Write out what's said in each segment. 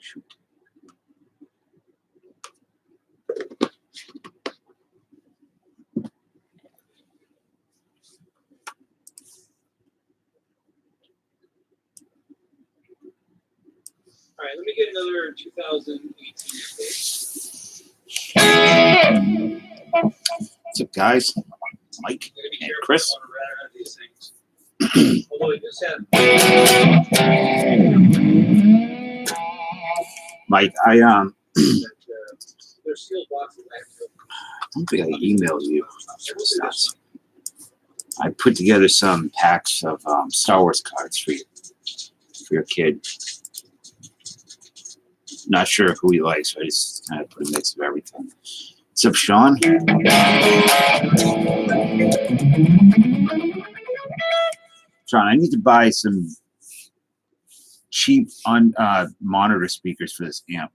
Shoot. All right, let me get another 2018 update. What's up, guys? Mike and Chris. These things. Although it just had. Mike, There's sealed boxes. I don't think I emailed you. I put together some packs of Star Wars cards for your kid. Not sure who he likes, so I just kind of put a mix of everything. What's up, Sean? Sean, I need to buy some cheap monitor speakers for this amp.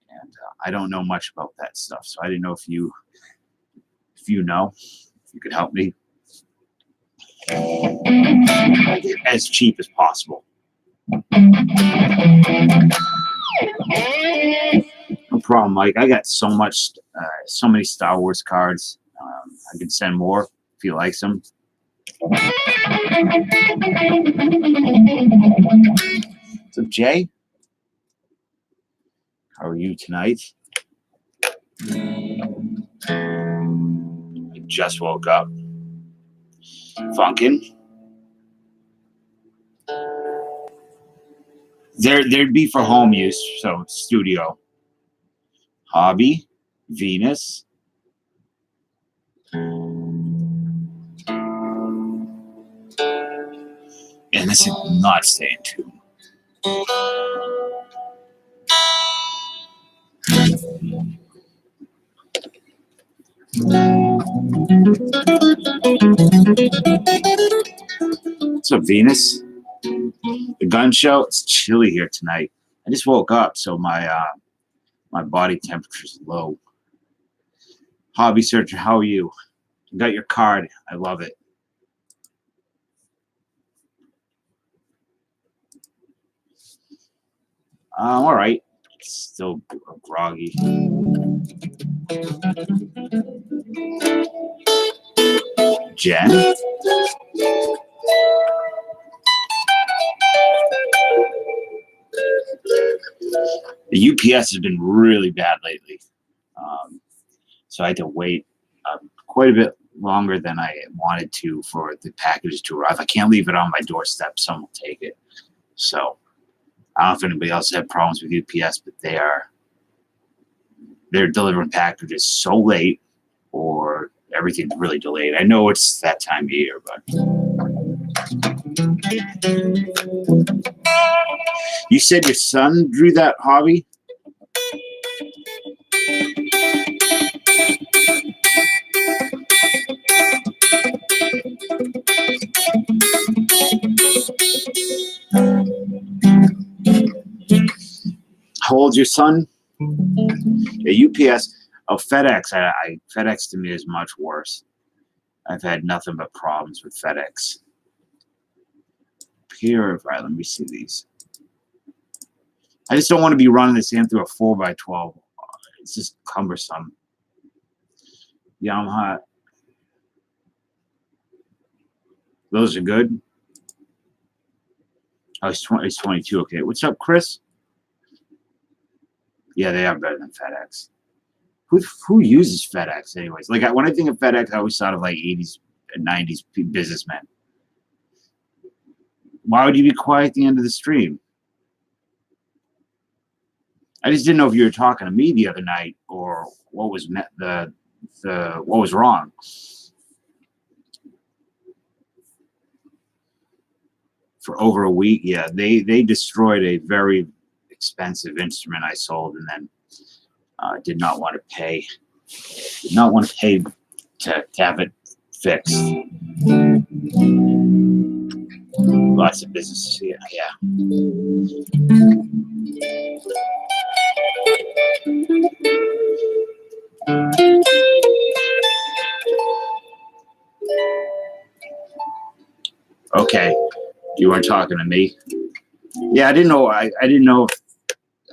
And I don't know much about that stuff, so I didn't know if you know, if you could help me. As cheap as possible. No problem, Mike. I got so many Star Wars cards. I can send more if you like them. What's up, Jay? How are you tonight? I just woke up. Funkin'. There'd be for home use, so studio. Hobby, Venus. And this is not staying tuned. What's up, Venus? The gun show. It's chilly here tonight. I just woke up, so my body temperature is low. Hobby searcher, how are you? I got your card. I love it. All right. Still groggy. Jen? The UPS has been really bad lately. So I had to wait quite a bit longer than I wanted to for the packages to arrive. I can't leave it on my doorstep. Someone will take it. So I don't know if anybody else had problems with UPS, but they're delivering packages so late or everything's really delayed. I know it's that time of year, but you said your son drew that hobby? How old's your son? Yeah, UPS. Oh, FedEx. FedEx to me is much worse. I've had nothing but problems with FedEx. Here, right, let me see these. I just don't want to be running this in through a 4x12. It's just cumbersome. Yamaha. Those are good. Oh, it's 22. Okay. What's up, Chris? Yeah, they are better than FedEx. Who uses FedEx anyways? Like when I think of FedEx, I always thought of like 80s and 90s businessmen. Why would you be quiet at the end of the stream? I just didn't know if you were talking to me the other night or what was what was wrong. For over a week, yeah, they destroyed a very expensive instrument I sold, and then did not want to pay. Did not want to pay to have it fixed. Lots of businesses here, yeah. Okay, you weren't talking to me. Yeah, I didn't know. I didn't know if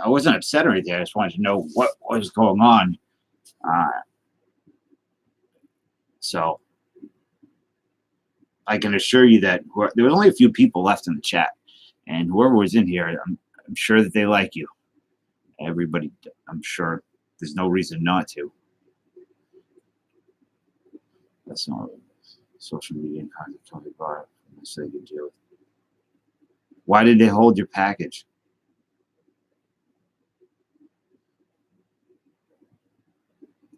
I wasn't upset or anything. I just wanted to know what was going on. So I can assure you that there were only a few people left in the chat, and whoever was in here, I'm sure that they like you. Everybody, I'm sure there's no reason not to. That's not social media and content totally bar. So you can deal with. Why did they hold your package?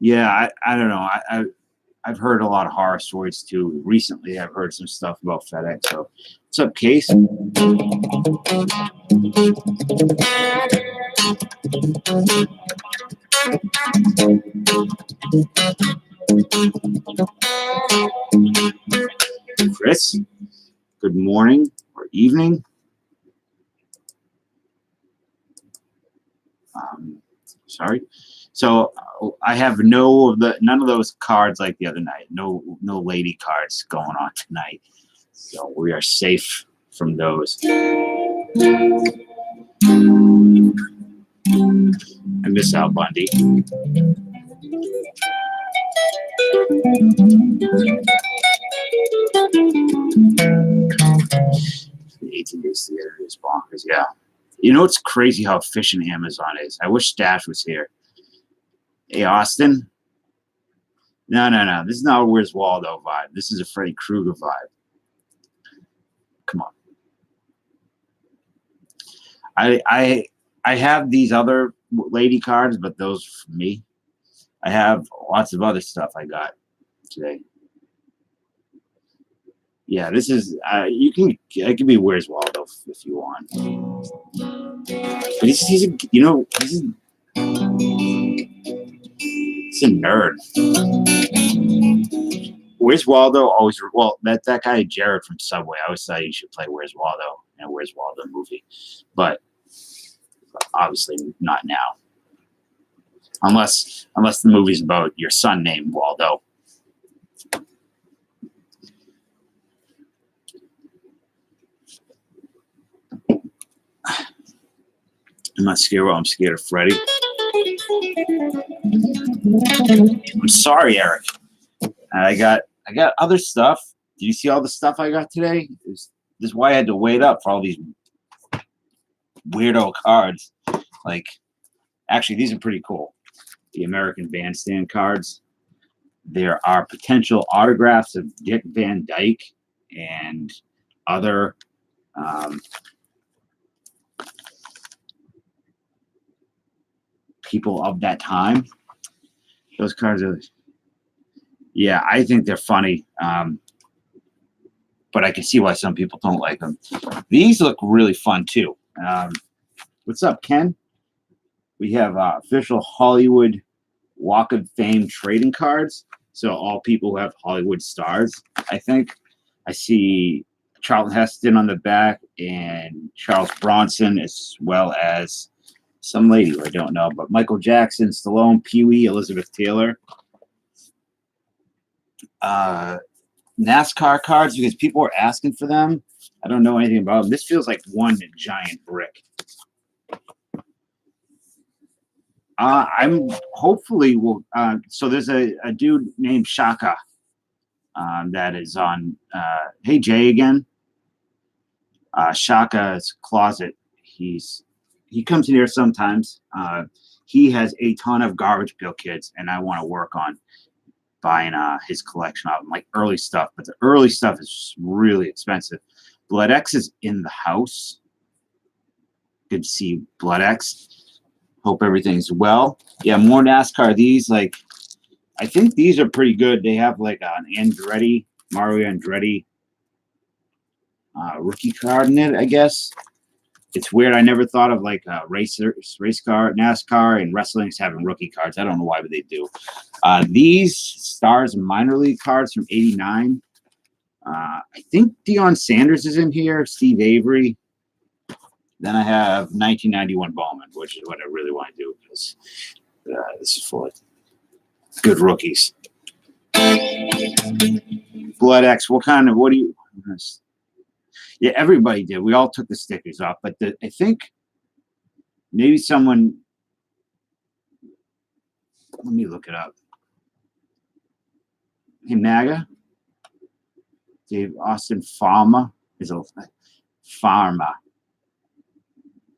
Yeah, I don't know. I've heard a lot of horror stories too. Recently, I've heard some stuff about FedEx. So, what's up, Case? Chris, good morning or evening. Sorry. So I have none of those cards like the other night. No lady cards going on tonight. So we are safe from those. I miss Al Bundy. 18 days together is bonkers. Yeah. You know, it's crazy how efficient Amazon is. I wish Stash was here. Hey, Austin. No. This is not a Where's Waldo vibe. This is a Freddy Krueger vibe. Come on. I have these other lady cards, but those for me. I have lots of other stuff I got today. Yeah, this is it can be Where's Waldo if you want. But he's a nerd. Where's Waldo always that guy Jared from Subway. I always thought he should play Where's Waldo in a Where's Waldo movie, but obviously not now. Unless the movie's about your son named Waldo. I'm not scared. Well, I'm scared of Freddy. I'm sorry, Eric. I got other stuff. Did you see all the stuff I got today? This is why I had to wait up for all these weirdo cards. Like, actually, these are pretty cool. The American Bandstand cards. There are potential autographs of Dick Van Dyke and other people of that time. Those cards are, yeah, I think they're funny, but I can see why some people don't like them. These look really fun too. What's up, Ken? We have official Hollywood Walk of Fame trading cards. So all people who have Hollywood stars, I think. I see Charlton Heston on the back and Charles Bronson, as well as some lady who I don't know, but Michael Jackson, Stallone, Pee-wee, Elizabeth Taylor. NASCAR cards, because people are asking for them. I don't know anything about them. This feels like one giant brick. I'm hopefully will. So there's a dude named Shaka that is on. Hey Jay again. Shaka's closet. He comes in here sometimes. He has a ton of Garbage Pail Kids, and I want to work on buying his collection of them, like early stuff. But the early stuff is really expensive. Blood X is in the house. Good to see Blood X. Hope everything's well. Yeah, more NASCAR. These, like, I think these are pretty good. They have like an Andretti, Mario Andretti rookie card in it, I guess. It's weird. I never thought of like race car, NASCAR, and wrestling's having rookie cards. I don't know why, but they do. These Stars minor league cards from '89. I think Deion Sanders is in here. Steve Avery. Then I have 1991 Bowman, which is what I really want to do because this is full of good rookies. Blood X. What do you? Yeah, everybody did. We all took the stickers off, but I think Maybe someone. Let me look it up. Hey, MAGA. Dave Austin Farmer is a Farmer.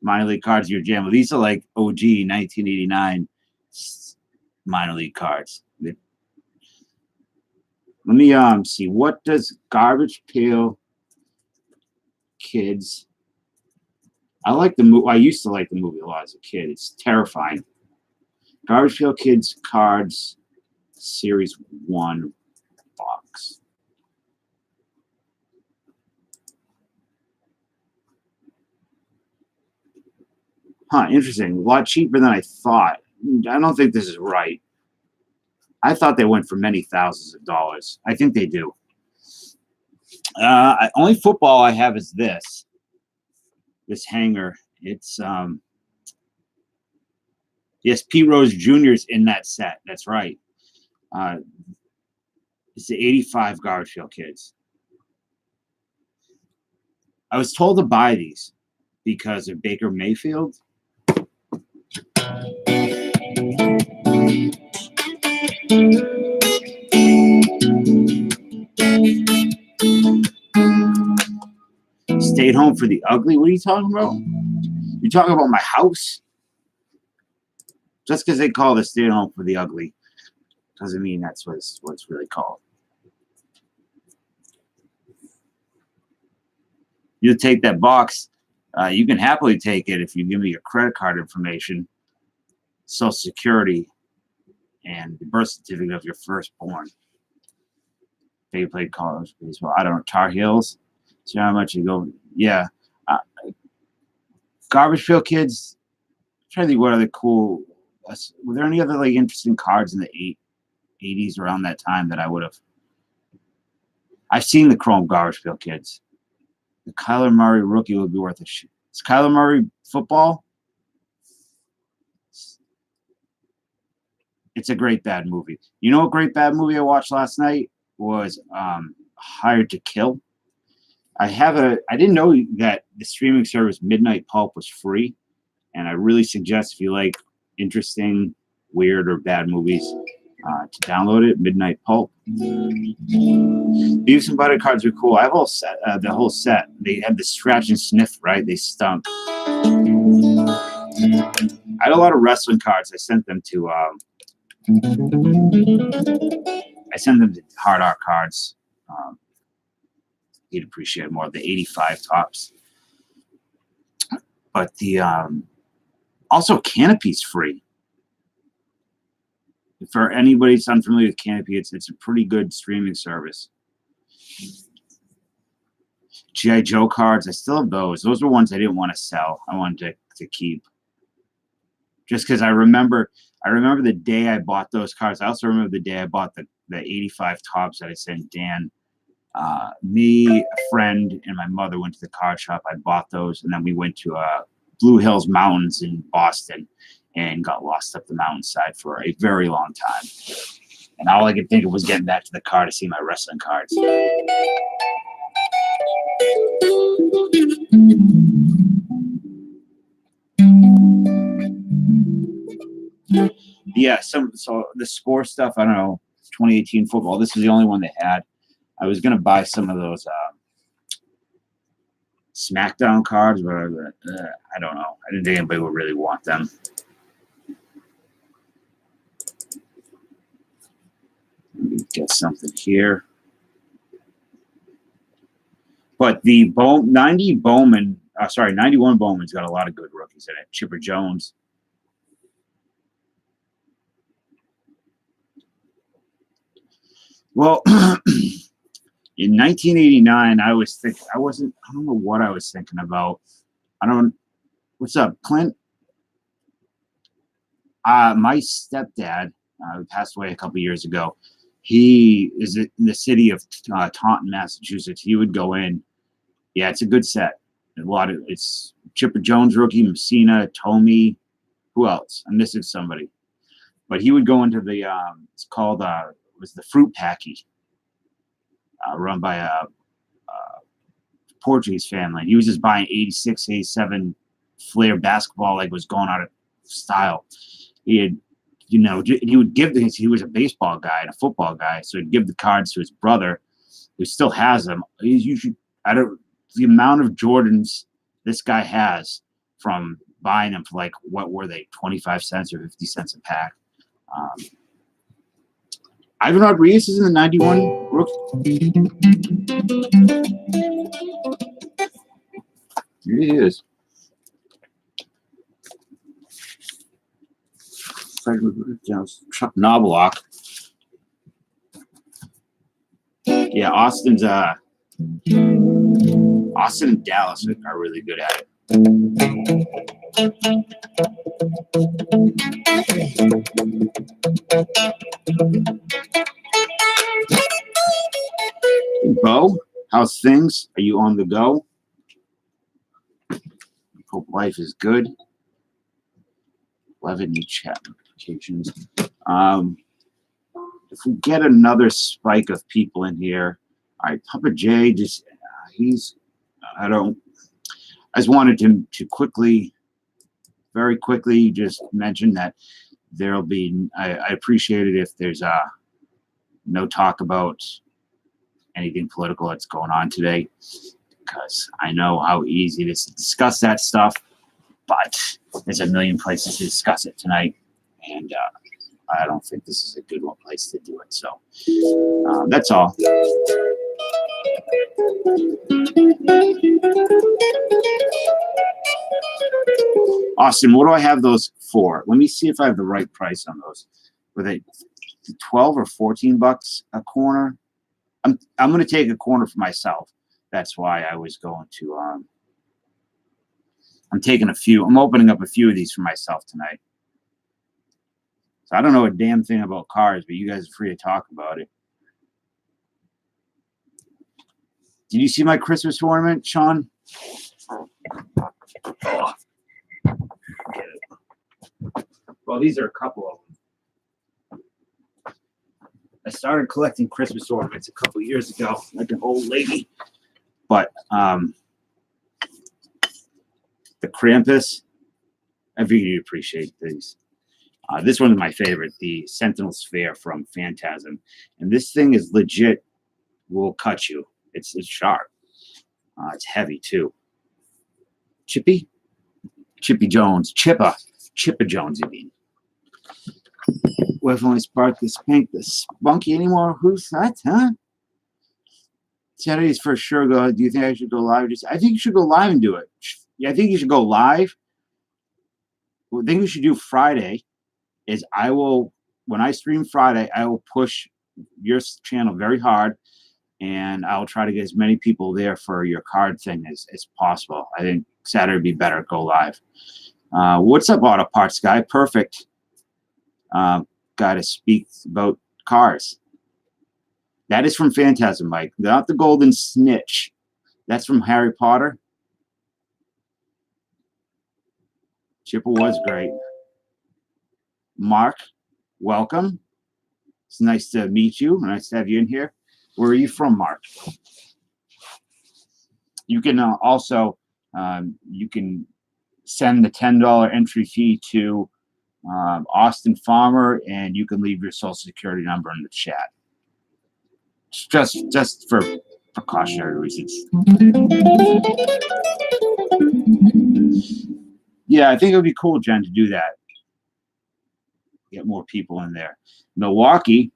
Minor league cards, your jam. Well, these are like OG 1989 minor league cards. Let me see, what does Garbage Pail Kids? I like the movie. I used to like the movie a lot as a kid. It's terrifying. Garbage Pail Kids cards, series 1 box. Huh, interesting. A lot cheaper than I thought. I don't think this is right. I thought they went for many thousands of dollars. I think they do. Only football I have is this hanger. It's yes, Pete Rose Jr. is in that set. That's right. It's the 85 Garbage Pail Kids. I was told to buy these because of Baker Mayfield. Stayed home for the ugly. What are you talking about? You talking about my house? Just because they call it stayed home for the ugly doesn't mean that's what it's really called. You take that box. You can happily take it if you give me your credit card information, Social Security, and the birth certificate of your firstborn. They played college baseball. I don't know, Tar Heels. See how much you go. Yeah. Garbage Pail Kids. I'm trying to think what other cool. Were there any other like interesting cards in the 80s around that time that I would have? I've seen the Chrome Garbage Pail Kids. The Kyler Murray rookie would be worth a shit. Is Kyler Murray football? It's a great bad movie. You know, a great bad movie I watched last night was Hired to Kill. I didn't know that the streaming service Midnight Pulp was free, and I really suggest if you like interesting, weird, or bad movies to download it. Midnight Pulp. Beavis and Butter cards are cool. I have all set, the whole set. They had the scratch and sniff, right? They stunk. I had a lot of wrestling cards. I sent them to Hard Art Cards. He'd appreciate more of the 85 tops. But the also Canopy's free. For anybody who's unfamiliar with Canopy, it's a pretty good streaming service. G.I. Joe cards, I still have those. Those were ones I didn't want to sell. I wanted to keep. Just because I remember the day I bought those cards. I also remember the day I bought the 85 tops that I sent Dan. Me, a friend, and my mother went to the card shop. I bought those, and then we went to Blue Hills Mountains in Boston and got lost up the mountainside for a very long time. And all I could think of was getting back to the car to see my wrestling cards. Yeah, so the score stuff, I don't know, 2018 football, this is the only one they had. I was going to buy some of those SmackDown cards, but I don't know. I didn't think anybody would really want them. Let me get something here. But the 91 Bowman's got a lot of good rookies in it. Chipper Jones. Well, in 1989, I don't know what I was thinking about. What's up, Clint? My stepdad passed away a couple years ago. He is in the city of Taunton, Massachusetts. He would go in. Yeah, it's a good set. It's Chipper Jones rookie, Messina, Tomey. Who else? I'm missing somebody. But he would go into the it's called was the Fruit Packy, run by a Portuguese family. He was just buying 86, 87 Flair basketball like was going out of style. He had, you know, he would give these. He was a baseball guy and a football guy, so he'd give the cards to his brother, who still has them. He's usually, I don't, the amount of Jordans this guy has from buying them for like, what were they, 25 cents or 50 cents a pack. Ivan Rodriguez is in the 91 rookie. Here he is. Chuck Knobloch. Yeah, Austin and Dallas are really good at it. Bo, how's things? Are you on the go? Hope life is good. 11 new chat notifications. If we get another spike of people in here, all right, Papa J just I just wanted to quickly, very quickly, just mention that there'll be. I appreciate it if there's no talk about anything political that's going on today, because I know how easy it is to discuss that stuff, but there's a million places to discuss it tonight, and I don't think this is a good one place to do it. So that's all. Austin, what do I have those for? Let me see if I have the right price on those. Were they 12 or 14 bucks a corner? I'm going to take a corner for myself. That's why I was going to. I'm taking a few. I'm opening up a few of these for myself tonight. So I don't know a damn thing about cars, but you guys are free to talk about it. Did you see my Christmas ornament, Sean? Oh. Well, these are a couple of them. I started collecting Christmas ornaments a couple of years ago, like an old lady. But the Krampus, I figured you'd appreciate these. This one's my favorite, the Sentinel Sphere from Phantasm. And this thing is legit, will cut you. It's sharp. It's heavy, too. Chippy Jones. Chippa Jones, you mean. We've only sparked the spank the spunky anymore. Who's that, huh? Saturday's for sure go. Do you think I should go live? I think you should go live and do it. Yeah, I think you should go live. What I think we should do Friday is when I stream Friday, I will push your channel very hard, and I'll try to get as many people there for your card thing as possible. I think Saturday would be better. Go live. What's up, Auto Parts Guy? Perfect guy to speak about cars. That is from Phantasm, Mike. Not the Golden Snitch. That's from Harry Potter. Chipper was great. Mark, welcome. It's nice to meet you. Nice to have you in here. Where are you from, Mark? You can also you can send the $10 entry fee to Austin Farmer, and you can leave your social security number in the chat. Just for precautionary reasons. Yeah, I think it would be cool, Jen, to do that. Get more people in there. Milwaukee.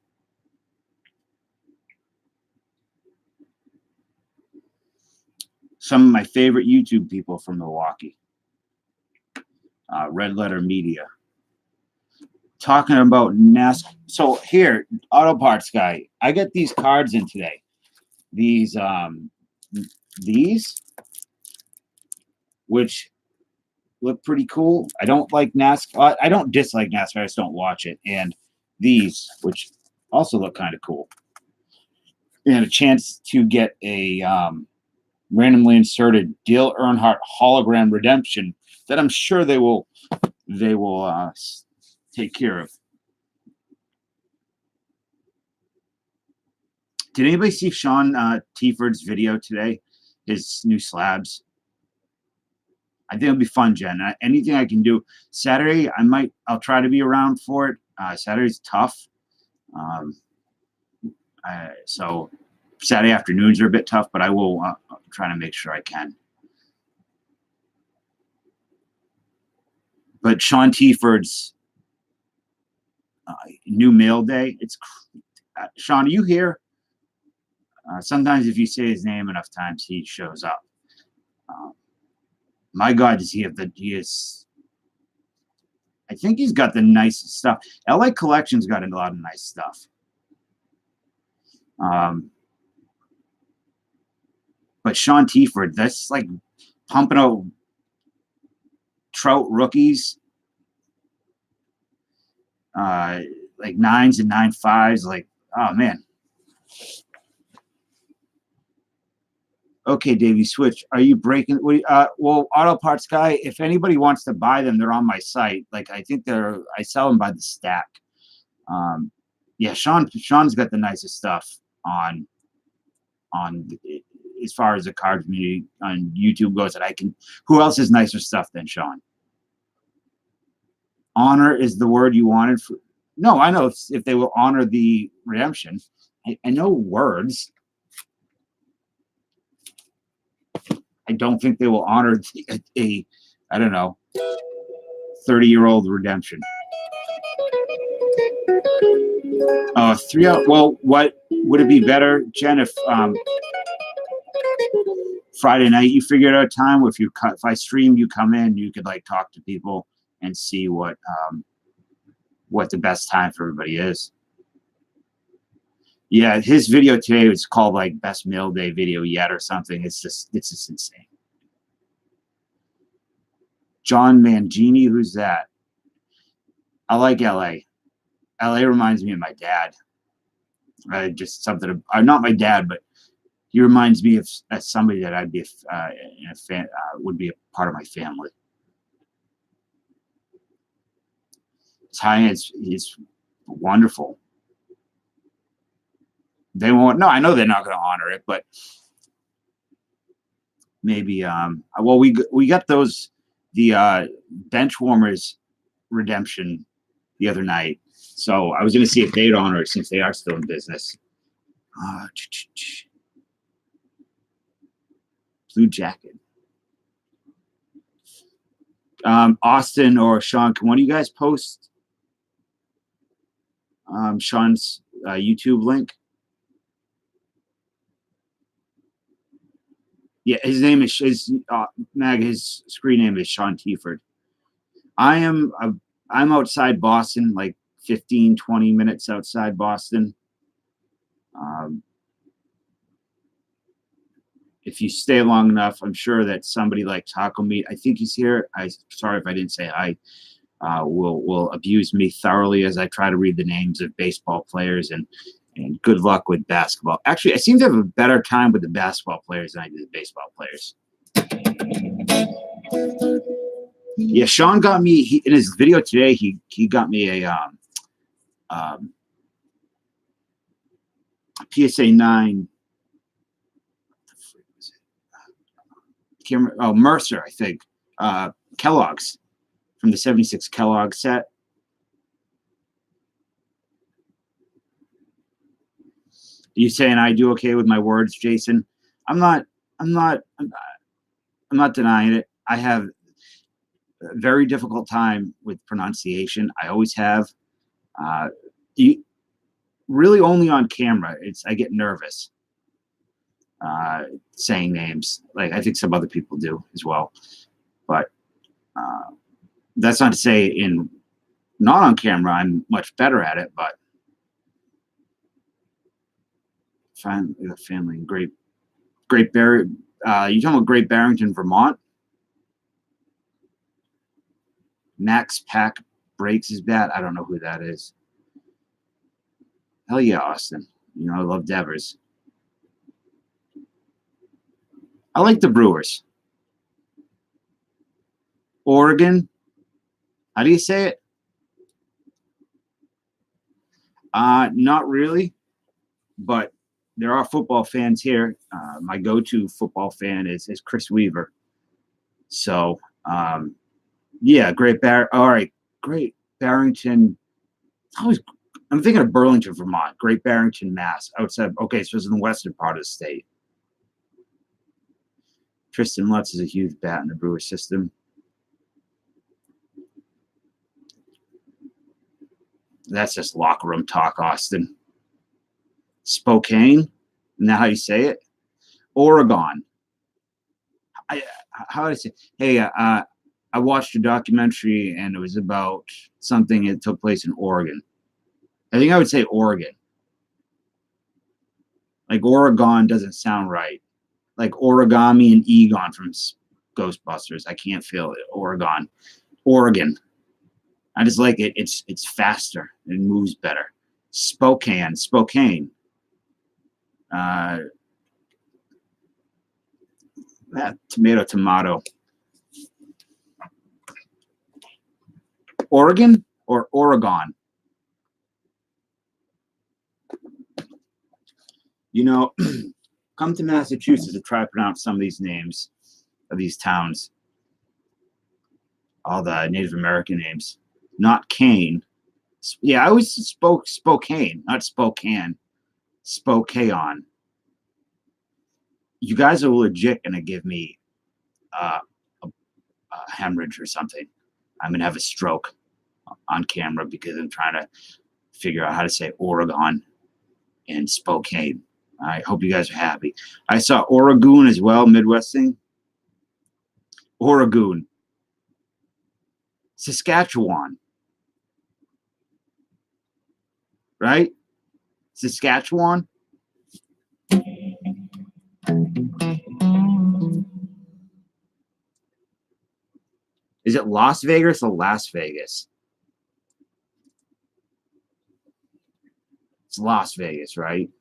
Some of my favorite YouTube people from Milwaukee. Red Letter Media. Talking about NASCAR. So here, Auto Parts Guy, I got these cards in today. These, which look pretty cool. I don't like NASCAR. I don't dislike NASCAR. I just don't watch it. And these, which also look kind of cool. And a chance to get a randomly inserted Dale Earnhardt hologram redemption that I'm sure they will take care of. Did anybody see Sean Tieford's video today? His new slabs. I think it'll be fun, Jen. Anything I can do. Saturday, I'll try to be around for it. Saturday's tough. So Saturday afternoons are a bit tough, but I will try to make sure I can. But Sean Tiford's new mail day. It's Sean. Are you here? Sometimes if you say his name enough times, he shows up. My God, does he have he is. I think he's got the nicest stuff. LA Collection's got a lot of nice stuff. But Sean Tiford, that's like pumping out Trout rookies, like 9s and 9.5s. Like, oh man. Okay, Davey, switch. Are you breaking? Well, Auto Parts Guy, if anybody wants to buy them, they're on my site. Like, I think I sell them by the stack. Yeah, Sean's got the nicest stuff on as far as the card community on YouTube goes that I can. Who else has nicer stuff than Sean? Honor is the word you wanted for. No, I know if they will honor the redemption. I know words. I don't think they will honor a I don't know, 30-year-old redemption. 3 out. Well, what would it be better, Jen, if Friday night you figured out time? If I stream, you come in, you could like talk to people and see what the best time for everybody is. Yeah, his video today was called like best mail day video yet or something. It's just insane. John Mangini, who's that? I like LA. LA reminds me of my dad. Just something. Not my dad, but he reminds me of somebody that I'd be a fan, would be a part of my family. It's wonderful. They won't. No, I know they're not going to honor it, but maybe. Well, we got the bench warmers redemption the other night, so I was going to see if they'd honor it since they are still in business. Blue Jacket. Austin or Sean, can one of you guys post Sean's YouTube link? Yeah, his name is his screen name is Sean Tiford. I'm outside Boston, like 15-20 minutes outside Boston. If you stay long enough, I'm sure that somebody like Taco Meat, I think he's here. Sorry if I didn't say hi. Will abuse me thoroughly as I try to read the names of baseball players, and good luck with basketball. Actually, I seem to have a better time with the basketball players than I do the baseball players. Yeah, Sean got me in his video today. He got me a PSA 9. Mercer, I think. Kellogg's from the 76 Kellogg set. You saying I do okay with my words, Jason? I'm not denying it. I have a very difficult time with pronunciation. I always have. Really only on camera. I get nervous saying names. Like I think some other people do as well. But that's not to say not on camera I'm much better at it, but family in Great Barry. You talking about Great Barrington, Vermont? Max Pack breaks his bat. I don't know who that is. Hell yeah, Austin. I love Devers. I like the Brewers. Oregon. How do you say it? Not really, but there are football fans here. My go-to football fan is Chris Weaver. So Yeah, all right, Great Barrington. I'm thinking of Burlington, Vermont. Great Barrington, Mass. Outside. Okay, so it's in the western part of the state. Tristan Lutz is a huge bat in the Brewer system. That's just locker room talk, Austin. Spokane, isn't that how you say it? Oregon. How do I say? Hey, I watched a documentary and it was about something that took place in Oregon. I think I would say Oregon. Like Oregon doesn't sound right. Like Origami and Egon from Ghostbusters. I can't feel it. Oregon. I just like it. It's faster. It moves better. Spokane. Tomato. Oregon or Oregon? You know, come to Massachusetts to try to pronounce some of these names of these towns. All the Native American names. Not Kane. Yeah, I always spoke Spokane, not Spokane. Spokane. You guys are legit going to give me a hemorrhage or something. I'm going to have a stroke on camera because I'm trying to figure out how to say Oregon and Spokane. I hope you guys are happy. I saw Oregon as well, Midwest thing. Oregon. Saskatchewan. Right? Saskatchewan? Is it Las Vegas or Las Vegas? It's Las Vegas, right?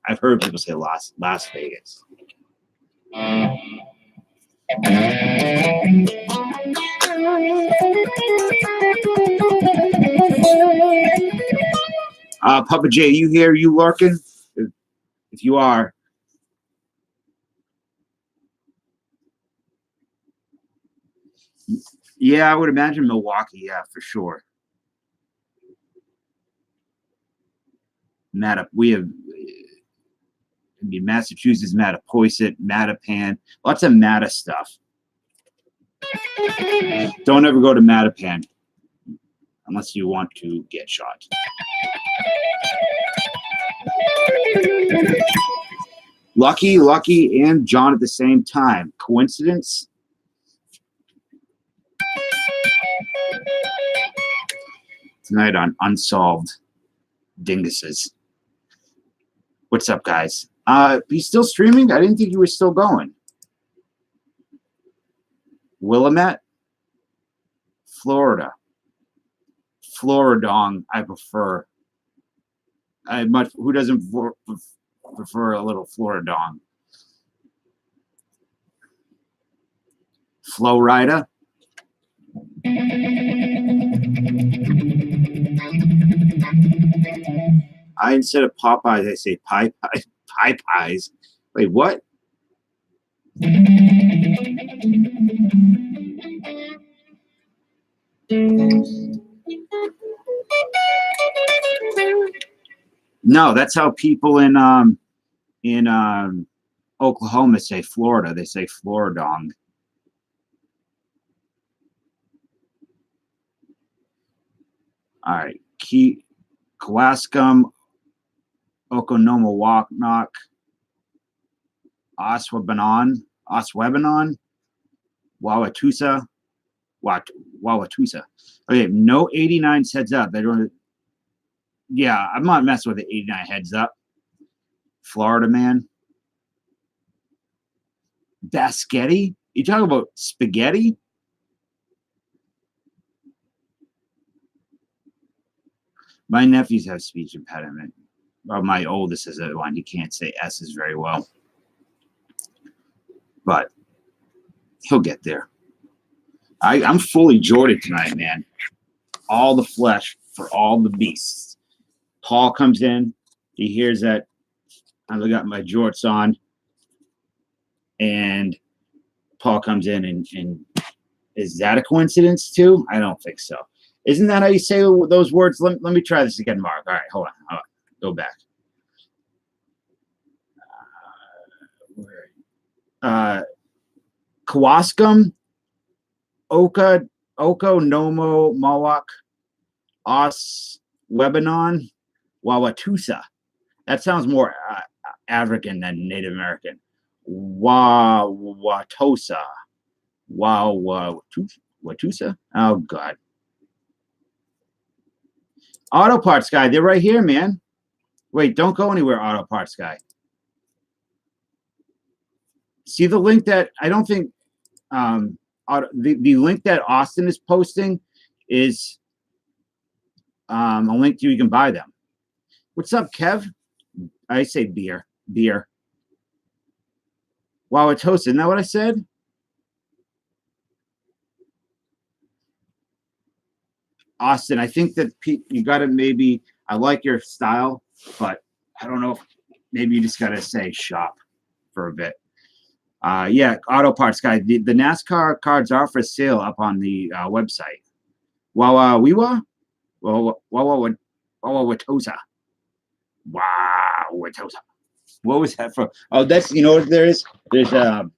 I've heard people say Las Vegas. Papa J, you here? You lurking? If you are. Yeah, I would imagine Milwaukee. Yeah, for sure. We have Massachusetts, Mattapoisett, Mattapan, lots of Matta stuff. Don't ever go to Mattapan unless you want to get shot. Lucky, and John at the same time. Coincidence? Tonight on Unsolved Dinguses. What's up, guys? He's still streaming? I didn't think he was still going. Willamette, Florida. Floridong, I prefer. Who doesn't prefer a little Floridong? Florida. Instead of Popeyes, I say pie pies. Wait, what? No, that's how people in Oklahoma say Florida. They say Floridong. All right, Kewaskum, Oconomowoc, Oswebanon, Wauwatosa. Okay, no 89s heads up. They don't. Yeah, I'm not messing with the 89 heads up. Florida man. Basquetti? You talking about spaghetti? My nephews have speech impediment. Well, my oldest is the one. He can't say S's very well. But he'll get there. I'm fully Jordan tonight, man. All the flesh for all the beasts. Paul comes in. He hears that I got my jorts on. And Paul comes in and Is that a coincidence too? I don't think so. Isn't that how you say those words? Let me try this again, Mark. All right, hold on. Go back. Kawaskum, Oka, Oko, Nomo, Mawak, Os, Webanon, Wawatusa. That sounds more African than Native American. Wawatosa. Watusa? Oh, God. Auto Parts Guy, they're right here, man. Wait, don't go anywhere, Auto Parts Guy. See the link that I don't think the link that Austin is posting is a link to you can buy them. What's up, Kev? I say beer. Wow, it's hosted. Isn't that what I said? Austin, I think that you got to maybe, I like your style, but I don't know if maybe you just got to say shop for a bit. Yeah, Auto Parts Guy. The NASCAR cards are for sale up on the website. Watosa. What was that from? Oh, that's, you know what there's a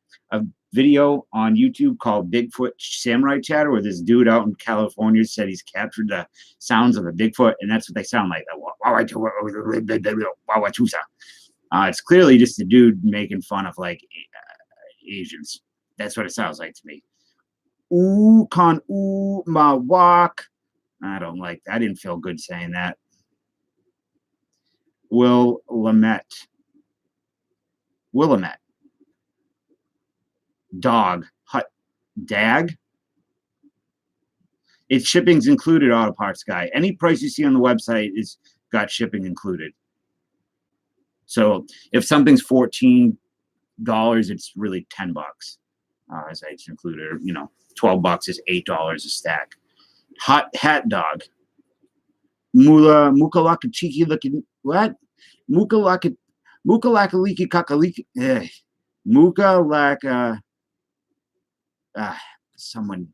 video on YouTube called Bigfoot Samurai Chatter, where this dude out in California said he's captured the sounds of a Bigfoot, and that's what they sound like. It's clearly just a dude making fun of like Asians. That's what it sounds like to me. Ooh, con ooh, ma walk. I don't like that. I didn't feel good saying that. Willamette. Dog. Hut. Dag. It's shipping's included, Auto Parts Guy. Any price you see on the website is got shipping included. So if something's $14, it's really $10. As I included, you know, $12 is $8 a stack. Hot hat dog. Mukalaka cheeky looking what? Mukalaka leaky kakaliki. Mukalaka. Someone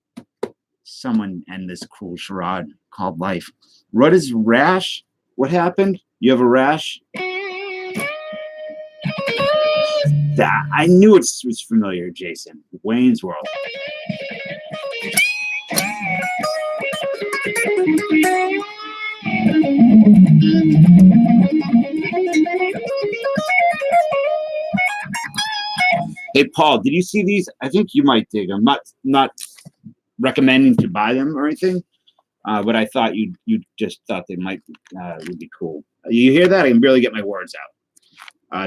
end this cruel charade called life. What is rash? What happened? You have a rash? I knew it was familiar, Jason. Wayne's World. Hey, Paul, did you see these? I think you might dig them. Not recommending to buy them or anything, but I thought you just thought they might would be cool. You hear that? I can barely get my words out.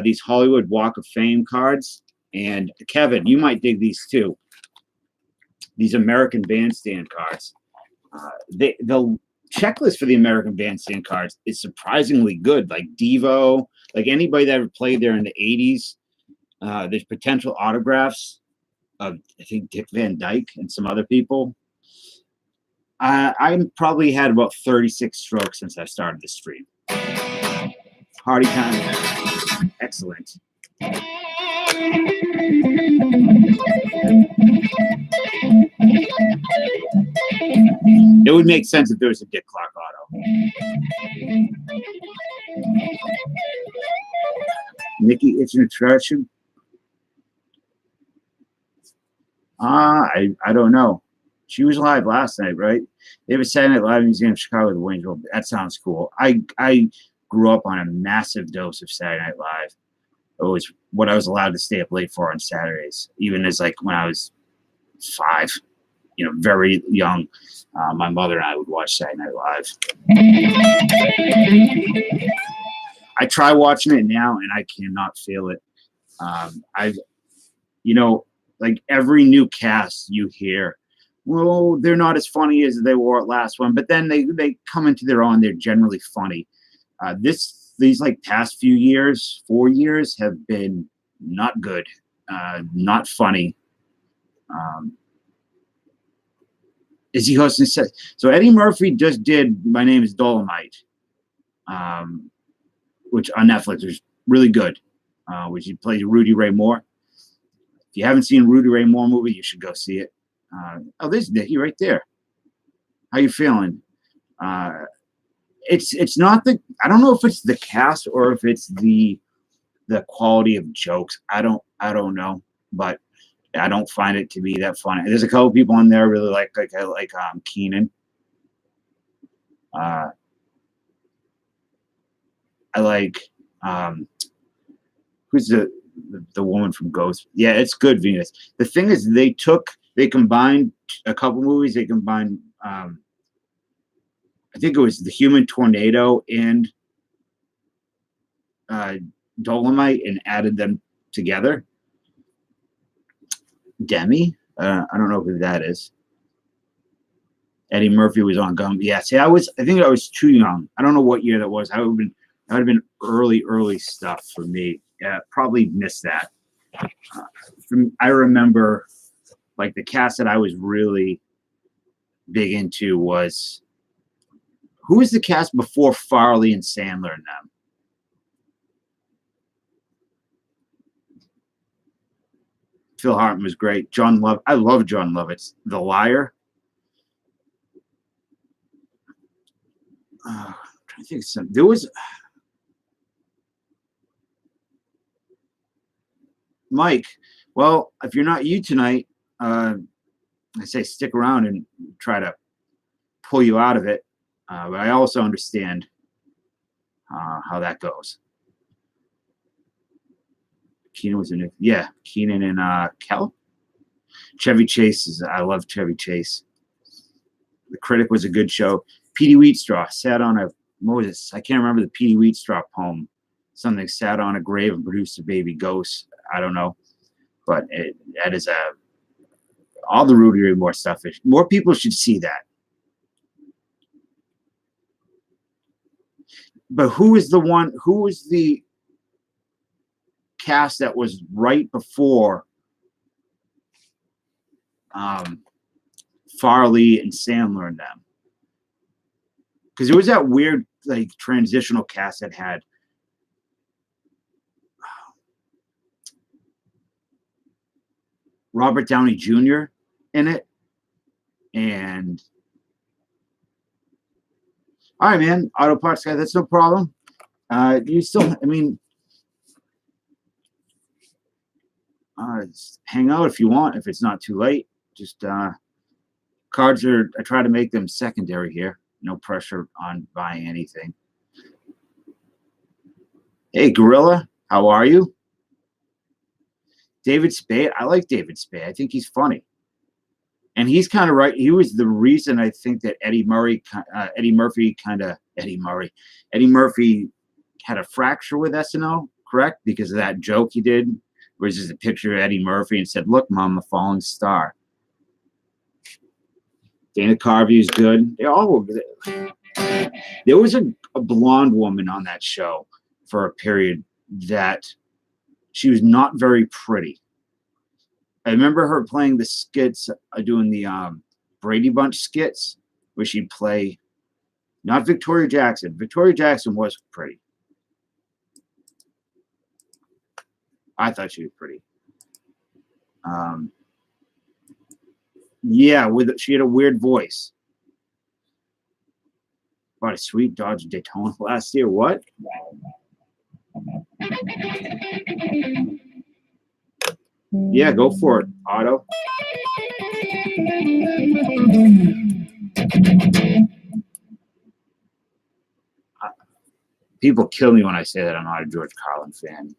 These Hollywood Walk of Fame cards, and Kevin, you might dig these too. These American Bandstand cards. The checklist for the American Bandstand cards is surprisingly good. Like Devo, like anybody that ever played there in the 80s. There's potential autographs of, I think, Dick Van Dyke and some other people. I probably had about 36 strokes since I started the stream. Party time. Excellent. It would make sense if there was a Dick Clark auto. Nikki, it's an attraction. I don't know. She was live last night, right? They have a Saturday Night Live Museum in Chicago with the Wayne's World. That sounds cool. I grew up on a massive dose of Saturday Night Live. It was what I was allowed to stay up late for on Saturdays, even as like when I was 5, you know, very young. My mother and I would watch Saturday Night Live. I try watching it now and I cannot feel it. You know, like every new cast you hear, well, they're not as funny as they were at last one, but then they come into their own. They're generally funny. These like past few years, 4 years have been not good, not funny. Is he hosting? So Eddie Murphy just did My Name is Dolomite, which on Netflix was really good, which he plays Rudy Ray Moore. If you haven't seen Rudy Ray Moore movie, you should go see it. Oh, there's Nikki right there. How you feeling? It's not the, I don't know if it's the cast or if it's the quality of jokes. I don't know, but I don't find it to be that funny. There's a couple people in there I really like I like Keenan. I like who's the woman from Ghost? Yeah, it's good, Venus. The thing is, they combined a couple movies. They combined I think it was The Human Tornado and Dolomite and added them together. Demi, I don't know who that is. Eddie Murphy was on Gum. Yeah, see, I think I was too young. I don't know what year that was. That would have been early stuff for me. Yeah, probably missed that. I remember, like, the cast that I was really big into was, who was the cast before Farley and Sandler and them? Phil Hartman was great. John Love, I love John Lovitz. The Liar. I'm trying to think of some. There was Mike. Well, if you're not you tonight, I say stick around and try to pull you out of it. But I also understand how that goes. Keenan was in it. Yeah, Keenan and Kel. Chevy Chase I love Chevy Chase. The Critic was a good show. Petey Wheatstraw sat on a, what was this? I can't remember the Petey Wheatstraw poem. Something sat on a grave and produced a baby ghost. I don't know. But that is all the Rudy Ray Moore stuff. More people should see that. But who is the cast that was right before Farley and Sandler and them? Because it was that weird, like, transitional cast that had Robert Downey Jr. in it. And all right, man, auto parts guy, that's no problem. You still, I mean, hang out if you want, if it's not too late. Just cards I try to make them secondary here. No pressure on buying anything. Hey, Gorilla, how are you? David Spade, I like David Spade. I think he's funny. And he's kind of right. He was the reason I think that Eddie Murphy had a fracture with SNL, correct? Because of that joke he did, where it's just a picture of Eddie Murphy and said, "Look, Mom, I'm a falling star." Dana Carvey is good. They all were good. There was a blonde woman on that show for a period that she was not very pretty. I remember her playing the skits, doing the Brady Bunch skits, where she'd play, not Victoria Jackson. Victoria Jackson was pretty. I thought she was pretty. Yeah, she had a weird voice. Bought a sweet Dodge Daytona last year. What? Yeah, go for it, Otto. People kill me when I say that I'm not a George Carlin fan.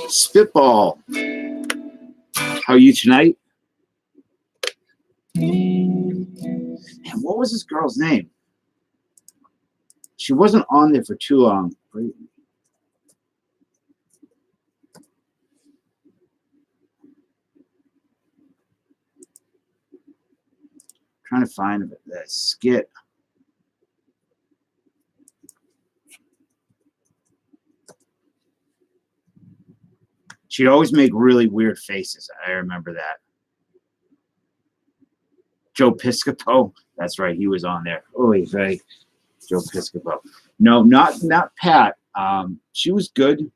Spitball. How are you tonight? And what was this girl's name? She wasn't on there for too long. Trying to find that skit. She'd always make really weird faces. I remember that. Joe Piscopo. That's right. He was on there. Oh, he's right. Joe Piscopo. No, not Pat. She was good.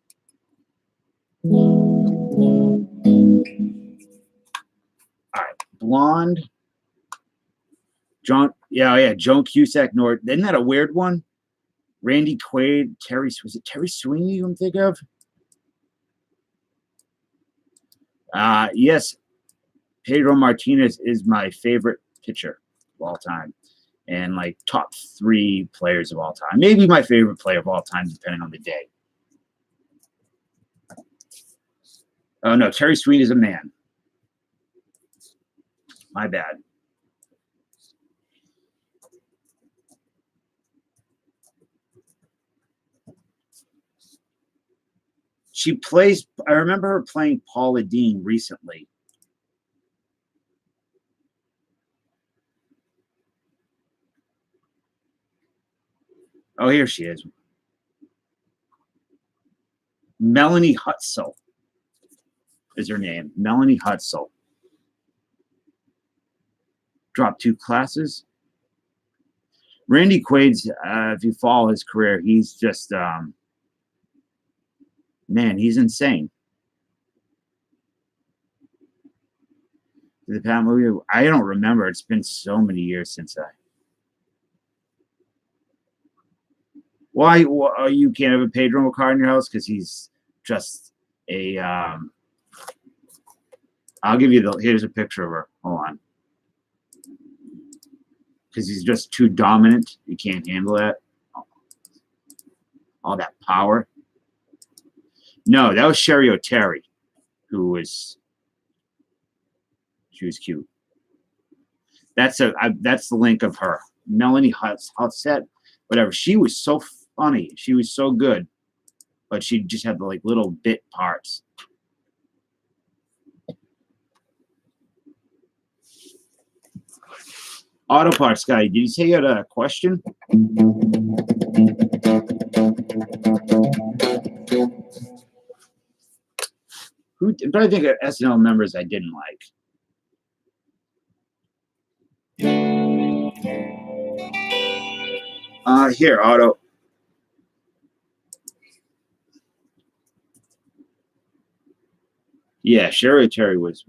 blonde. John, yeah, Joan Cusack North. Isn't that a weird one? Randy Quaid, was it Terry Sweeney I'm thinking of? Yes, Pedro Martinez is my favorite pitcher of all time. And like top 3 players of all time. Maybe my favorite player of all time, depending on the day. Oh no, Terry Sweeney is a man. My bad. She plays, I remember her playing Paula Deen recently. Oh, here she is. Melanie Hutzel is her name. Melanie Hutzel. Dropped 2 classes. Randy Quaid's, if you follow his career, he's just, man, he's insane. The Pat movie, I don't remember. It's been so many years since I. Why you can't have a Pedro car in your house? Because he's just a. I'll give you here's a picture of her. Hold on. Because he's just too dominant. You can't handle that. All that power. No, that was Sherry O'Terry, who was. She was cute. That's the link of her. Melanie Hutset, whatever. She was so funny. She was so good, but she just had the like little bit parts. Auto parts guy, did you say you had a question? I'm trying to think of SNL members I didn't like. Here, Otto. Yeah, Sherry Terry was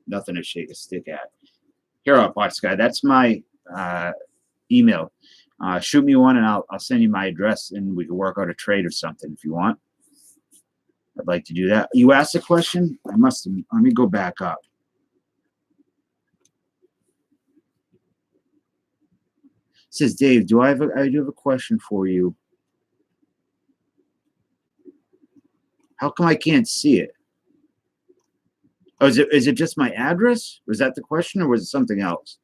nothing to shake a stick at. Here, Potts guy. That's my email. Shoot me one, and I'll send you my address, and we can work out a trade or something if you want. I'd like to do that. You asked a question. I must have. Let me go back up. It says Dave, I do have a question for you. How come I can't see it? Oh, is it just my address? Was that the question, or was it something else?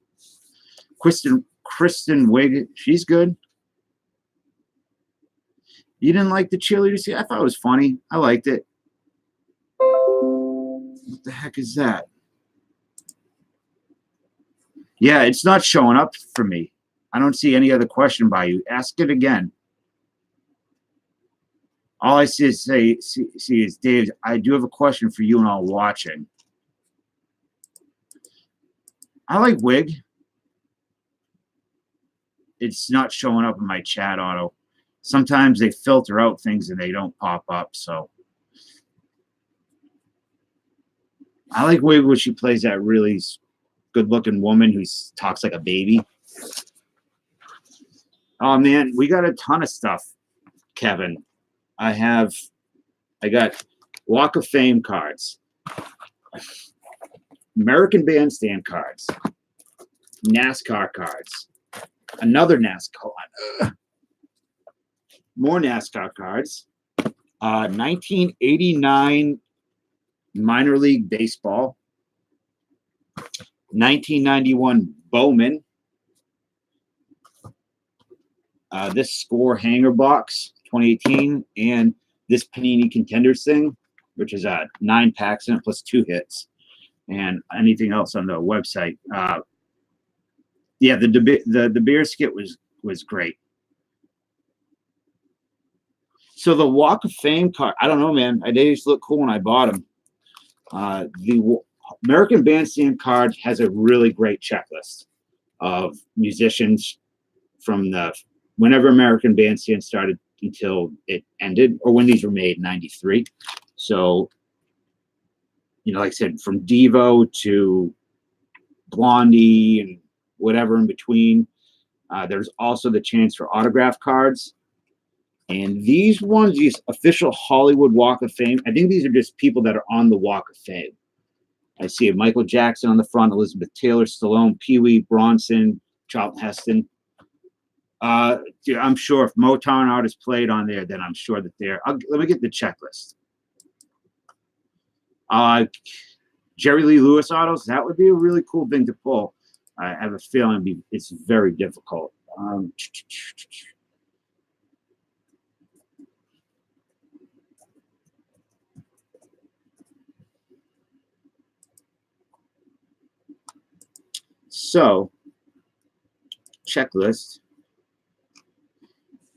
Kristen Wiig, she's good. You didn't like the cheerleader scene? I thought it was funny. I liked it. What the heck is that? Yeah, it's not showing up for me. I don't see any other question by you. Ask it again. All I see is Dave, I do have a question for you and all watching. I like Wig. It's not showing up in my chat auto. Sometimes they filter out things and they don't pop up. So I like Wig when she plays that really good-looking woman who talks like a baby. Oh man, we got a ton of stuff, Kevin. I got Walk of Fame cards, American Bandstand cards, NASCAR cards, another NASCAR, more NASCAR cards, 1989 minor league baseball, 1991 Bowman, this Score hanger box 2018, and this Panini Contenders thing, which is 9 packs in it plus 2 hits, and anything else on the website. Yeah, the beer skit was great. So the Walk of Fame card, I don't know, man. They used to look cool when I bought them. The American Bandstand card has a really great checklist of musicians from whenever American Bandstand started until it ended, or when these were made in '93. So, like I said, from Devo to Blondie and whatever in between. There's also the chance for autograph cards. And these ones, these official Hollywood Walk of Fame, I think these are just people that are on the Walk of Fame. I see a Michael Jackson on the front, Elizabeth Taylor, Stallone, Pee Wee, Bronson, Charlton Heston. Dude, I'm sure if Motown artists played on there, then I'm sure that they're. Let me get the checklist. Jerry Lee Lewis autos, that would be a really cool thing to pull. I have a feeling it's very difficult. So, checklist.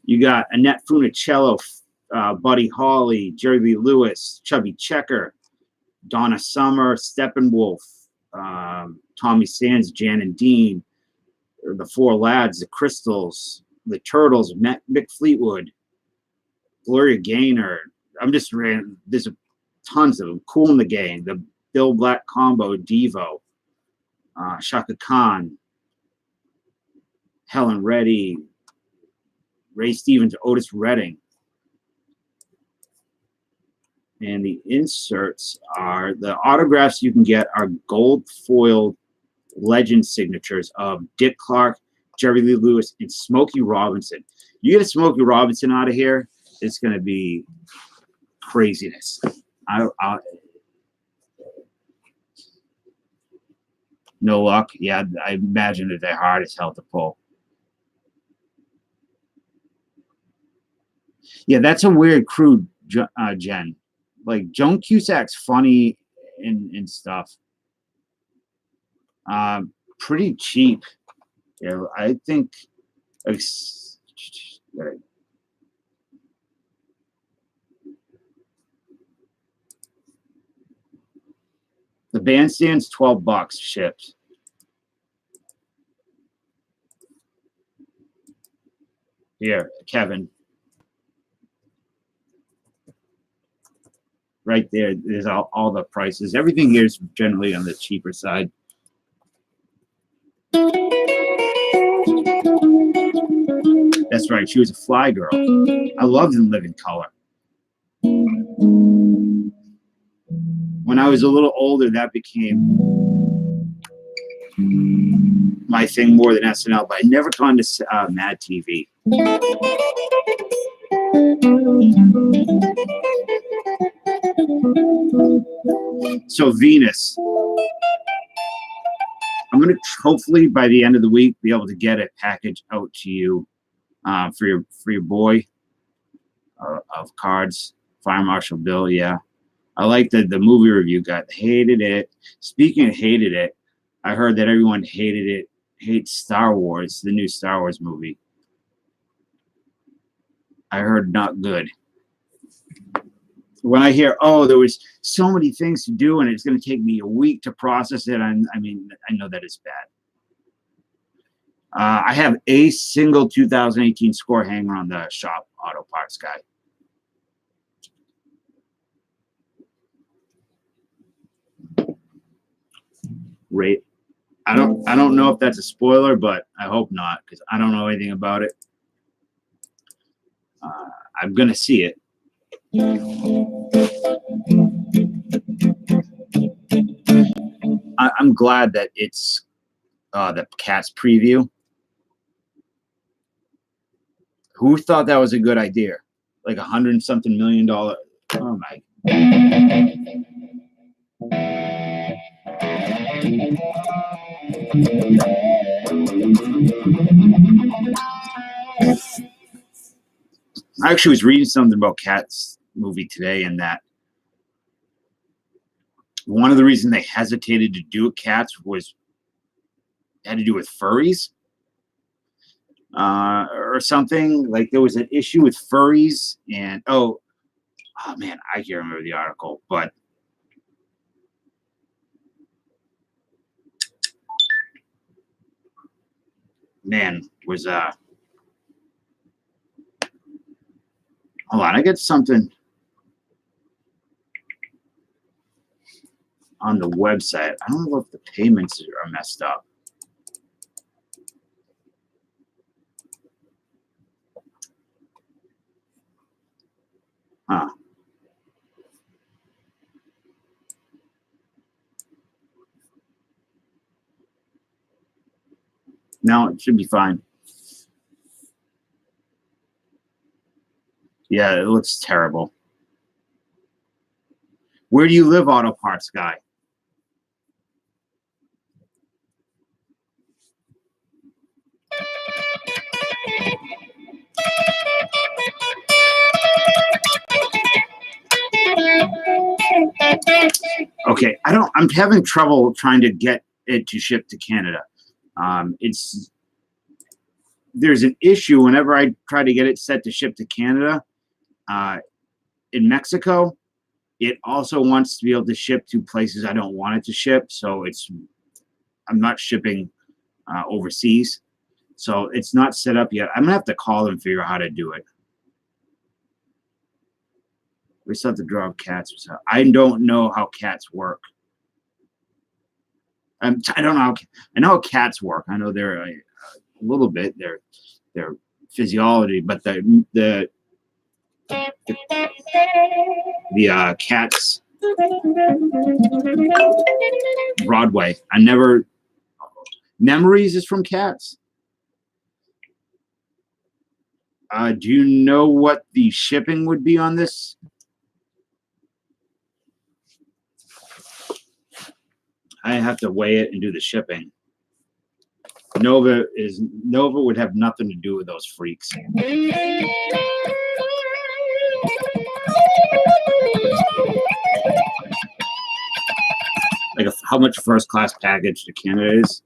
You got Annette Funicello, Buddy Holly, Jerry Lee Lewis, Chubby Checker, Donna Summer, Steppenwolf, Tommy Sands, Jan and Dean, the Four Lads, the Crystals, the Turtles, Mick Fleetwood, Gloria Gaynor. There's tons of them. Cool in the Gang, the Bill Black Combo, Devo, Shaka Khan, Helen Reddy, Ray Stevens, Otis Redding. And the inserts are the autographs you can get are gold foiled legend signatures of Dick Clark, Jerry Lee Lewis, and Smokey Robinson. You get a Smokey Robinson out of here, it's going to be craziness. No luck. Yeah, I imagine that they're hard as hell to pull. Yeah, that's a weird crew, Jen. Like, Joan Cusack's funny and stuff. Pretty cheap. Yeah, I think. The bandstand's $12 shipped. Here, Kevin. Right there, there's all the prices. Everything here is generally on the cheaper side. That's right, she was a fly girl. I loved In Living Color. When I was a little older, that became my thing more than SNL, but I never gone to Mad TV. So Venus, I'm going to hopefully by the end of the week be able to get a package out to you for your boy of cards, Fire Marshal Bill. Yeah, I like the movie review got hated it. Speaking of hated it, I heard that everyone hated it. Hates Star Wars, the new Star Wars movie. I heard not good. When I hear, oh, there was so many things to do and it's going to take me a week to process it, I mean, I know that it's bad. I have a single 2018 score hanging on the shop auto parts guy. Rate. I don't know if that's a spoiler, but I hope not because I don't know anything about it. I'm gonna see it. I'm glad that it's the Cats preview. Who thought that was a good idea? Like $100-something million. Oh my. I actually was reading something about Cats movie today, and that one of the reasons they hesitated to do Cats had to do with furries or something. Like there was an issue with furries, and oh man, I can't remember the article, but man, was hold on, I got something. on the website. I don't know if the payments are messed up. Huh. No, it should be fine. Yeah, it looks terrible. Where do you live, Auto Parts Guy? Okay, I'm having trouble trying to get it to ship to Canada. There's an issue whenever I try to get it set to ship to Canada. In Mexico, it also wants to be able to ship to places I don't want it to ship. So I'm not shipping overseas. So it's not set up yet. I'm gonna have to call them and figure out how to do it. We still have to draw cats. I don't know how cats work. I don't know. I know how cats work. I know they're a little bit their physiology, but the cats Broadway. Memories is from Cats. Do you know what the shipping would be on this? I have to weigh it and do the shipping. Nova would have nothing to do with those freaks. Like how much first class package to Canada is?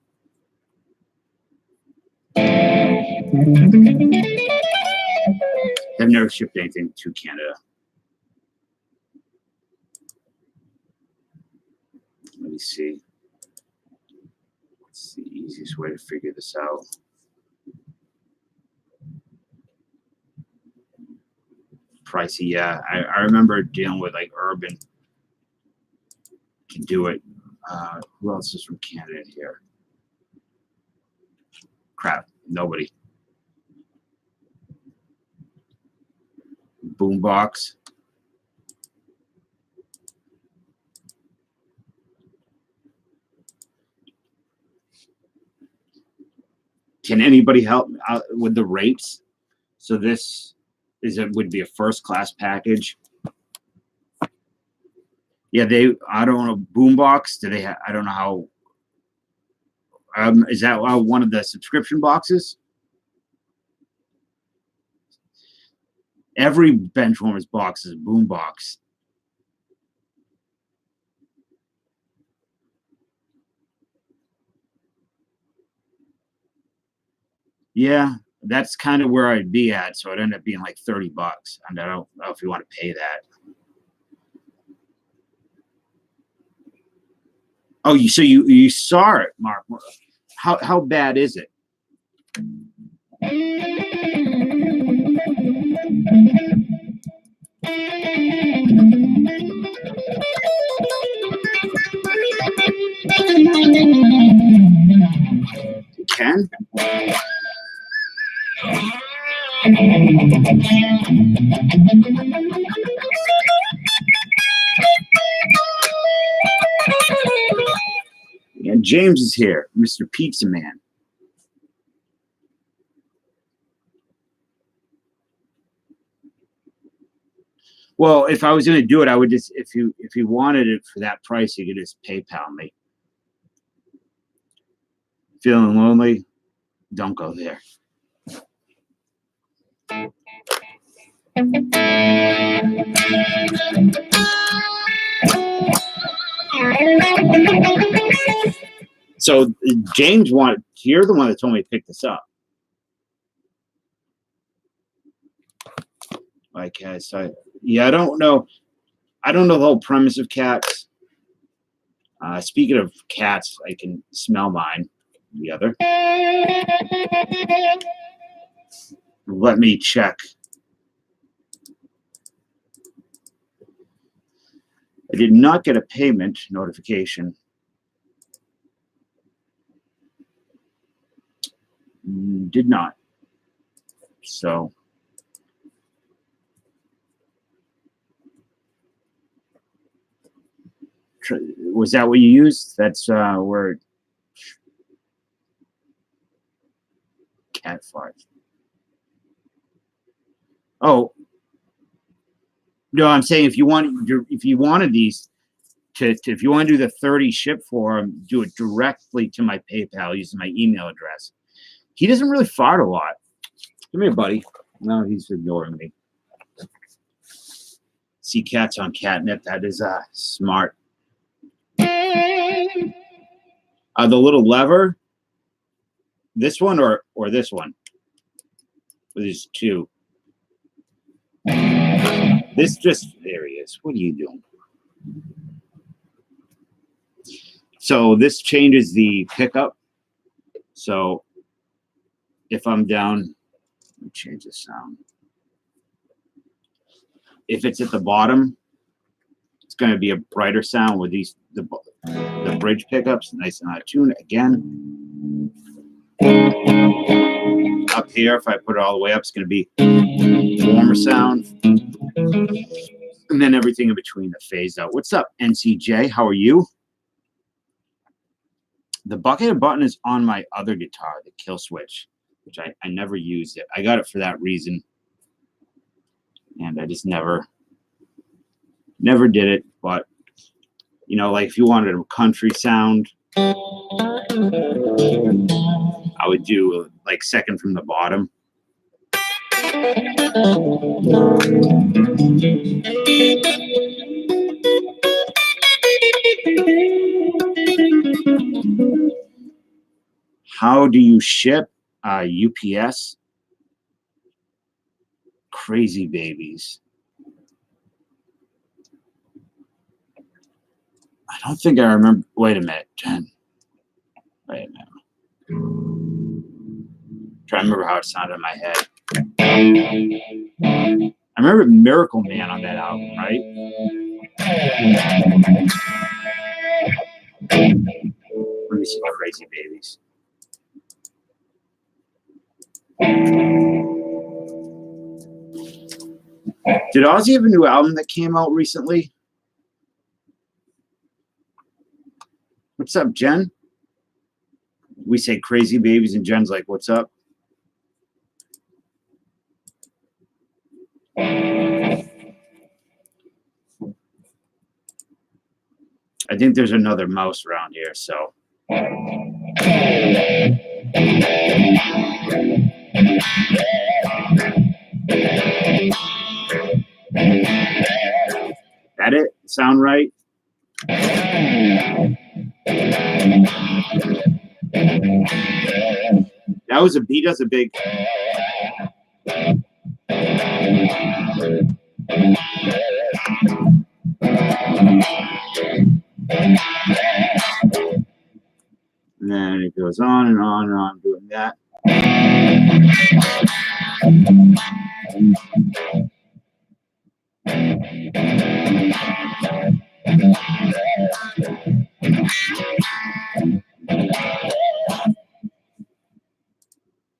I've never shipped anything to Canada. Let me see. What's the easiest way to figure this out? Pricey, yeah. I remember dealing with like Urban to do it. Who else is from Canada here? Crap, nobody. Boombox. Can anybody help out with the rates? So this would be a first class package. Yeah, I don't know, Boombox. Do they have? I don't know how. Is that one of the subscription boxes? Every Benchwarmers box is Boombox. Yeah, that's kind of where I'd be at. So it'd end up being like $30. And I don't know if you want to pay that. Oh, you saw it, Mark. How bad is it? You can? Yeah, James is here, Mr. Pizza Man. Well, if I was going to do it, I would just if you wanted it for that price, you could just PayPal me. Feeling lonely? Don't go there. So James you're the one that told me to pick this up. Like so yeah, I don't know the whole premise of Cats. Speaking of cats, I can smell mine. The other. Let me check. I did not get a payment notification. Did not. So was that what you used? That's where cat farts. Oh no, I'm saying if you wanted these if you want to do the 30 ship for him, do it directly to my PayPal using my email address. He doesn't really fart a lot. Come here, buddy. No, he's ignoring me. See cats on catnip. That is smart. The little lever. This one or this one? There's two. This just there he is. What are you doing? So this changes the pickup. So if I'm down, let me change the sound. If it's at the bottom, it's going to be a brighter sound with these the bridge pickups. Nice and tuned again. Up here, if I put it all the way up, it's going to be warmer sound. And then everything in between the phase out. What's up, NCJ? How are you? The bucket button is on my other guitar, the Kill Switch, which I never used it. I got it for that reason. And I just never did it. But, you know, like if you wanted a country sound, I would do like second from the bottom. How do you ship UPS? Crazy babies. I don't think I remember. Wait a minute, Jen. Wait a minute. Try to remember how it sounded in my head. I remember Miracle Man on that album, right? Let me see Crazy Babies. Did Ozzy have a new album that came out recently? What's up, Jen? We say Crazy Babies, and Jen's like, what's up? I think there's another mouse around here, so. That it? Sound right? That was he does a big. And then it goes on and on and on doing that.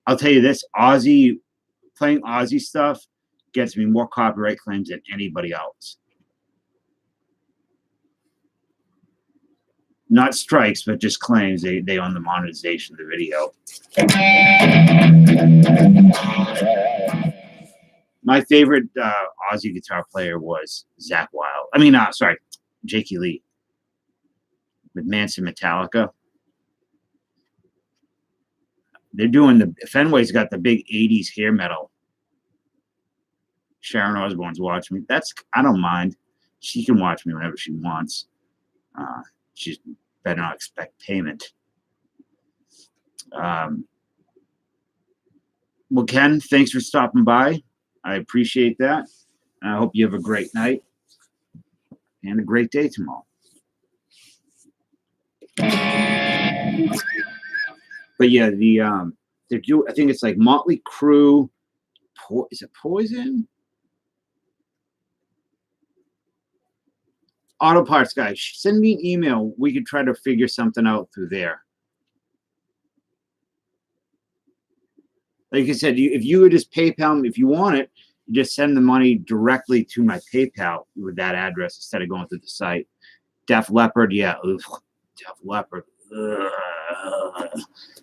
I'll tell you this, playing Ozzy stuff gets me more copyright claims than anybody else. Not strikes, but just claims they own the monetization of the video. My favorite Ozzy guitar player was Zakk Wylde. I mean, Jakey Lee with Manson Metallica. They're doing Fenway's got the big 80s hair metal. Sharon Osbourne's watching me. I don't mind. She can watch me whenever she wants. She better not expect payment. Well, Ken, thanks for stopping by. I appreciate that. And I hope you have a great night and a great day tomorrow. But yeah, I think it's like Motley Crue. Is it Poison? Auto parts guy, send me an email. We could try to figure something out through there. Like I said, if you would just PayPal me, if you want it, you just send the money directly to my PayPal with that address instead of going through the site. Def Leppard, yeah. Ugh. Def Leppard. Ugh.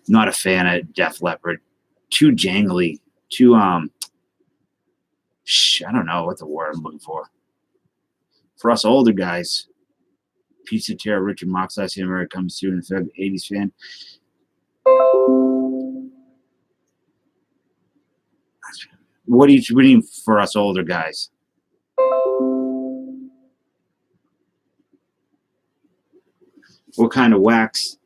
Not a fan of Def Leppard. Too jangly. Too, I don't know what the word I'm looking for. For us older guys, Piece of Terror, Richard Marx, Last Year America comes soon, the 80s fan. What do you mean for us older guys? What kind of wax?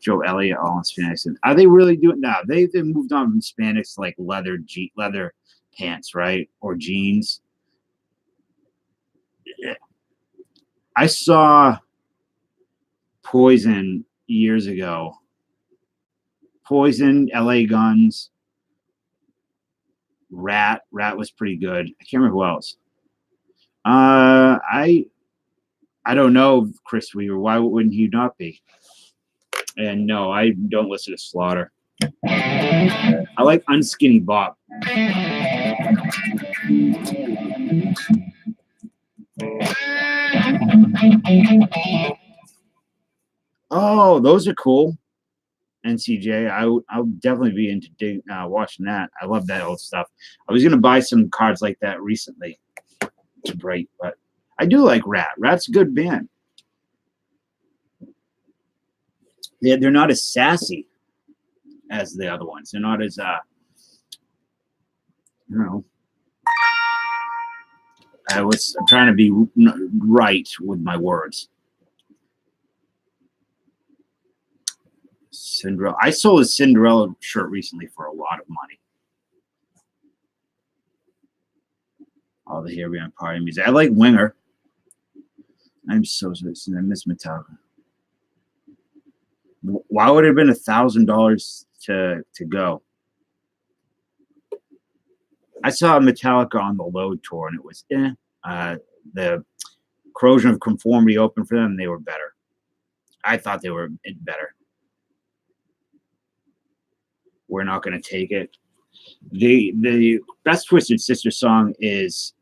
Joe Elliott, all in Hispanics. Are they really doing? No, they've moved on from Hispanics to like leather pants, right, or jeans. I saw Poison years ago. Poison, LA Guns, Rat. Rat was pretty good. I can't remember who else. I don't know, Chris Weaver. Why wouldn't he not be? And no, I don't listen to Slaughter. I like Unskinny Bob. Oh, those are cool. NCJ, I'll definitely be into watching that. I love that old stuff. I was gonna buy some cards like that recently. It's great, but I do like Rat. Rat's a good band. They're not as sassy as the other ones. They're not as I'm trying to be right with my words. Cinderella. I sold a Cinderella shirt recently for a lot of money. All the Here Beyond Party music. I like Winger. I'm so sorry. I miss Metallica. Why would it have been $1,000 to go? I saw Metallica on the Load tour, and it was the Corrosion of Conformity opened for them, and they were better. I thought they were better. We're Not Gonna Take It. The best Twisted Sister song is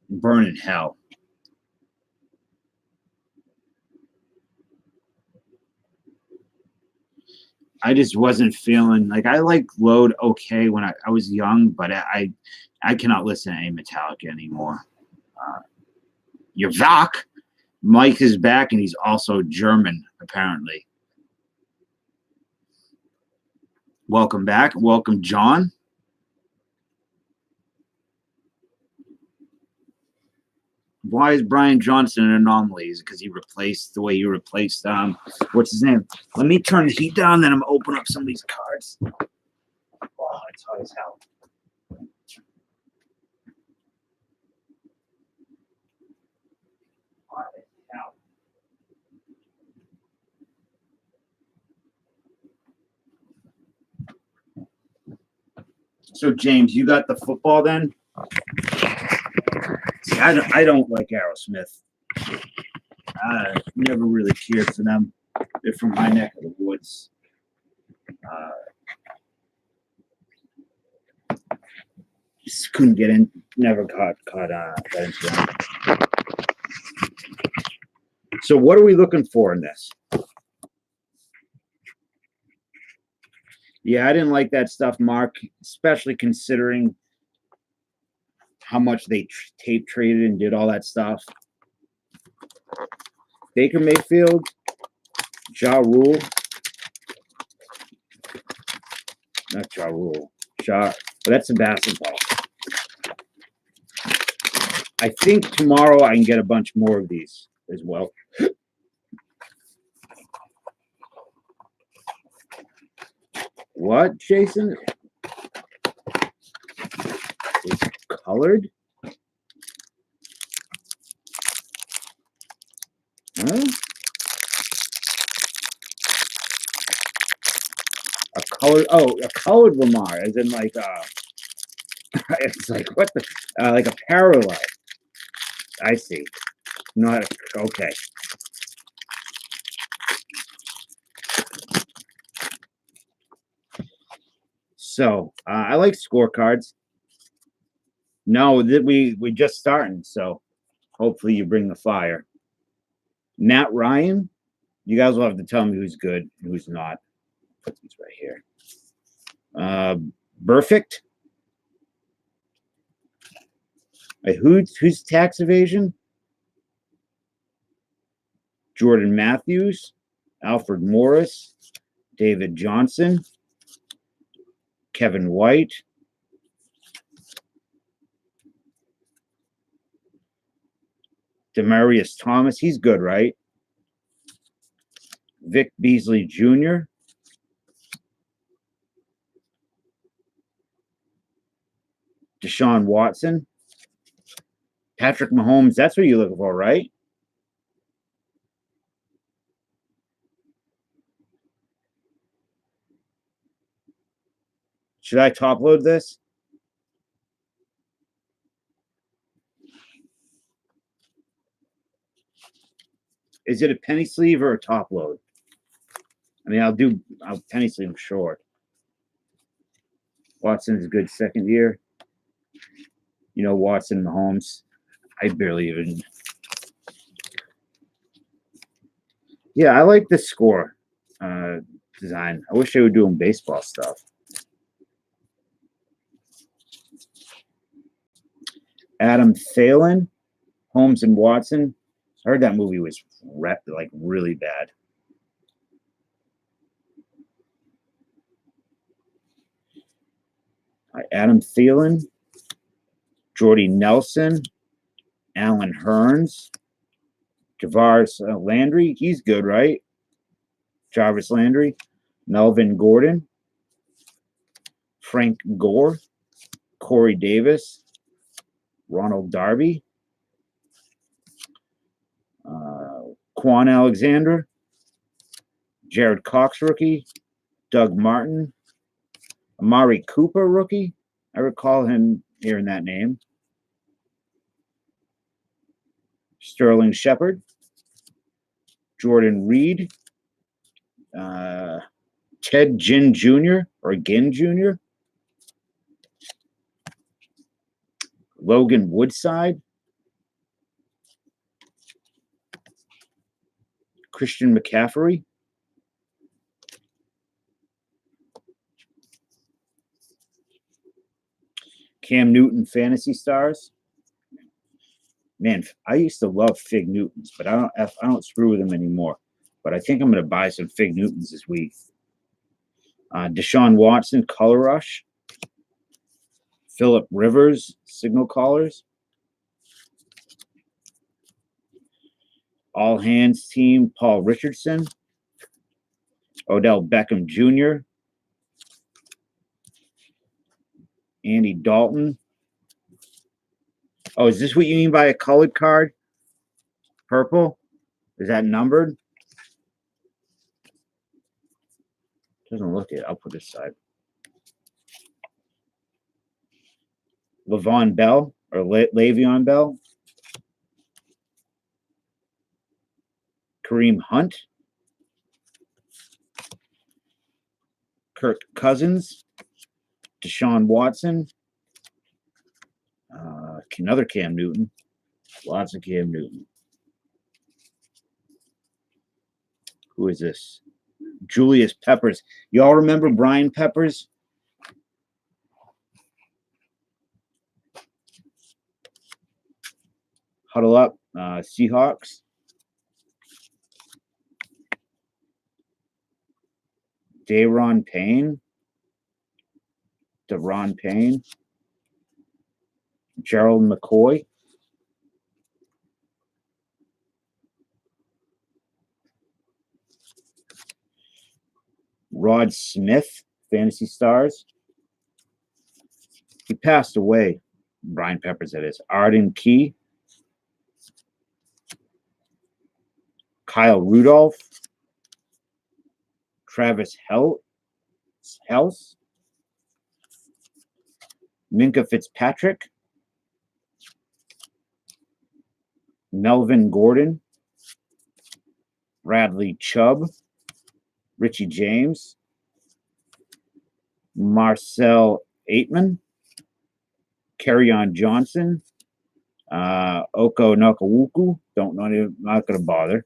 Burn in Hell. I just wasn't feeling like I like Load okay when I was young, but I cannot listen to any Metallica anymore. Your Vach, Mike is back, and he's also German, apparently. Welcome back. Welcome, John. Why is Brian Johnson an anomaly? Is it because he replaced the way you replaced what's his name? Let me turn the heat down, then I'm gonna open up some of these cards. Oh, it's hot as hell. Hot as hell. So James, you got the football then? See, I don't like Aerosmith. I never really cared for them. They're from my neck of the woods. Just couldn't get in. Never got into them. So what are we looking for in this? Yeah, I didn't like that stuff, Mark, especially considering how much they tape traded and did all that stuff. Baker Mayfield, Ja Rule. Not Ja Rule. But that's a basketball. I think tomorrow I can get a bunch more of these as well. What, Jason? colored. Huh? A colored, oh, a colored Lamar, as in like, it's like, what the, like a parallel. I see. Not, okay. So, I like scorecards. No, that we just starting, so hopefully you bring the fire. Matt Ryan, you guys will have to tell me who's good and who's not. Put these right here. Perfect. Who's tax evasion? Jordan Matthews, Alfred Morris, David Johnson, Kevin White, Demarius Thomas. He's good, right? Vic Beasley Jr., Deshaun Watson, Patrick Mahomes. That's what you're looking for, right? Should I top load this? Is it a penny sleeve or a top load? I mean, I'll penny sleeve them short. Watson's a good second year. You know, Watson, Mahomes. I barely even. Yeah, I like the score design. I wish they were doing baseball stuff. Adam Thielen, Holmes and Watson. I heard that movie was like really bad. Adam Thielen, Jordy Nelson, Alan Hearns, Jarvis Landry. He's good, right? Jarvis Landry, Melvin Gordon, Frank Gore, Corey Davis, Ronald Darby, Quan Alexander, Jared Cox rookie, Doug Martin, Amari Cooper rookie. I recall him hearing that name. Sterling Shepard, Jordan Reed, Ted Ginn Jr. or Ginn Jr., Logan Woodside, Christian McCaffrey, Cam Newton Fantasy Stars. Man, I used to love Fig Newtons, but I don't screw with them anymore. But I think I'm going to buy some Fig Newtons this week. Deshaun Watson Color Rush, Phillip Rivers Signal Callers, All Hands Team Paul Richardson, Odell Beckham Jr., Andy Dalton. Oh, is this what you mean by a colored card? Purple? Is that numbered? Doesn't look it. I'll put it aside. Le'Veon Bell or Le'Veon Bell. Kareem Hunt. Kirk Cousins. Deshaun Watson. Another Cam Newton. Lots of Cam Newton. Who is this? Julius Peppers. Y'all remember Brian Peppers? Huddle up. Seahawks. Deron Payne. Gerald McCoy. Rod Smith, Fantasy Stars. He passed away. Brian Peppers, that is. Arden Key. Kyle Rudolph. Travis House. Minka Fitzpatrick. Melvin Gordon. Bradley Chubb. Richie James. Marcel Aitman. Kerryon Johnson. Oko Nakawuku. Don't know, not going to bother.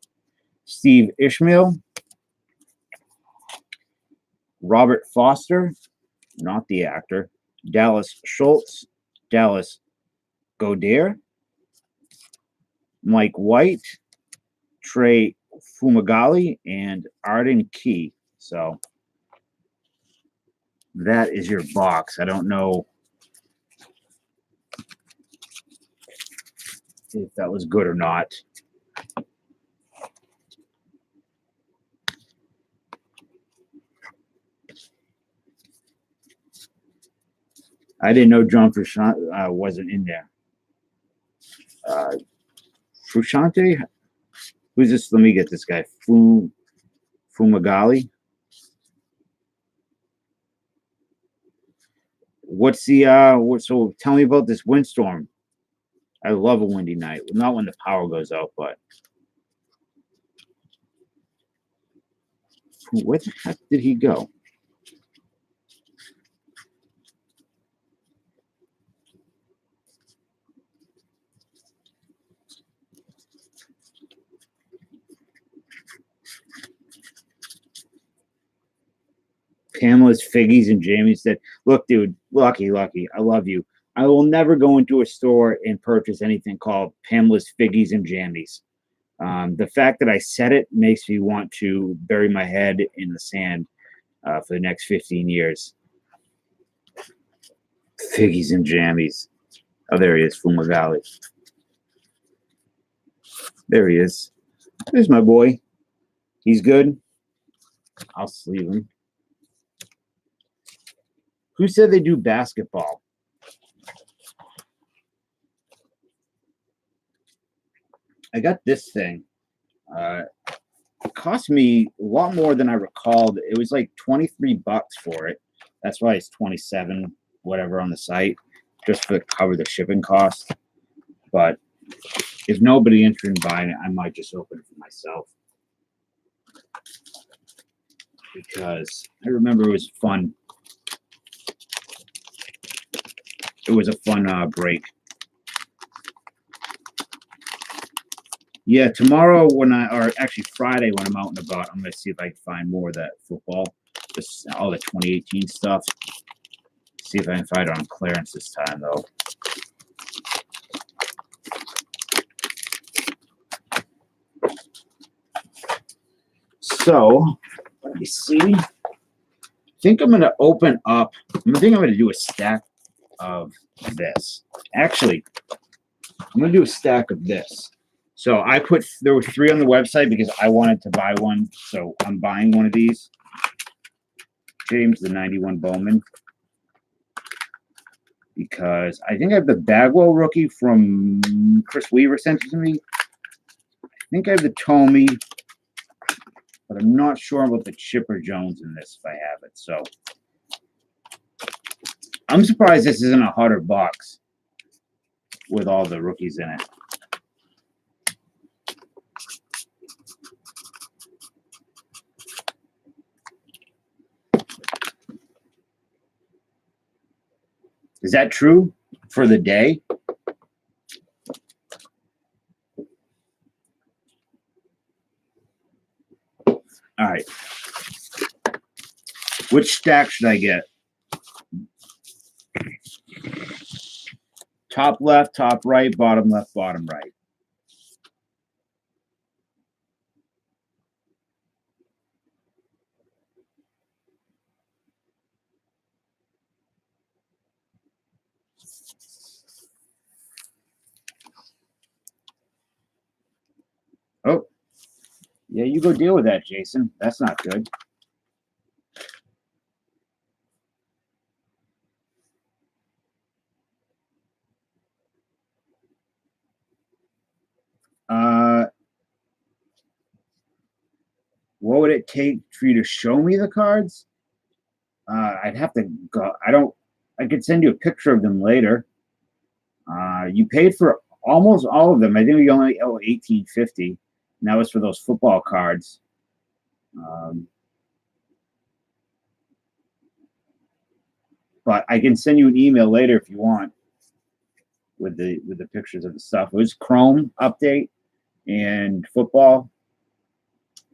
Steve Ishmael. Robert Foster. Not the actor. Dallas Schultz. Dallas Goddard. Mike White. Trey Fumagalli. And Arden Key. So that is your box. I don't know if that was good or not. I didn't know John Frusciante wasn't in there. Frusciante? Who's this? Let me get this guy. Fumagalli. What's the so tell me about this windstorm. I love a windy night. Not when the power goes out, but where the heck did he go? Pamela's Figgies and Jamie said, look, dude, Lucky, I love you. I will never go into a store and purchase anything called Pamela's Figgies and Jammies. The fact that I said it makes me want to bury my head in the sand for the next 15 years. Figgies and Jammies. Oh, there he is, Fumagalli. There he is. There's my boy. He's good. I'll sleeve him. Who said they do basketball? I got this thing. It cost me a lot more than I recalled. It was like $23 for it. That's why it's 27, whatever, on the site, just to cover the shipping cost. But if nobody interested in buying it, I might just open it for myself. Because I remember it was fun. It was a fun break. Yeah, tomorrow or actually Friday when I'm out and about, I'm going to see if I can find more of that football. Just all the 2018 stuff. See if I can find it on clearance this time, though. So, let me see. I think I'm going to open up. I think I'm going to do a stack of this. Actually, I'm going to do a stack of this. So there were 3 on the website because I wanted to buy one. So I'm buying one of these. James, the 91 Bowman. Because I think I have the Bagwell rookie from Chris Weaver sent it to me. I think I have the Tomey. But I'm not sure about the Chipper Jones in this if I have it. So I'm surprised this isn't a hotter box with all the rookies in it. Is that true for the day? All right. Which stack should I get? Top left, top right, bottom left, bottom right. Oh, yeah, you go deal with that, Jason. That's not good. what would it take for you to show me the cards? I'd have to go. I could send you a picture of them later. You paid for almost all of them. I think we only owe $18.50, and that was for those football cards. But I can send you an email later if you want with the pictures of the stuff. It was Chrome update and football.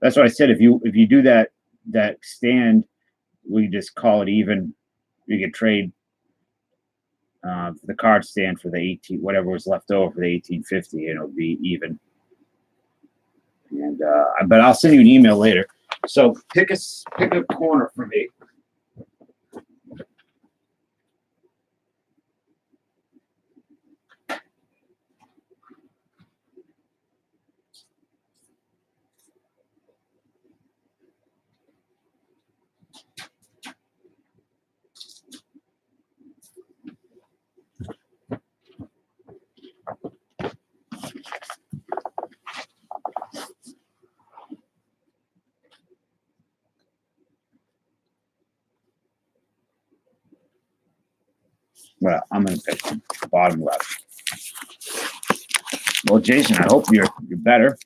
That's what I said. If you do that stand, we just call it even. You could trade the card stand for the 18, whatever was left over for the 1850, and it'll be even. And but I'll send you an email later. So pick a corner for me. Well, I'm gonna pick bottom left. Well, Jason, I hope you're better.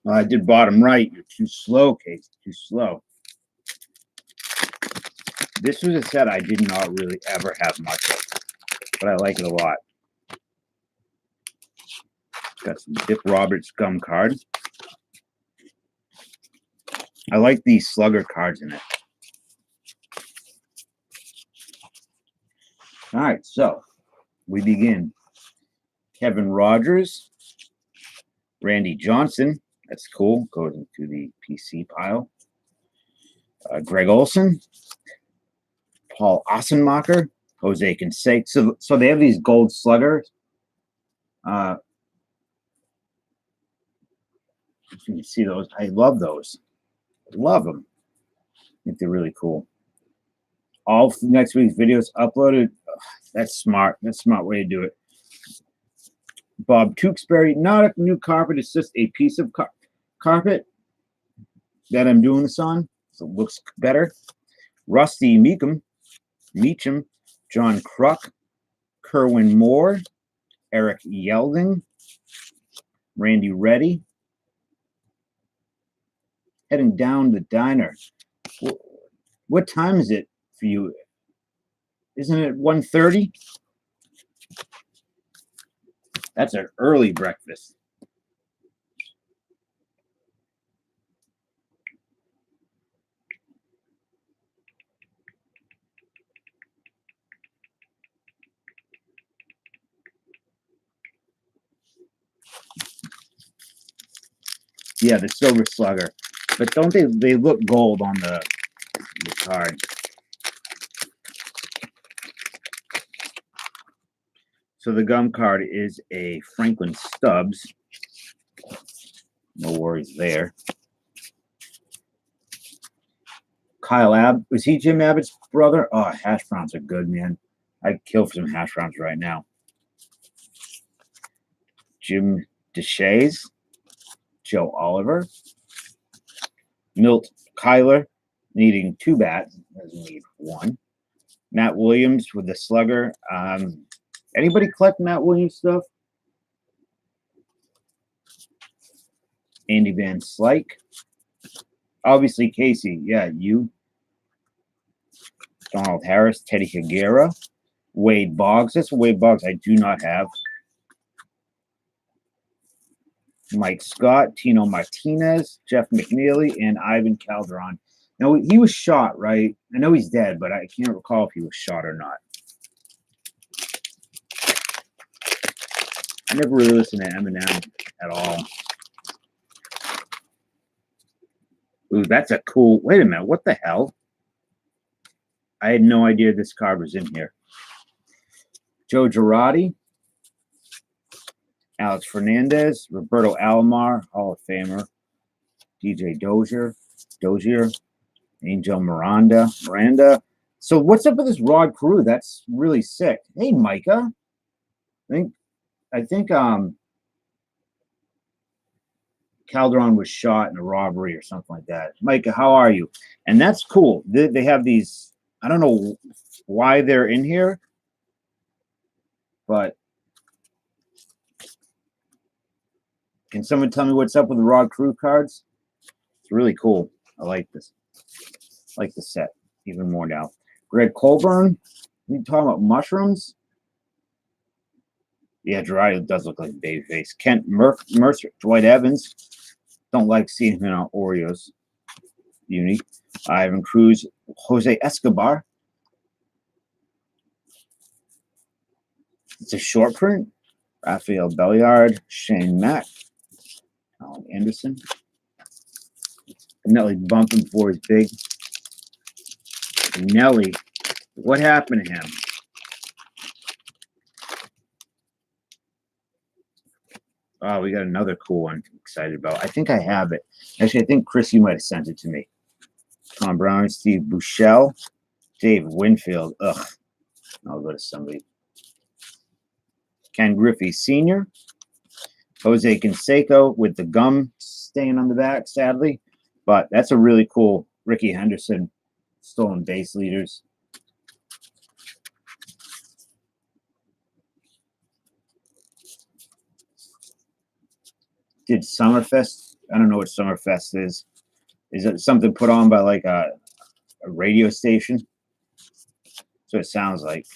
Well, I did bottom right. You're too slow, Casey. Too slow. This was a set I did not really ever have much of, but I like it a lot. Got some Dip Roberts gum card. I like these slugger cards in it. All right, so we begin. Kevin Rogers, Randy Johnson. That's cool. Goes into the PC pile. Greg Olson, Paul Ossenmacher, Jose Canseco. So they have these gold sluggers. You can see those. I love those. Love them. I think they're really cool. All next week's videos uploaded. Ugh, that's smart. That's a smart way to do it. Bob Tewksbury, not a new carpet. It's just a piece of carpet that I'm doing this on, so it looks better. Rusty Meacham, John Kruk, Kerwin Moore, Eric Yelding, Randy Reddy. Heading down the diner. What time is it for you? Isn't it 1:30? That's an early breakfast. Yeah, the silver slugger. But don't they look gold on the card. So the gum card is a Franklin Stubbs. No worries there. Kyle was he Jim Abbott's brother? Oh, hash browns are good, man. I'd kill for some hash browns right now. Jim Deshays, Joe Oliver, Milt Kyler, needing 2 bats, doesn't need 1. Matt Williams with the slugger. Anybody collect Matt Williams stuff? Andy Van Slyke. Obviously, Casey. Yeah, you. Donald Harris, Teddy Higuera, Wade Boggs. That's Wade Boggs I do not have. Mike Scott, Tino Martinez, Jeff McNeely, and Ivan Calderon. Now, he was shot, right? I know he's dead, but I can't recall if he was shot or not. I never really listened to Eminem at all. Ooh, that's a cool... Wait a minute. What the hell? I had no idea this card was in here. Joe Girardi, Alex Fernandez, Roberto Alomar, Hall of Famer, DJ Dozier, Angel Miranda. So what's up with this Rod Carew? That's really sick. Hey, Micah. I think I think Calderon was shot in a robbery or something like that. Micah, how are you? And that's cool. They have these. I don't know why they're in here, but can someone tell me what's up with the Raw Crew cards? It's really cool. I like this. I like the set even more now. Greg Colburn. You talking about mushrooms? Yeah, Gerard does look like a babyface. Kent Mercer, Dwight Evans. Don't like seeing him in our Oreos. Unique. Ivan Cruz, Jose Escobar. It's a short print. Rafael Belliard, Shane Mack, Alan Anderson. Nelly bumping for his big. Nelly, what happened to him? Oh, we got another cool one I'm excited about. I think I have it. Actually, I think Chris, you might have sent it to me. Tom Brown, Steve Bouchel, Dave Winfield. Ugh. I'll go to somebody. Ken Griffey Sr., Jose Canseco with the gum staying on the back, sadly. But that's a really cool Ricky Henderson, stolen base leaders. Did Summerfest? I don't know what Summerfest is. Is it something put on by like a radio station? So it sounds like.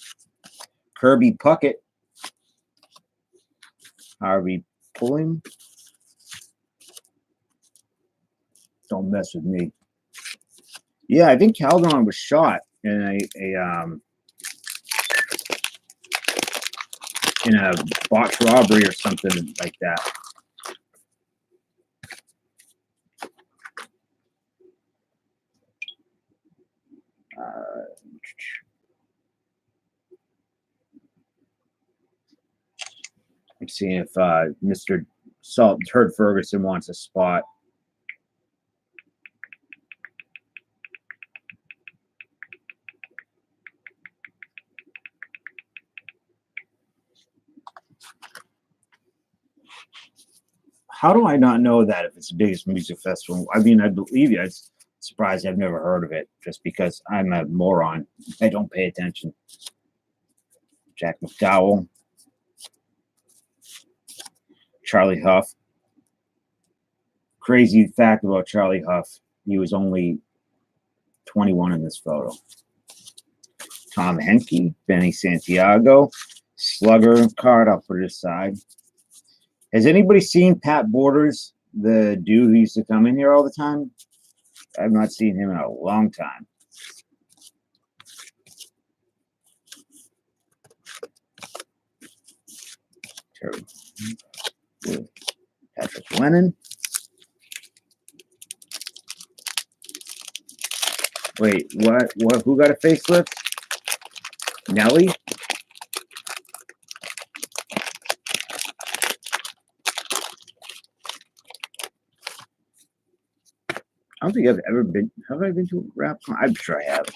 Kirby Puckett. Harvey Pulling. Don't mess with me. Yeah, I think Calderon was shot in a botched robbery or something like that. I'm seeing if Mr. Salt Turd Ferguson wants a spot. How do I not know that if it's the biggest music festival? I mean, I believe you. I'm surprised I've never heard of it just because I'm a moron. I don't pay attention. Jack McDowell. Charlie Huff. Crazy fact about Charlie Huff. He was only 21 in this photo. Tom Henke. Benny Santiago. Slugger card. I'll put it aside. Has anybody seen Pat Borders, the dude who used to come in here all the time? I've not seen him in a long time. Patrick Lennon. Wait, what? What? Who got a facelift? Nelly? I don't think I've ever been. Have I been to a rap? I'm sure I have.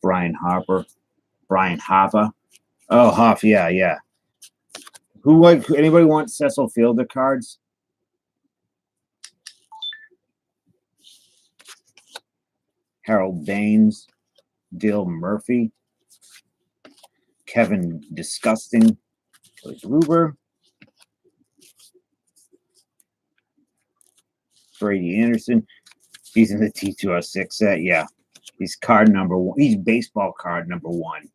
Brian Harper. Brian Hopper. Oh, Hoff. Yeah, yeah. Who like? Anybody want Cecil Fielder cards? Harold Baines. Dale Murphy. Kevin Disgusting. Kelly Gruber. Brady Anderson. He's in the T206 set. Yeah. He's card number one. He's baseball card number one.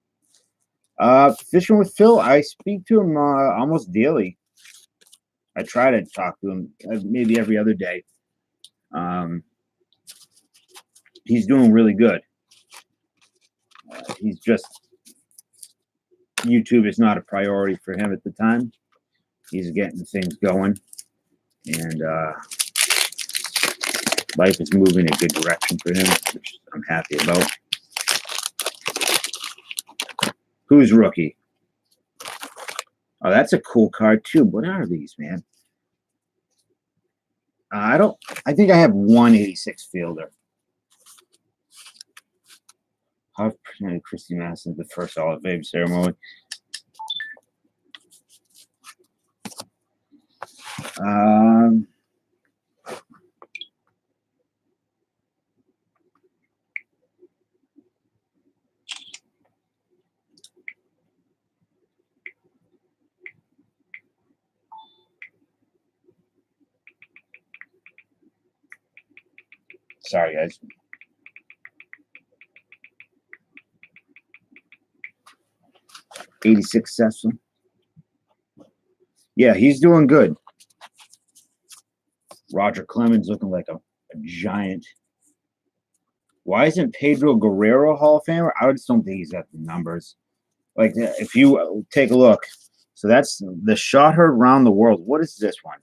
Fishing with Phil. I speak to him almost daily. I try to talk to him maybe every other day. He's doing really good. He's just YouTube is not a priority for him at the time. He's getting things going, and life is moving in a good direction for him, which I'm happy about. Who's rookie? Oh, that's a cool card too. What are these, man? I think I have 186 fielder. How presented Christy Madison the first Hall of Fame ceremony? Um, sorry, guys. $86 successful. Yeah, he's doing good. Roger Clemens looking like a giant. Why isn't Pedro Guerrero a Hall of Famer? I just don't think he's got the numbers. Like, if you take a look, so that's the shot heard around the world. What is this one?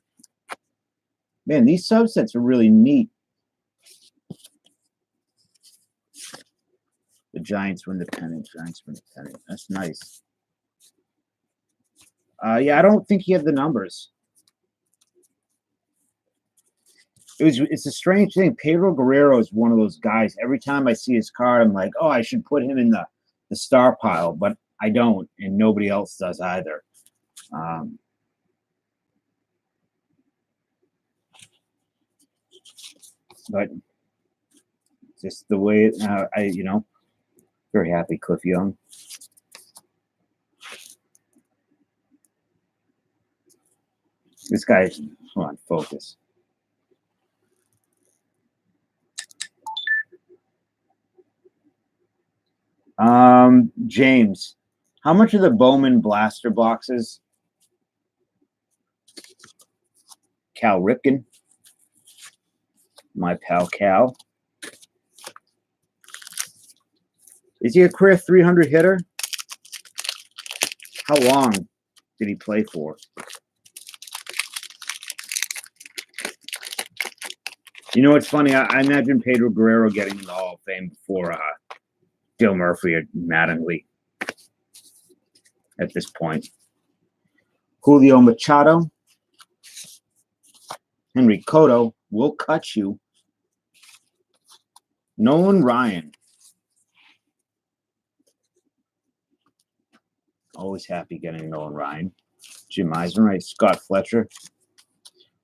Man, these subsets are really neat. The Giants win the pennant. Giants win the pennant. That's nice. Yeah, I don't think he had the numbers. It's a strange thing. Pedro Guerrero is one of those guys. Every time I see his card, I'm like, oh, I should put him in the star pile, but I don't, and nobody else does either. But just the way very happy Cliff Young. This guy, come on, focus. James, how much are the Bowman blaster boxes? Cal Ripken, my pal Cal. Is he a career 300 hitter? How long did he play for? You know what's funny? I imagine Pedro Guerrero getting in the Hall of Fame before Dale Murphy or Mattingly at this point. Julio Machado, Henry Cotto, will cut you. Nolan Ryan. Always happy getting Nolan Ryan. Jim Eisenreich, Scott Fletcher.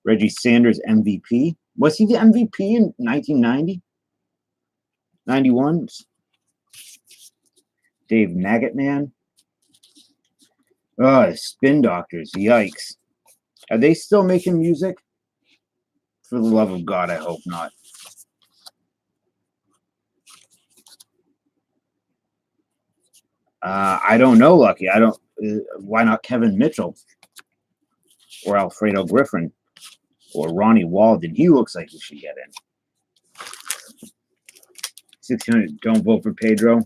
Reggie Sanders, MVP. Was he the MVP in 1990? 91? Dave Magotman. Oh, Spin Doctors. Yikes. Are they still making music? For the love of God, I hope not. I don't know, Lucky. I don't. Why not Kevin Mitchell or Alfredo Griffin or Ronnie Walden? He looks like he should get in. 600. Don't vote for Pedro.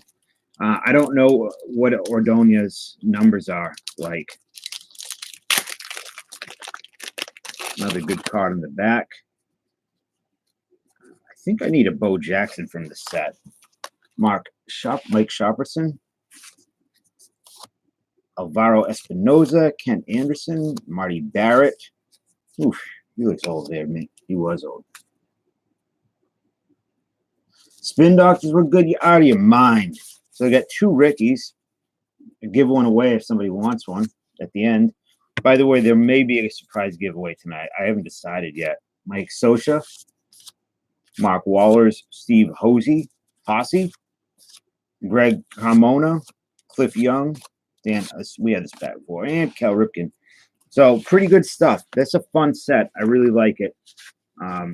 I don't know what Ordonez's numbers are like. Another good card in the back. I think I need a Bo Jackson from the set. Mike Sharperson. Alvaro Espinoza, Kent Anderson, Marty Barrett. Oof, he looks old there, man. He was old. Spin Doctors were good. You're out of your mind. So I got two Rickies. I give one away if somebody wants one at the end. By the way, there may be a surprise giveaway tonight. I haven't decided yet. Mike Scioscia, Mark Wallers, Steve Hosse, Greg Carmona, Cliff Young, Dan, we had this back before, and Cal Ripken. So pretty good stuff. That's a fun set. I really like it. I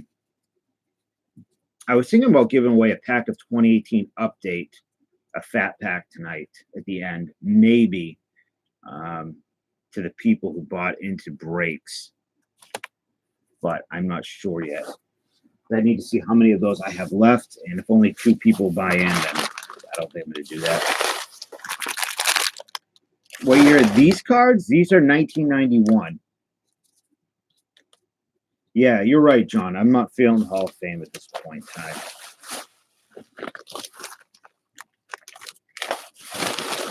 was thinking about giving away a pack of 2018 Update, a fat pack tonight at the end, maybe to the people who bought into breaks, but I'm not sure yet. I need to see how many of those I have left, and if only 2 people buy in, then I don't think I'm going to do that. What year are these cards? These are 1991. Yeah, you're right, John. I'm not feeling the Hall of Fame at this point in time.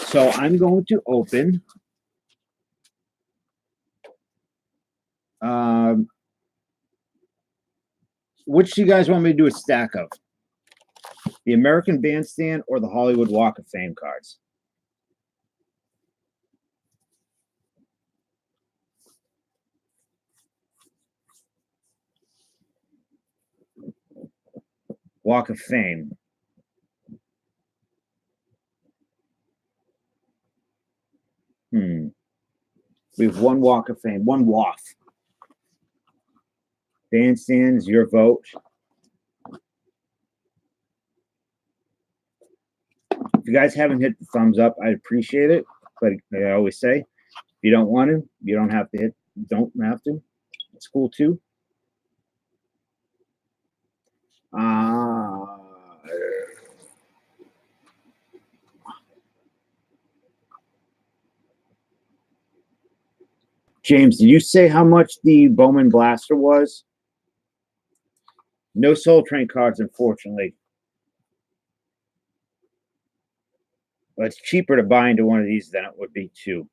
So I'm going to open which do you guys want me to do a stack of? The American Bandstand or the Hollywood Walk of Fame cards? Walk of Fame. We have one Walk of Fame, one WAF. Bandstands, your vote. If you guys haven't hit the thumbs up, I'd appreciate it. But like I always say, if you don't want to, you don't have to hit. Don't have to. It's cool too. James, did you say how much the Bowman Blaster was? No Soul Train cards, unfortunately. But it's cheaper to buy into one of these than it would be two.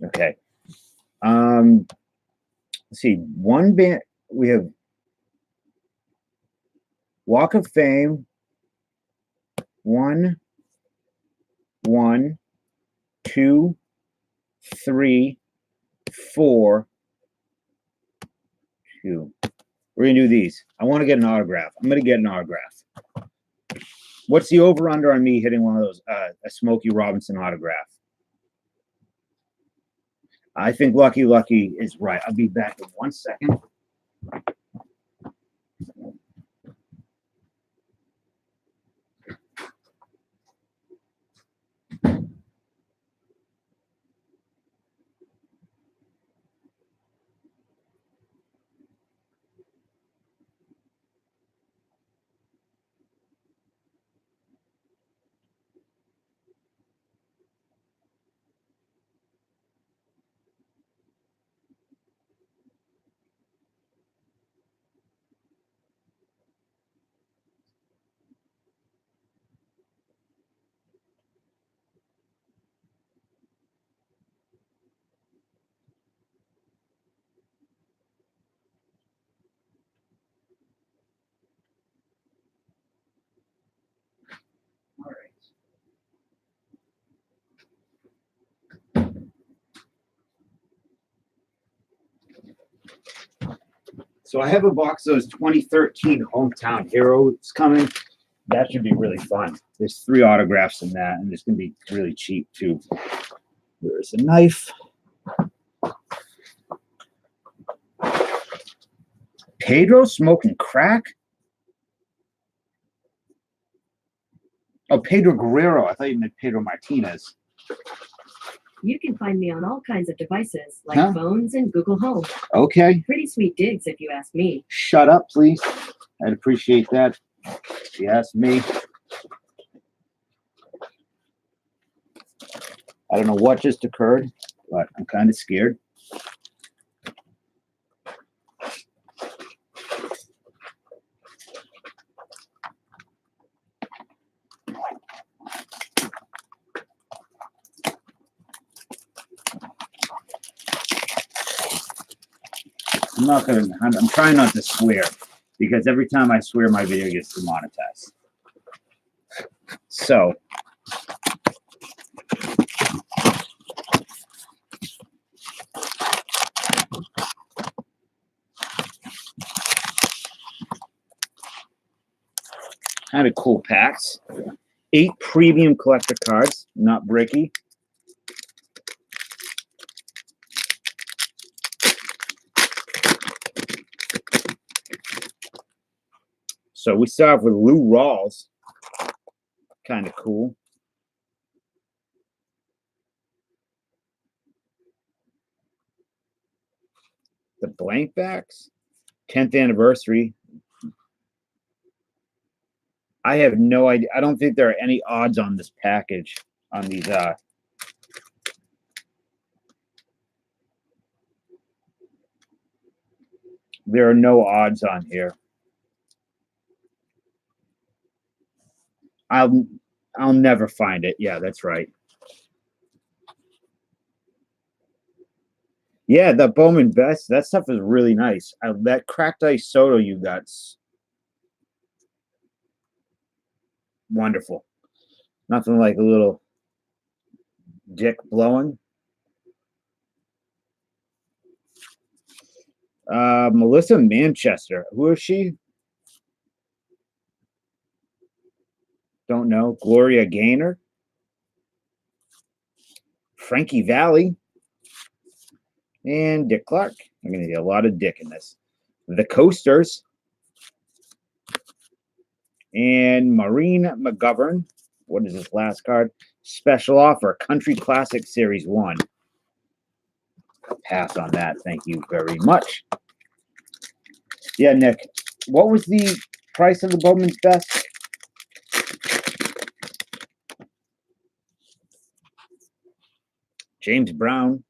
Okay. Let's see. One band. We have Walk of Fame. 1, 1, 2, 3, 4, 2. We're gonna do these. I want to get an autograph. I'm gonna get an autograph. What's the over under on me hitting one of those? A Smokey Robinson autograph. I think Lucky Lucky is right. I'll be back in 1 second. All right. So I have a box of those 2013 Hometown Heroes coming. That should be really fun. There's 3 autographs in that, and it's going to be really cheap too. There's a knife. Pedro smoking crack? Oh, Pedro Guerrero. I thought you meant Pedro Martinez. You can find me on all kinds of devices like phones and Google Home. Okay. Pretty sweet digs if you ask me. Shut up, please. I'd appreciate that. If you ask me. I don't know what just occurred, but I'm kind of scared. I'm trying not to swear because every time I swear my video gets demonetized. So kind of cool packs. 8 premium collector cards, not bricky. So we start off with Lou Rawls. Kind of cool. The blank backs. 10th anniversary. I have no idea. I don't think there are any odds on this package. On these there are no odds on here. I'll never find it. Yeah, that's right. Yeah, the Bowman Best, that stuff is really nice. That cracked ice soda you got's wonderful. Nothing like a little Dick blowing. Melissa Manchester. Who is she? Don't know. Gloria Gaynor. Frankie Valli. And Dick Clark. I'm going to get a lot of Dick in this. The Coasters. And Maureen McGovern. What is this last card? Special offer. Country Classic Series 1. Pass on that. Thank you very much. Yeah, Nick. What was the price of the Bowman's Best? James Brown.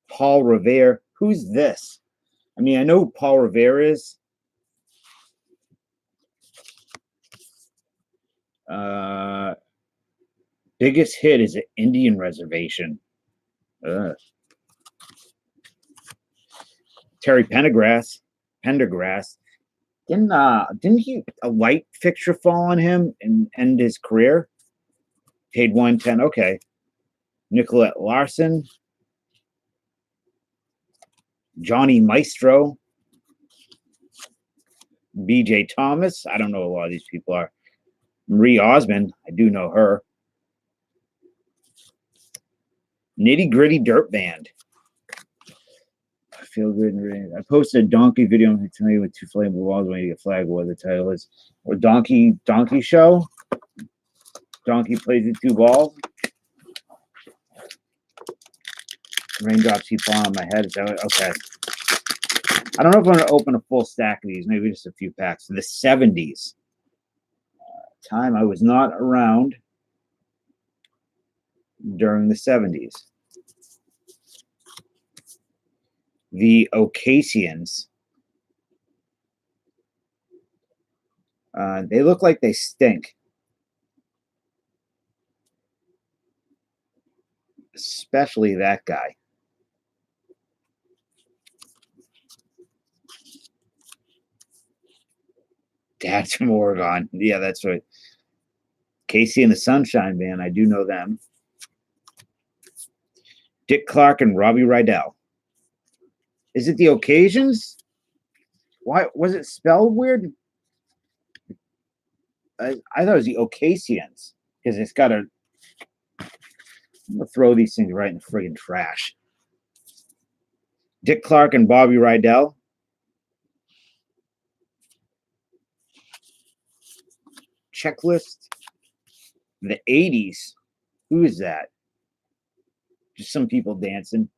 Paul Revere. Who's this? I mean, I know who Paul Revere is. Biggest hit is an Indian Reservation. Terry Pendergrass. Didn't he a light fixture fall on him and end his career? Paid 110. Okay. Nicolette Larson. Johnny Maestro. BJ Thomas. I don't know who a lot of these people are. Marie Osmond. I do know her. Nitty Gritty Dirt Band. I feel good. I posted a donkey video on me with 2 flammable balls when you get flagged. What the title is? Or Donkey Show. Donkey plays with 2 balls. Raindrops keep falling on my head. Is that what? Okay. I don't know if I'm going to open a full stack of these. Maybe just a few packs. The 70s. Time I was not around during the 70s. The Ocasians. They look like they stink. Especially that guy. Dad's from Oregon. Yeah, that's right. Casey and the Sunshine Band. I do know them. Dick Clark and Robbie Rydell. Is it the Occasions? Why was it spelled weird? I thought it was the Ocasians because it's got a. I'm gonna throw these things right in the friggin' trash. Dick Clark and Bobby Rydell. Checklist. The 80s. Who is that? Just some people dancing.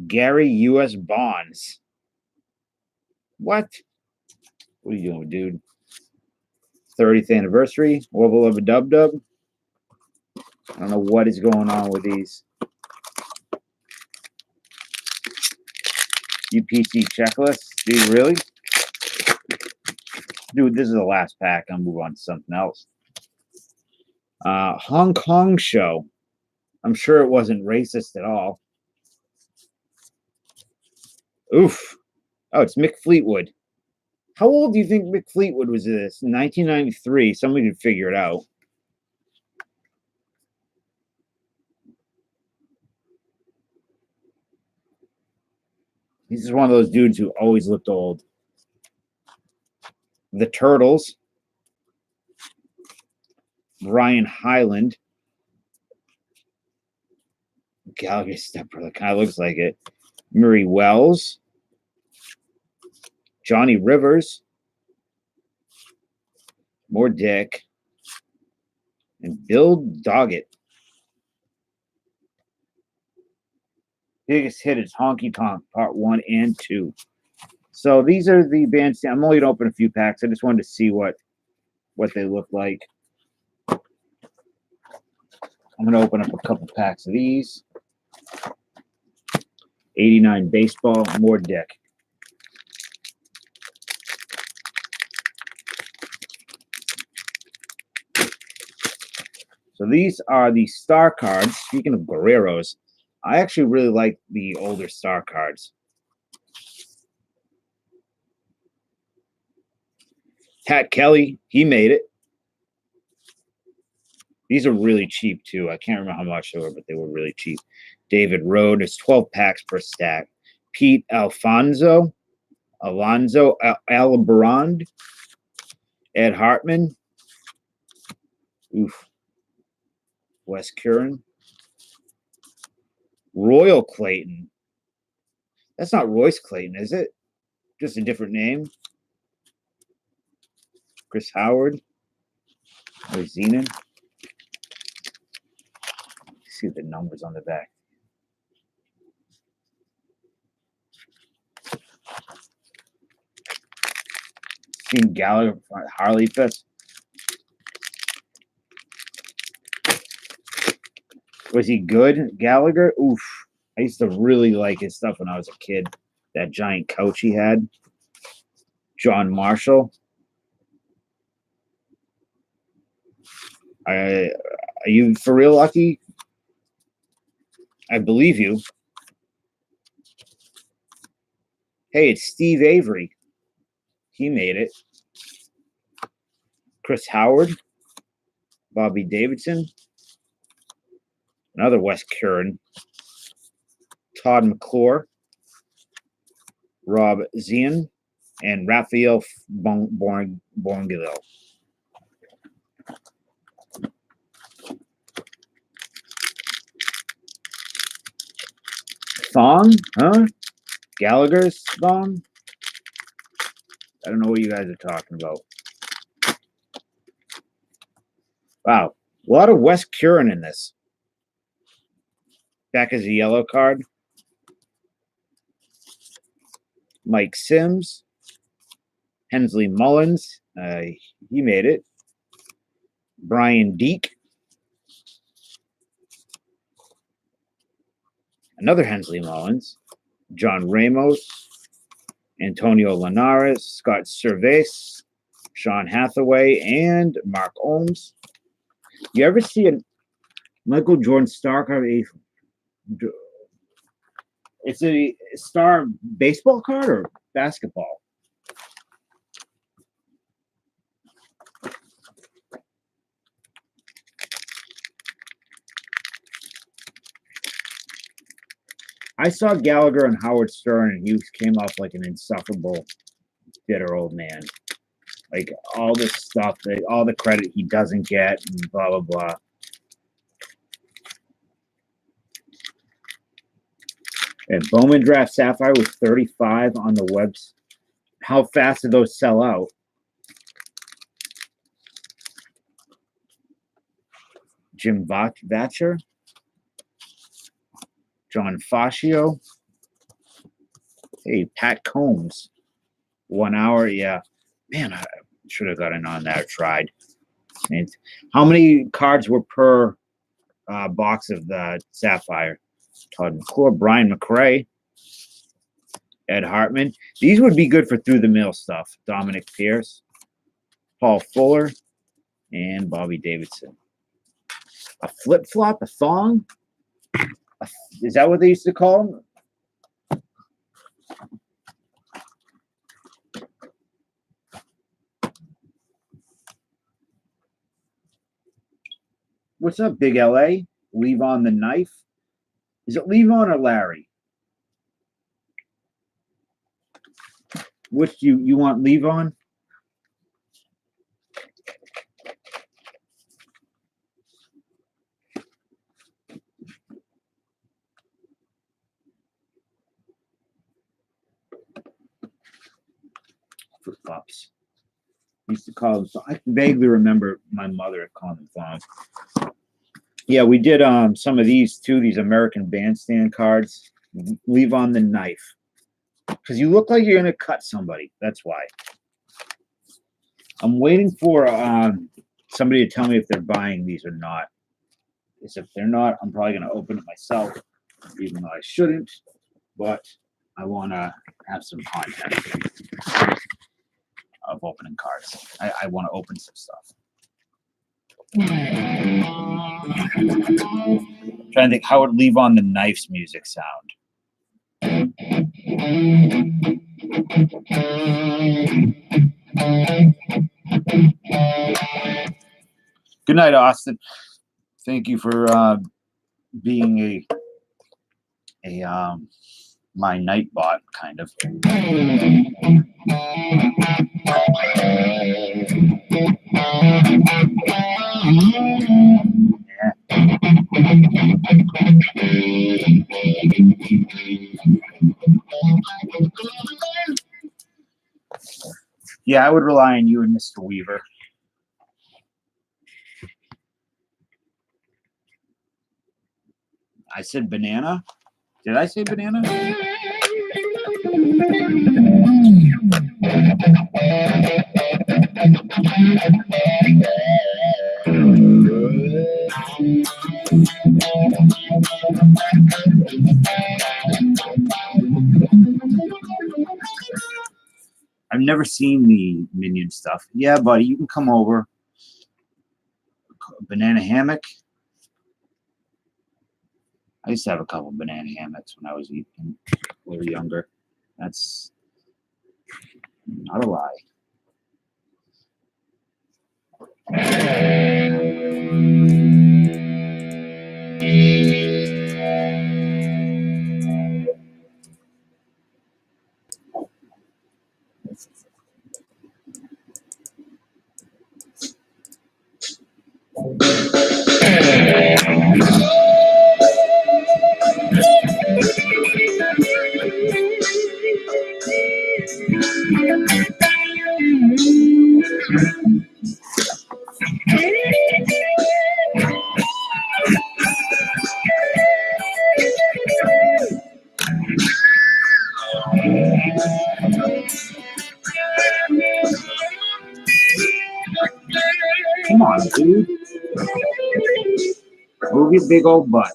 Gary U.S. Bonds. What? What are you doing, dude? 30th anniversary. Wubba Lubba Dub Dub. I don't know what is going on with these. UPC checklists. Dude, really? Dude, this is the last pack. I'll move on to something else. Hong Kong show. I'm sure it wasn't racist at all. Oof. Oh, it's Mick Fleetwood. How old do you think Mick Fleetwood was this? 1993. Somebody could figure it out. He's just one of those dudes who always looked old. The Turtles. Brian Hyland. Gallagher stepbrother. Kind of looks like it. Murray Wells. Johnny Rivers. More Dick. And Bill Doggett. Biggest hit is Honky Tonk Part 1 and 2. So these are the bands. I'm only going to open a few packs. I just wanted to see what they look like. I'm going to open up a couple packs of these. 89 baseball, more Dick. So these are the star cards. Speaking of Guerreros, I actually really like the older star cards. Pat Kelly, he made it. These are really cheap too. I can't remember how much they were, but they were really cheap. David Rode, it's 12 packs per stack. Pete Alonso, Albarand, Ed Hartman, oof, Wes Curran, Royal Clayton. That's not Royce Clayton, is it? Just a different name. Chris Howard, or Zenon. See the numbers on the back. Seen Gallagher, Harley Fest. Was he good, Gallagher? Oof. I used to really like his stuff when I was a kid. That giant couch he had. John Marshall. Are you for real, Lucky? I believe you. Hey, it's Steve Avery. He made it. Chris Howard. Bobby Davidson. Another Wes Curran. Todd McClure. Rob Zien. And Raphael Borngilo. Thong? Huh? Gallagher's thong? I don't know what you guys are talking about. Wow. A lot of Wes Curran in this. Back as a yellow card. Mike Sims. Hensley Mullins. He made it. Brian Deek. Another Hensley Mullins. John Ramos. Antonio Linares. Scott Cervais. Sean Hathaway. And Mark Ohms. You ever see a Michael Jordan star card? It's a star baseball card or basketball? I saw Gallagher and Howard Stern, and he came off like an insufferable, bitter old man. Like all this stuff, all the credit he doesn't get, and blah, blah, blah. And Bowman Draft Sapphire was 35 on the webs. How fast did those sell out? Jim Vatcher. John Fascio. Hey, Pat Combs. 1 hour, yeah. Man, I should have gotten on that, tried. And how many cards were per box of the Sapphire? Todd McClure, Brian McRae, Ed Hartman. These would be good for through-the-mail stuff. Dominic Pierce, Paul Fuller, and Bobby Davidson. A flip-flop, a thong? Is that what they used to call them? What's up, Big LA? Leave on the knife. Is it Levon or Larry? Which you want Levon? Flip flops. Used to call them. I vaguely remember my mother calling them thongs. Yeah, we did some of these too. These American Bandstand cards. Leave on the knife because you look like you're gonna cut somebody. That's why. I'm waiting for somebody to tell me if they're buying these or not. Because if they're not, I'm probably gonna open it myself, even though I shouldn't. But I want to have some content of opening cards. I want to open some stuff. Trying to think how would Leave on the Knife's music sound. Good night, Austin. Thank you for being a my night bot kind of. Yeah, I would rely on you and Mr. Weaver. I said banana. Did I say banana? I've never seen the Minion stuff. Yeah, buddy, you can come over. Banana hammock. I used to have a couple banana hammocks when I was a little younger. That's not a lie. Come on, dude. Move your big old butt.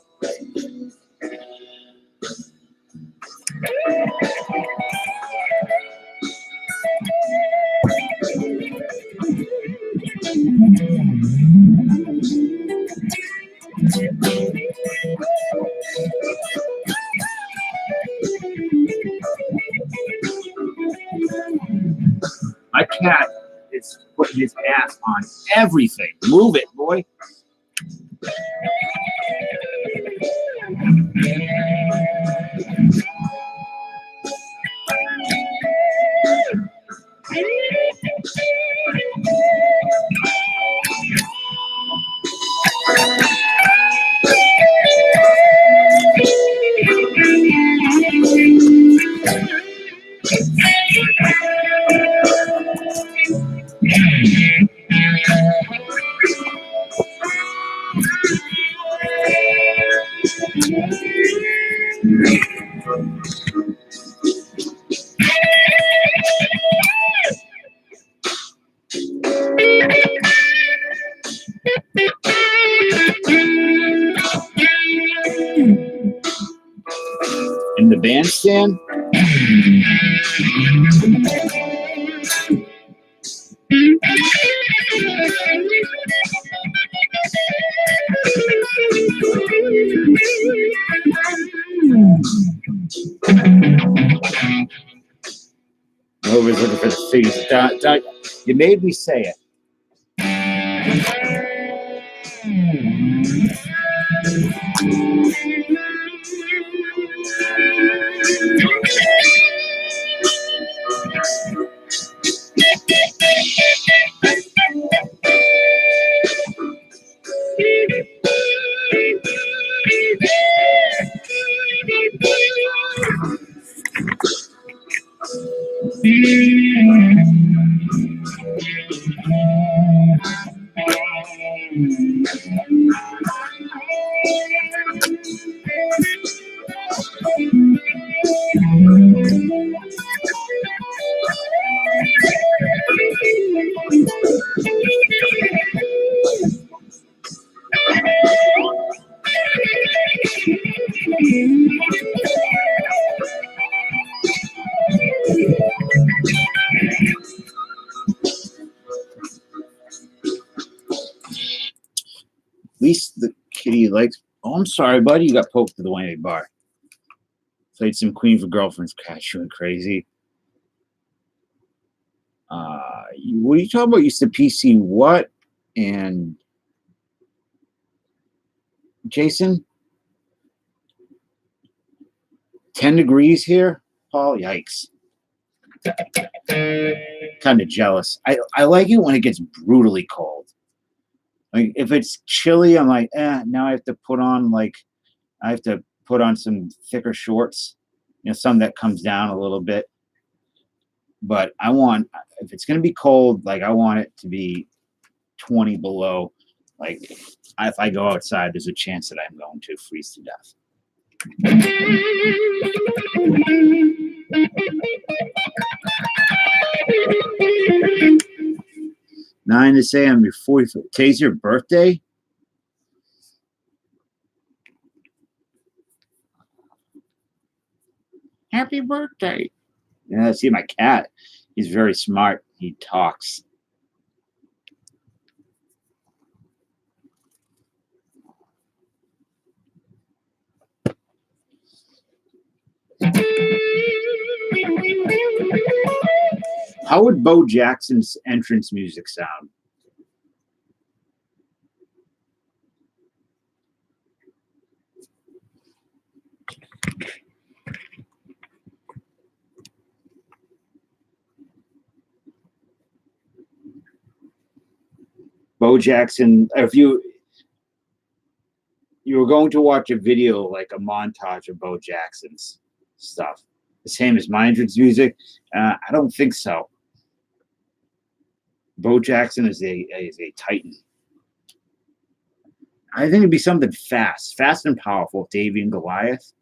My cat is putting his ass on everything. Move it, boy. In the bandstand? Nobody's looking for the figures. You made me say it. At least the kitty likes. Oh, I'm sorry, buddy. You got poked to the whammy bar. Played some Queen for Girlfriends. Gosh, you went crazy. What are you talking about? Used to PC what? And Jason? 10 degrees here? Paul, yikes. Kind of jealous. I like it when it gets brutally cold. Like if it's chilly, I'm like, now I have to put on some thicker shorts, some that comes down a little bit. But if it's going to be cold, like I want it to be 20 below. Like if I go outside, there's a chance that I'm going to freeze to death. 9 to say I'm your 45th. Today's your birthday? Happy birthday. Yeah, see my cat. He's very smart. He talks. How would Bo Jackson's entrance music sound? Bo Jackson, if you were going to watch a video, like a montage of Bo Jackson's stuff, the same as my entrance music, I don't think so. Bo Jackson is a titan. I think it'd be something fast and powerful. Davey and Goliath.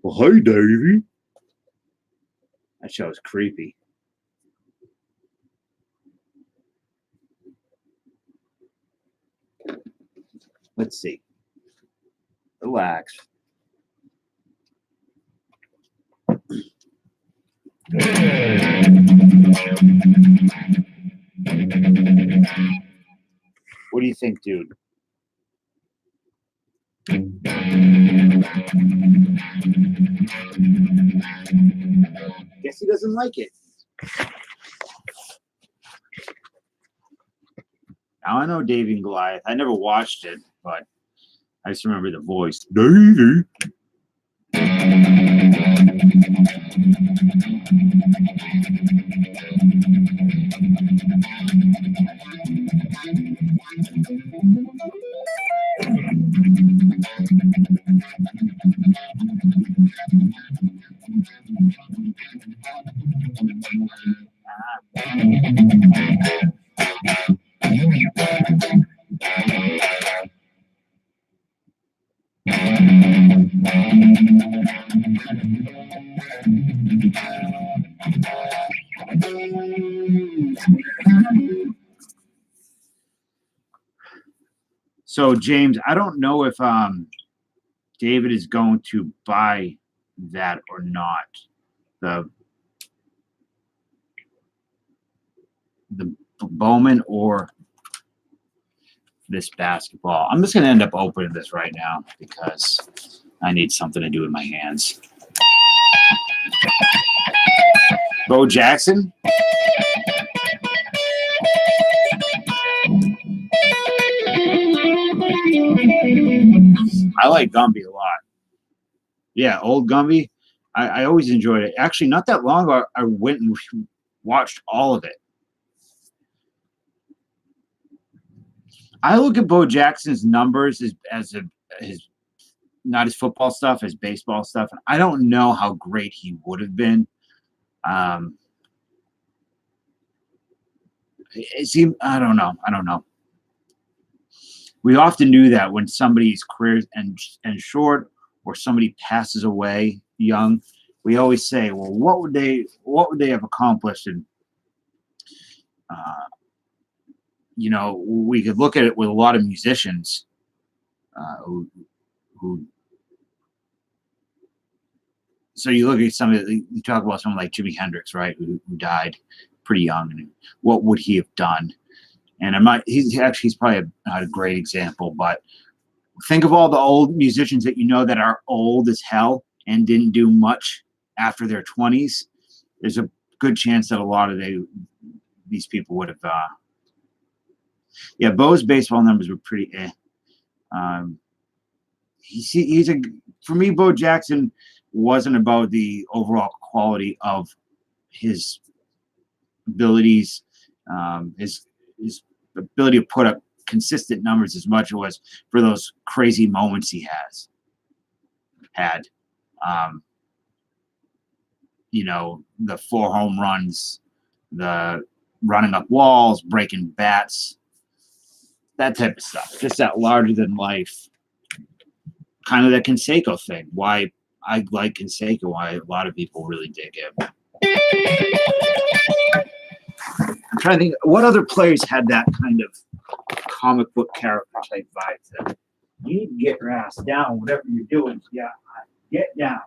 Well, hey, Davey. That show is creepy. Let's see. Relax. What do you think, dude? Guess he doesn't like it. Now I know Davey and Goliath. I never watched it, but I just remember the voice. Davey. So James, I don't know if David is going to buy that or not. The Bowman or this basketball. I'm just going to end up opening this right now because I need something to do with my hands. Bo Jackson. I like Gumby a lot. Yeah, old Gumby. I always enjoyed it. Actually, not that long ago, I went and watched all of it. I look at Bo Jackson's numbers as his not his football stuff, his baseball stuff. And I don't know how great he would have been. I don't know. We often do that when somebody's career ends short or somebody passes away young. We always say, well, what would they have accomplished? And we could look at it with a lot of musicians who so you look at you talk about someone like Jimi Hendrix, right, who died pretty young, and what would he have done? And he's probably not a great example, but think of all the old musicians that that are old as hell and didn't do much after their 20s. There's a good chance that a lot of these people would have. Yeah, Bo's baseball numbers were pretty. He's a for me. Bo Jackson wasn't about the overall quality of his abilities, his ability to put up consistent numbers as much as it was for those crazy moments he had. You know, the 4 home runs, the running up walls, breaking bats, that type of stuff. Just that larger than life, kind of that Canseco thing. Why I like Canseco, why a lot of people really dig him. I'm trying to think, what other players had that kind of comic book character type vibe to them? You need to get your ass down, whatever you're doing. Yeah, get down.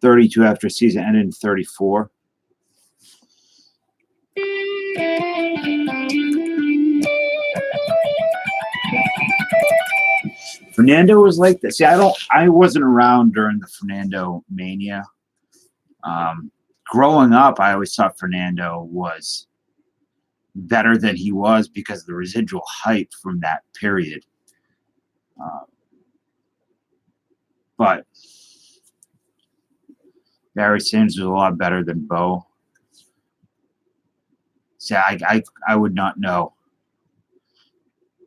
.32 after a season ended in 34. Fernando was like this. See, I wasn't around during the Fernando mania. Growing up, I always thought Fernando was better than he was because of the residual hype from that period. But Barry Sanders was a lot better than Bo. See, I would not know.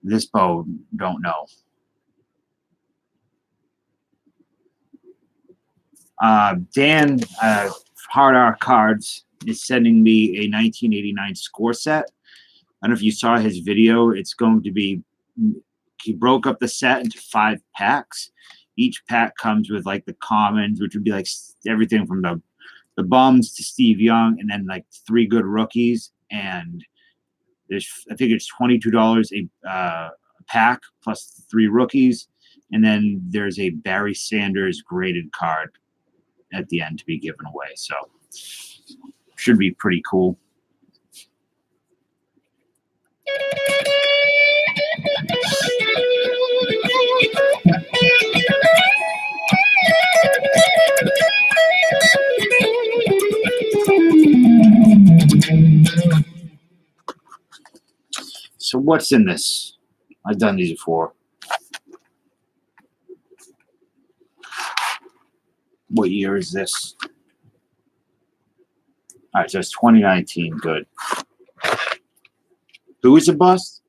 This Bo don't know. Dan Hard R Cards is sending me a 1989 score set. I don't know if you saw his video. It's going to be, he broke up the set into 5 packs. Each pack comes with like the commons, which would be like everything from the bums to Steve Young, and then like 3 good rookies. And there's, I think it's $22 a pack plus 3 rookies. And then there's a Barry Sanders graded card at the end to be given away. So should be pretty cool. So what's in this? I've done these before. What year is this? All right, so it's 2019. Good. Who is a bust?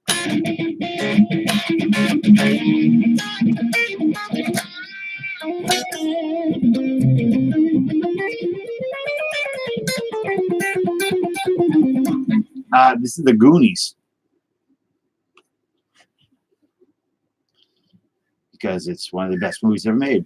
This is the Goonies. Because it's one of the best movies ever made.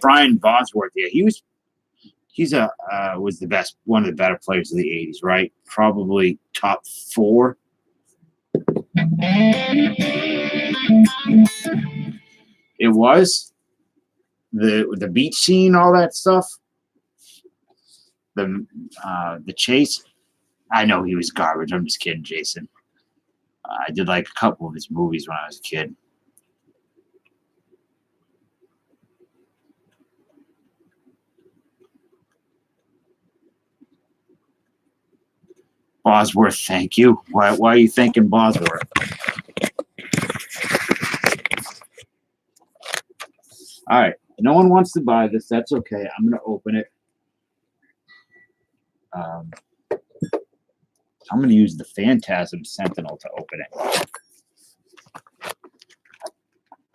Brian Bosworth, yeah, was the best, one of the better players of the 80s, right? Probably top 4. It was the beach scene, all that stuff. The chase. I know he was garbage. I'm just kidding, Jason. I did like a couple of his movies when I was a kid. Bosworth, thank you. Why are you thanking Bosworth? All right. No one wants to buy this. That's okay. I'm going to open it. I'm going to use the Phantasm Sentinel to open it.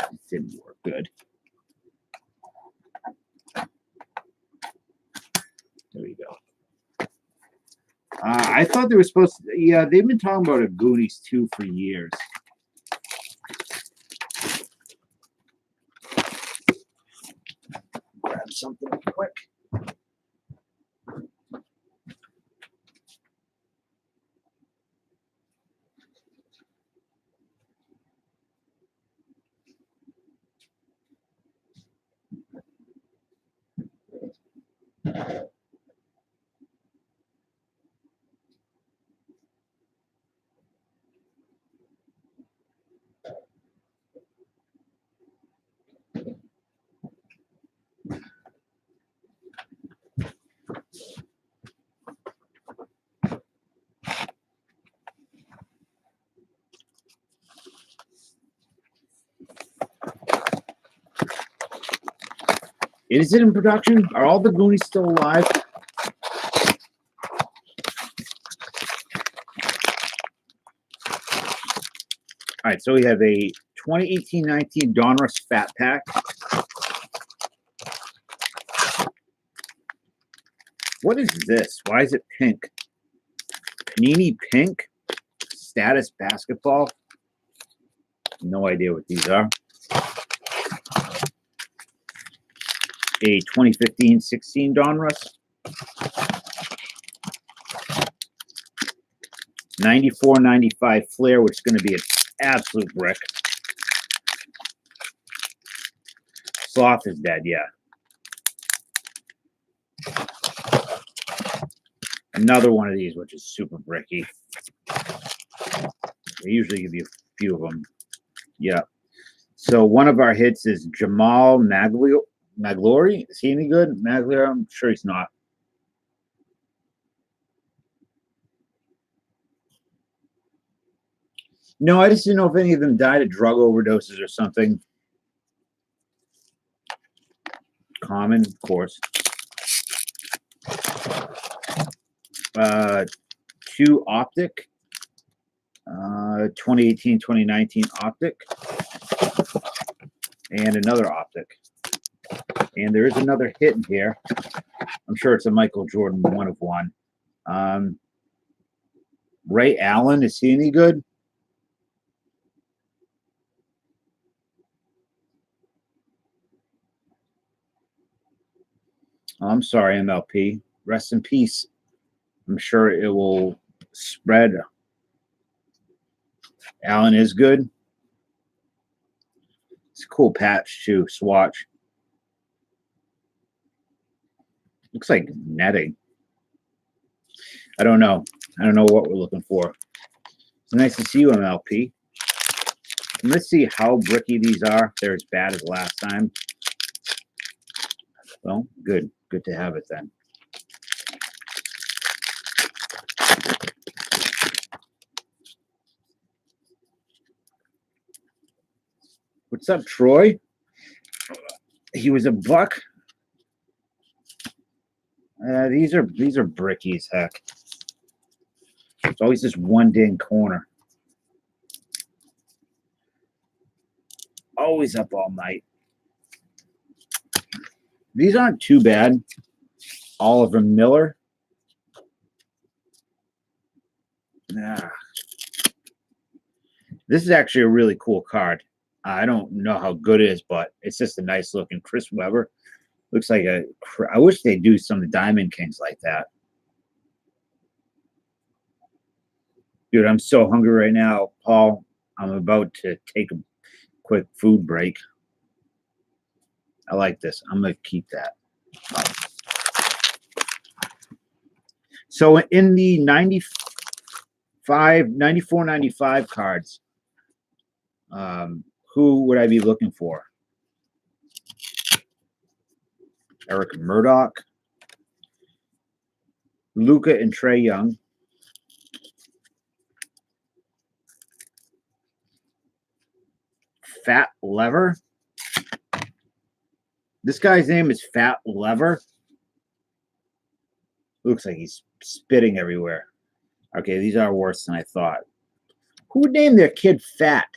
It didn't work good. There we go. I thought they were supposed to. Yeah, they've been talking about a Goonies 2 for years. something quick. Is it in production? Are all the Goonies still alive? All right, so we have a 2018-19 Donruss Fat Pack. What is this? Why is it pink? Panini Pink? Status Basketball? No idea what these are. A 2015-16 Donruss. 94-95 Flair, which is going to be an absolute brick. Sloth is dead, yeah. Another one of these, which is super bricky. They usually give you a few of them. Yeah. So one of our hits is Jamal Maglori. Is he any good? Maglori? I'm sure he's not. No, I just didn't know if any of them died of drug overdoses or something. Common, of course. 2 Optic. 2018-2019 Optic. And another Optic. And there is another hit in here. I'm sure it's a Michael Jordan 1 of 1. Ray Allen, is he any good? Oh, I'm sorry, MLP. Rest in peace. I'm sure it will spread. Allen is good. It's a cool patch too. Swatch. Looks like netting. I don't know. I don't know what we're looking for. It's nice to see you, MLP. And let's see how bricky these are. If they're as bad as last time. Well, good. Good to have it then. What's up, Troy? He was a buck. These are bricky as heck. It's always this one dang corner. Always up all night. These aren't too bad. Oliver Miller. This is actually a really cool card. I don't know how good it is, but it's just a nice looking Chris Webber. Looks like a. I wish they'd do some of the Diamond Kings like that. Dude, I'm so hungry right now, Paul. I'm about to take a quick food break. I like this. I'm going to keep that. So in the 94-95 cards, who would I be looking for? Eric Murdoch, Luka and Trae Young, Fat Lever. This guy's name is Fat Lever. Looks like he's spitting everywhere. Okay, these are worse than I thought. Who would name their kid Fat?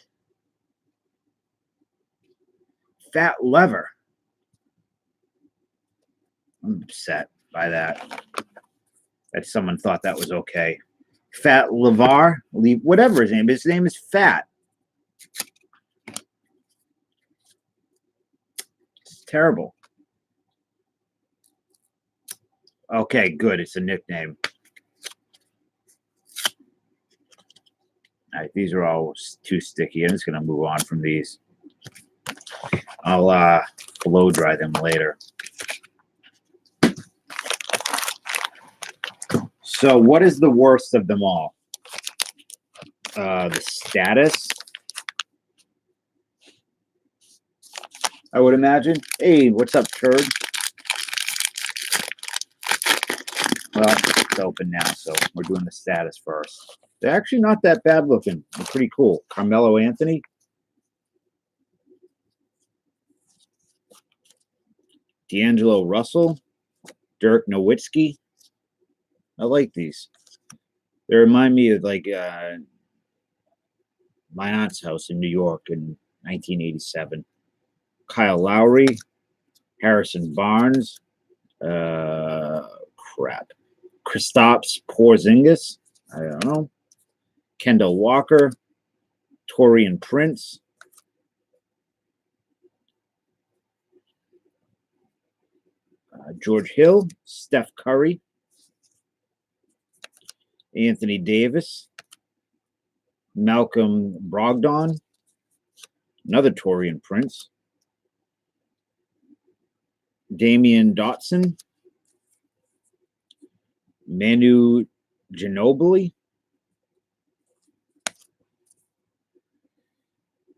Fat Lever. I'm upset by that. That someone thought that was okay. Fat Levar, whatever his name is Fat. It's terrible. Okay, good. It's a nickname. All right, these are all too sticky. I'm just gonna move on from these. I'll blow dry them later. So, what is the worst of them all? The status, I would imagine. Hey, what's up, turd? Well, it's open now, so we're doing the status first. They're actually not that bad looking. They're pretty cool. Carmelo Anthony. D'Angelo Russell. Dirk Nowitzki. I like these. They remind me of like my aunt's house in New York in 1987. Kyle Lowry. Harrison Barnes. Crap. Kristaps Porzingis. I don't know. Kendall Walker. Torian Prince. George Hill. Steph Curry. Anthony Davis. Malcolm Brogdon. Another Torian Prince. Damian Dotson. Manu Ginobili.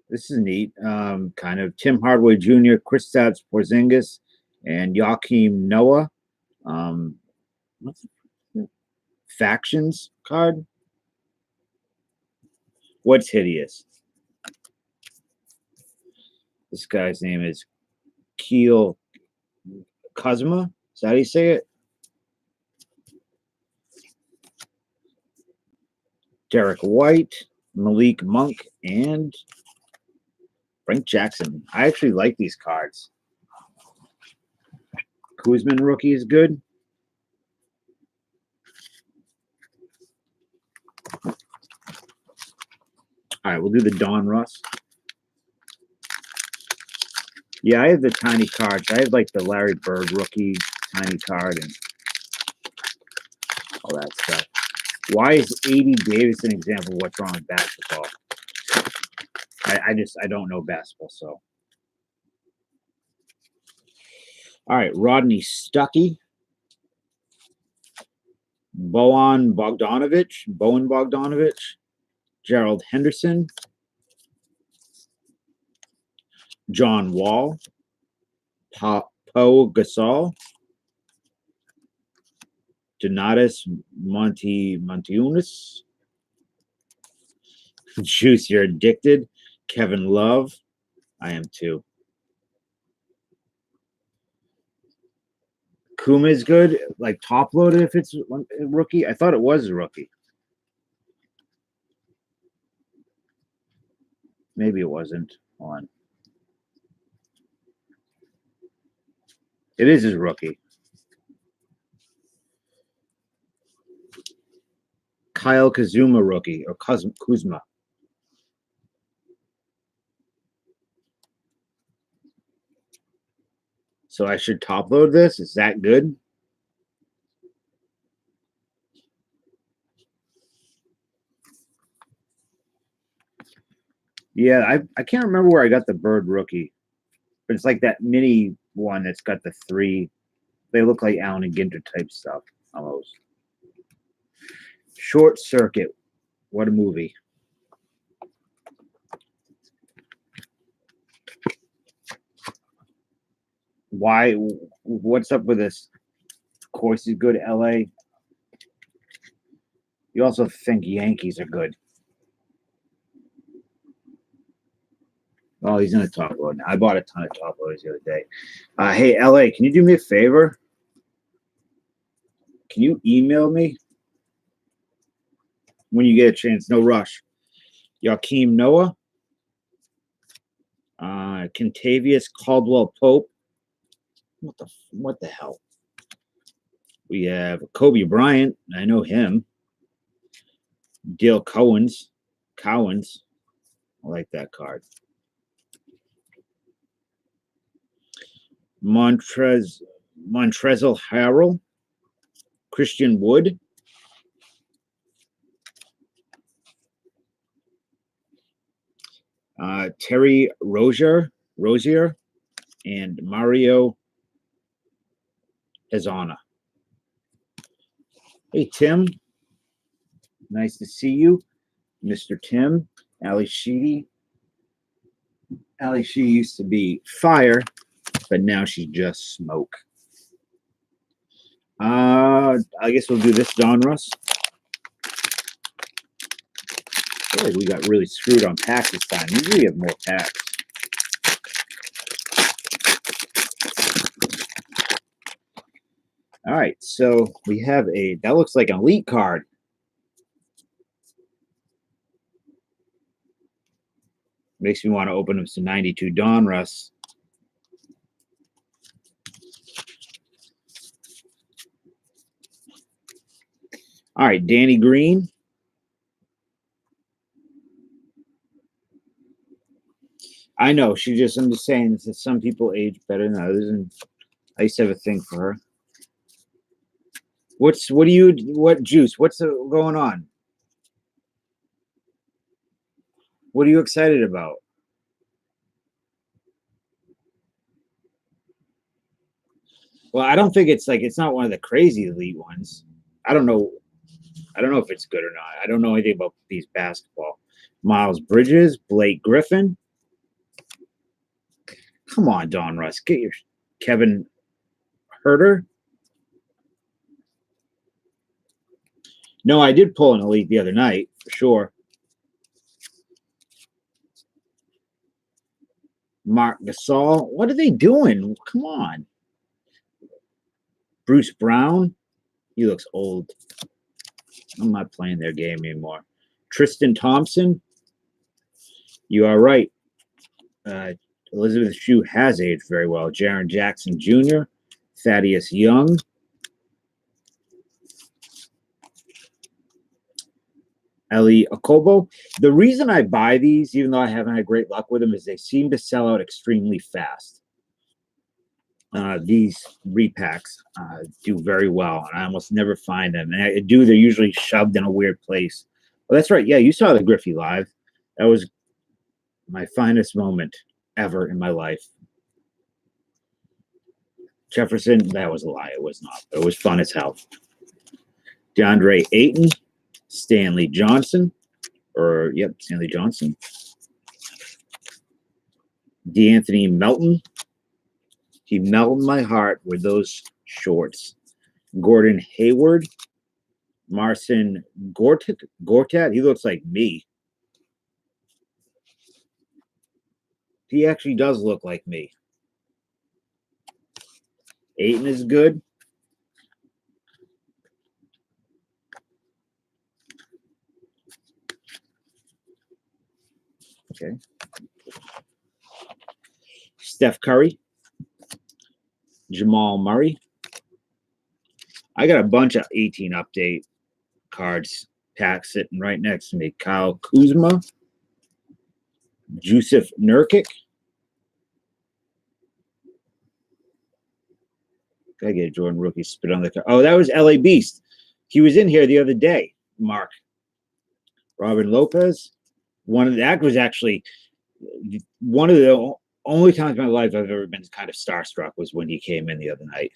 This is neat. Kind of Tim Hardaway Jr., Kristaps Porzingis, and Joakim Noah. What's the factions card? What's hideous? This guy's name is Keel Kuzma. Is that how you say it? Derek White, Malik Monk, and Frank Jackson. I actually like these cards. Kuzman rookie is good. All right, we'll do the Don Russ. Yeah, I have the tiny cards. I have like the Larry Bird rookie tiny card and all that stuff. Why is 80 Davis an example of what's wrong with basketball? I don't know basketball, so. All right, Rodney Stuckey. Bojan Bogdanovic. Gerald Henderson. John Wall. Poe Gasol. Donatas Montiunas. Juice, you're addicted. Kevin Love. I am too. Kuma is good. Like top loaded if it's a rookie. I thought it was a rookie. Maybe it wasn't. Hold on. It is his rookie. Kyle Kuzma rookie or Kuzma. So I should top load this? Is that good? Yeah, I can't remember where I got the Bird rookie. But it's like that mini one that's got the three. They look like Allen and Ginter type stuff almost. Short Circuit. What a movie. Why? What's up with this? Of course, he's good. LA. You also think Yankees are good. Oh, he's in a top load now. I bought a ton of top loaders the other day. Hey, LA, can you do me a favor? Can you email me when you get a chance? No rush. Joakim Noah. Kentavious Caldwell Pope. What the hell? We have Kobe Bryant. I know him. Dale Cowens. I like that card. Montrezl Harrell. Christian Wood. Terry Rozier, and Mario Hezana. Hey, Tim. Nice to see you. Mr. Tim. Ali Sheedy. Ali Sheedy used to be fire, but now she's just smoke. I guess we'll do this Donruss. I feel like we got really screwed on packs this time. Usually we have more packs. All right, so we have that looks like an elite card. Makes me want to open up some 92 Donruss. All right, Danny Green. I know I'm just saying that some people age better than others, and I used to have a thing for her. What juice? What's going on? What are you excited about? Well, I don't think it's not one of the crazy elite ones. I don't know if it's good or not. I don't know anything about these basketball. Miles Bridges, Blake Griffin. Come on, Donruss. Get your Kevin Herter. No, I did pull an elite the other night, for sure. Mark Gasol. What are they doing? Come on. Bruce Brown. He looks old. I'm not playing their game anymore. Tristan Thompson. You are right. Elizabeth Shue has aged very well. Jaren Jackson Jr., Thaddeus Young. Eli Okobo. The reason I buy these, even though I haven't had great luck with them, is they seem to sell out extremely fast. These repacks do very well, and I almost never find them. And I do, they're usually shoved in a weird place. Well, that's right. Yeah, you saw the Griffey live. That was my finest moment ever in my life. Jefferson, that was a lie. It was not. It was fun as hell. DeAndre Ayton, Stanley Johnson, Stanley Johnson. DeAnthony Melton. He melted my heart with those shorts. Gordon Hayward. Marcin Gortat. He looks like me. He actually does look like me. Ayton is good. Okay. Steph Curry. Jamal Murray. I got a bunch of 18 update cards packs sitting right next to me. Kyle Kuzma. Jusuf Nurkic. Gotta get a Jordan rookie spit on the card. Oh, that was LA Beast. He was in here the other day, Mark. Robin Lopez. That was actually one of the only times in my life I've ever been kind of starstruck was when he came in the other night.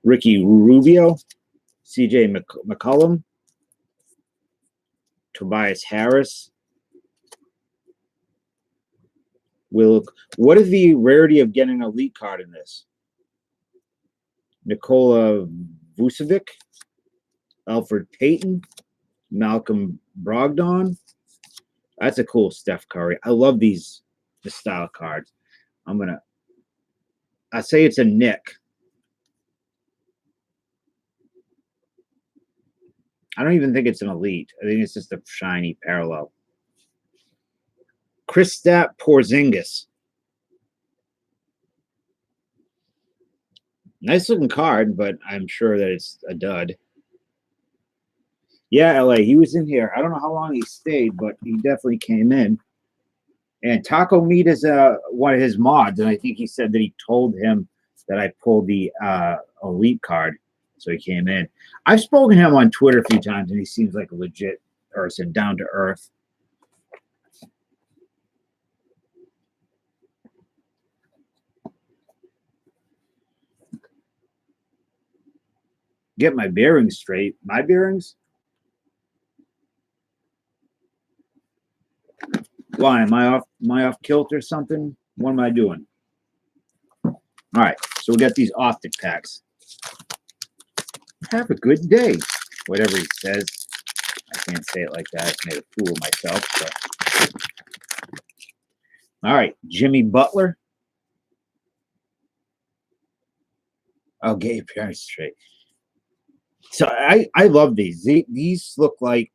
Ricky Rubio. CJ McCollum. Tobias Harris. What is the rarity of getting an elite card in this? Nikola Vucevic, Alfred Payton, Malcolm Brogdon. That's a cool Steph Curry. I love this style cards. I say it's a Nick. I don't even think it's an elite. I think it's just a shiny parallel. Kristaps Porzingis. Nice looking card, but I'm sure that it's a dud. Yeah, LA. He was in here. I don't know how long he stayed, but he definitely came in. And Taco Meat is one of his mods, and I think he said that he told him that I pulled the elite card. So he came in. I've spoken to him on Twitter a few times, and he seems like a legit person, down to earth. Get my bearings straight. My bearings? Why am I off kilter or something? What am I doing? All right, so we got these optic packs. Have a good day, whatever he says. I can't say it like that. I made a fool of myself. But. All right, Jimmy Butler. I'll get your parents straight. So I love these. These look like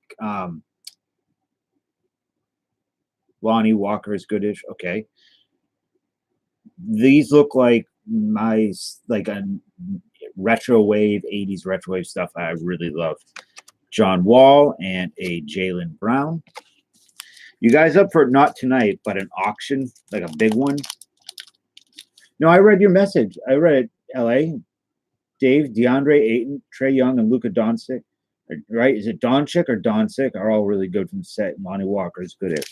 Lonnie Walker's goodish. Okay. These look like a retro wave, 80s retro wave stuff I really love. John Wall and a Jaylen Brown. You guys up for not tonight, but an auction, like a big one? No, I read your message. I read it, LA. Dave, DeAndre Ayton, Trae Young, and Luka Doncic. Right? Is it Doncic or Doncic? Are all really good from the set. Lonnie Walker is good at.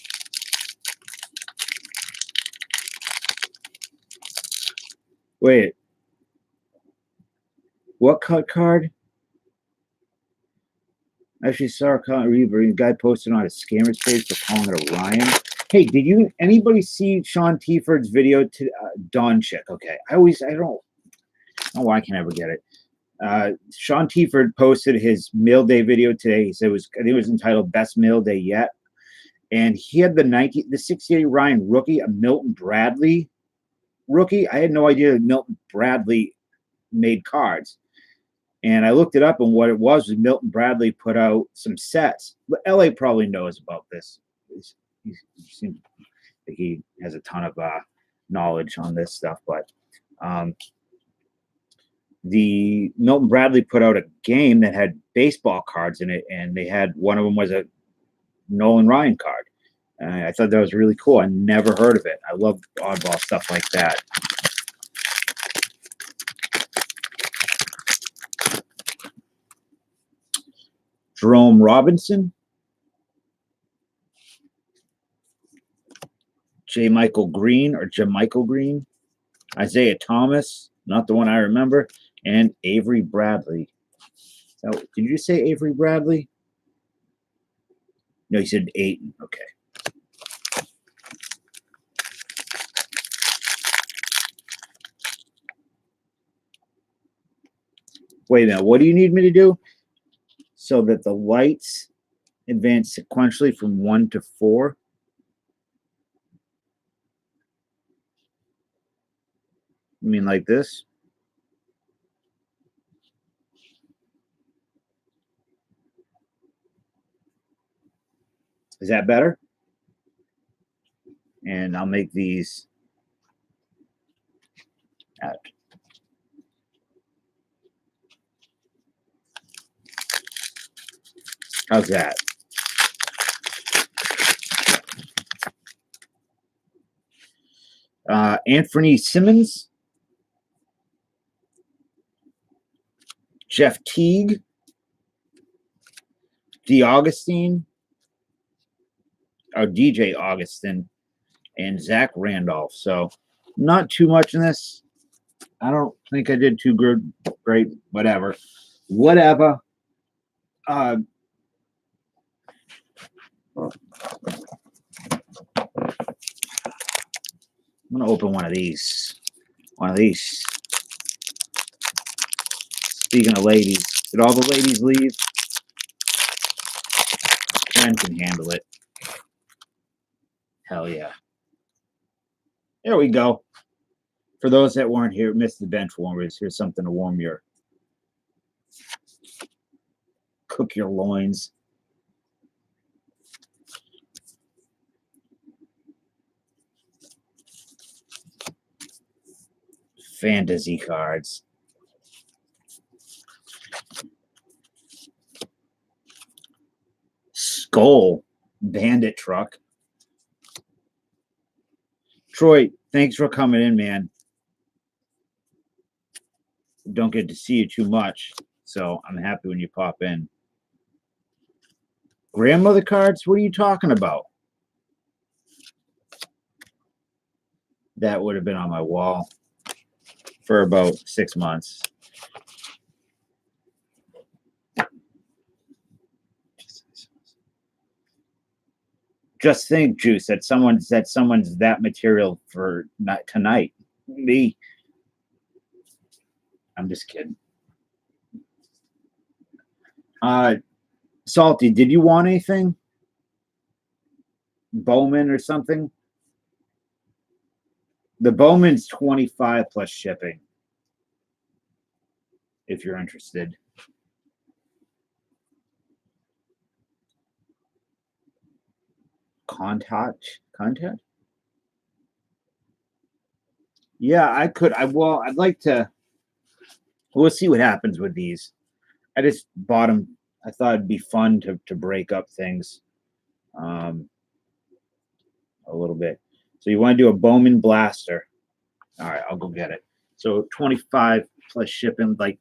Wait. What cut card? I actually saw a guy posted on a scammer's page for calling it a Ryan. Hey, did anybody see Sean Tiford's video to Doncic? Okay. I don't know why I can never get it. Sean Tiford posted his meal day video today. He said I think it was entitled Best Meal Day Yet. And he had the 68 Ryan rookie, a Milton Bradley rookie. I had no idea that Milton Bradley made cards. And I looked it up, and what it was Milton Bradley put out some sets. But LA probably knows about this. He seems like he has a ton of knowledge on this stuff. But the Milton Bradley put out a game that had baseball cards in it, and they had one of them was a Nolan Ryan card. And I thought that was really cool. I never heard of it. I love oddball stuff like that. Jerome Robinson, J. Michael Green or Jamichael Green, Isaiah Thomas, not the one I remember, and Avery Bradley. So, did you say Avery Bradley? No, you said Ayton. Okay. Wait a minute. What do you need me to do? So that the lights advance sequentially from 1 to 4. You mean like this? Is that better? And I'll make these out. How's that? Anthony Simmons, Jeff Teague, DJ Augustin, and Zach Randolph. So not too much in this. I don't think I did too good. Great. Whatever. I'm going to open one of these. Speaking of ladies, did all the ladies leave? Jen can handle it. Hell yeah. There we go. For those that weren't here, missed the bench warmers, here's something to cook your loins. Fantasy cards. Skull Bandit Truck. Troy, thanks for coming in, man. Don't get to see you too much. So I'm happy when you pop in. Grandmother cards? What are you talking about? That would have been on my wall for about 6 months. Just think, Juice, that someone's that material for not tonight. Me. I'm just kidding. Salty, did you want anything? Bowman or something? The Bowman's 25 plus shipping. If you're interested. Contact? Yeah, I could. I'd like to. We'll see what happens with these. I just bought them. I thought it'd be fun to break up things a little bit. So you want to do a Bowman Blaster. All right, I'll go get it. So 25 plus shipping, like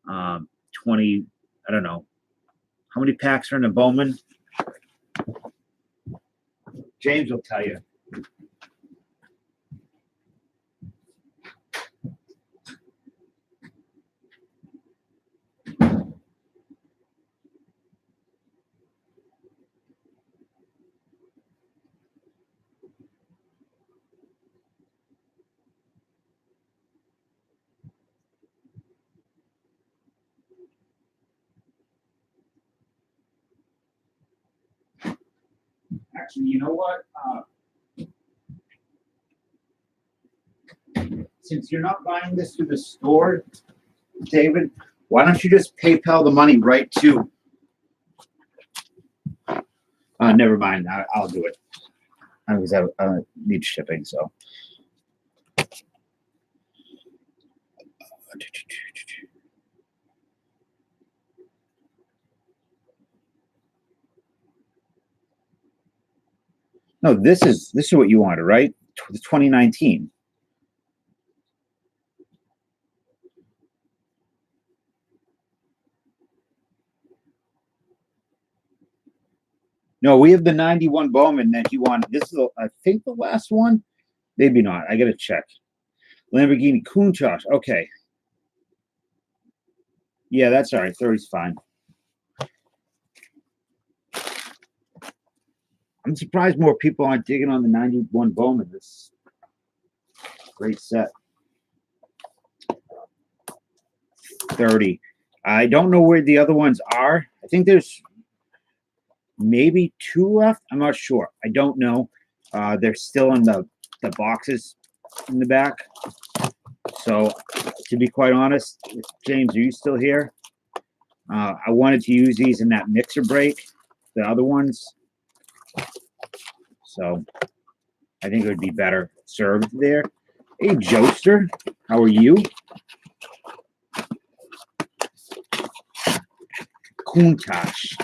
20, I don't know. How many packs are in a Bowman? James will tell you. Actually, you know what? Since you're not buying this through the store, David, why don't you just PayPal the money right to? Never mind. I'll do it. Because I need shipping, so. No, this is what you wanted, right? 2019. No, we have the 91 Bowman that you wanted. This is, I think, the last one. Maybe not. I got to check. Lamborghini Countach. Okay. Yeah, that's all right. 30's fine. I'm surprised more people aren't digging on the 91 Bowman. This great set. 30. I don't know where the other ones are. I think there's maybe 2 left. I'm not sure. I don't know. They're still in the boxes in the back. So, to be quite honest, James, are you still here? I wanted to use these in that mixer break, the other ones. So, I think it would be better served there. Hey, Joester, how are you? Countach.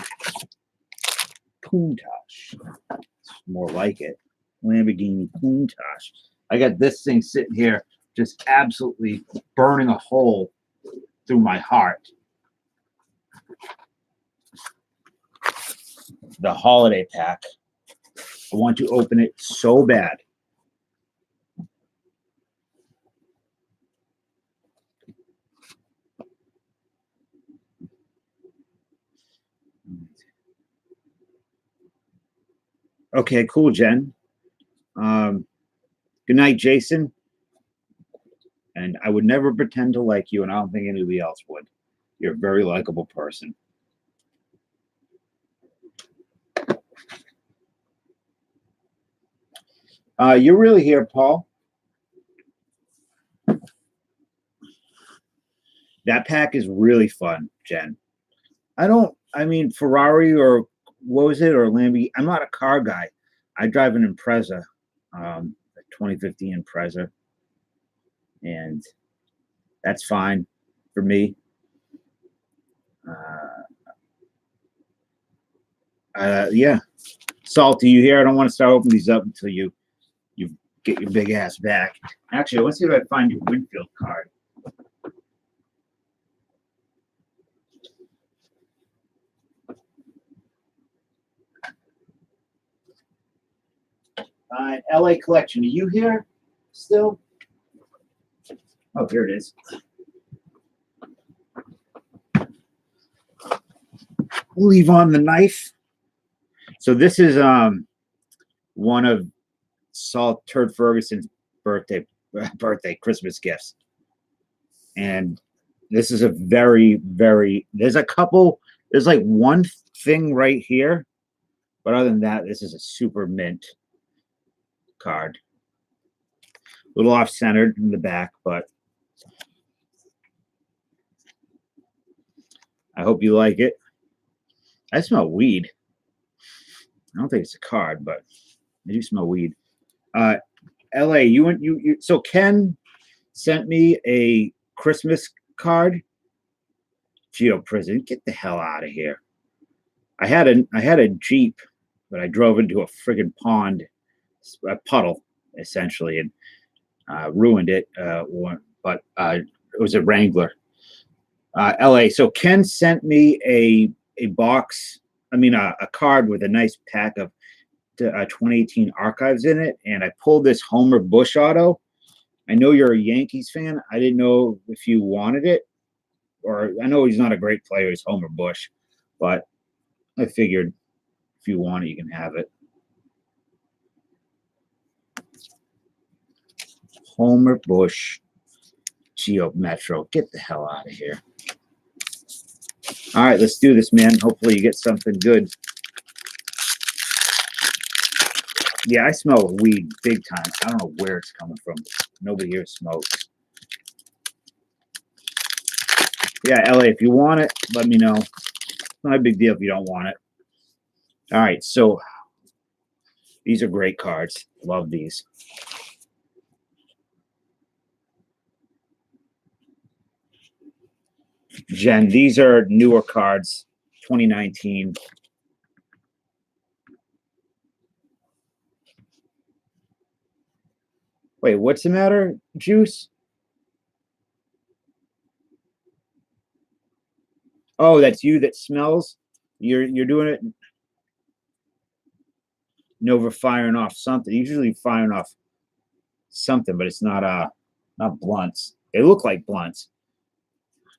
It's more like it. Lamborghini Countach. I got this thing sitting here just absolutely burning a hole through my heart. The holiday pack. I want to open it so bad. Okay, cool, Jen. Good night, Jason. And I would never pretend to like you, and I don't think anybody else would. You're a very likable person. You're really here, Paul. That pack is really fun, Jen. I mean, Ferrari or what was it, or Lamborghini. I'm not a car guy. I drive an Impreza, a 2015 Impreza. And that's fine for me. Yeah. Salty, you here? I don't want to start opening these up until you get your big ass back. Actually, let's see if I find your Winfield card. LA collection. Are you here still? Oh, here it is. Leave on the knife. So this is one of Saul Turd Ferguson's birthday Christmas gifts. And this is a very, there's like one thing right here, but other than that, this is a super mint card. A little off-centered in the back, but I hope you like it. I smell weed. I don't think it's a card, but I do smell weed. LA, you so Ken sent me a Christmas card. Geo Prison, get the hell out of here. I had a Jeep, but I drove into a friggin' pond, a puddle, essentially, and ruined it. But it was a Wrangler. LA. So Ken sent me a box. I mean, a card with a nice pack of 2018 archives in it, and I pulled this Homer Bush auto. I know you're a Yankees fan. I didn't know if you wanted it, or I know he's not a great player. He's Homer Bush, but I figured if you want it, you can have it. Homer Bush, Geo Metro. Get the hell out of here. All right, let's do this, man. Hopefully you get something good. Yeah, I smell weed big time. I don't know where it's coming from. Nobody here smokes. Yeah, LA, if you want it, let me know. It's not a big deal if you don't want it. All right, so these are great cards. Love these. Jen, these are newer cards, 2019. Wait, what's the matter, Juice? Oh, that's you that smells? You're doing it. Nova firing off something. Usually firing off something, but it's not blunts. They look like blunts.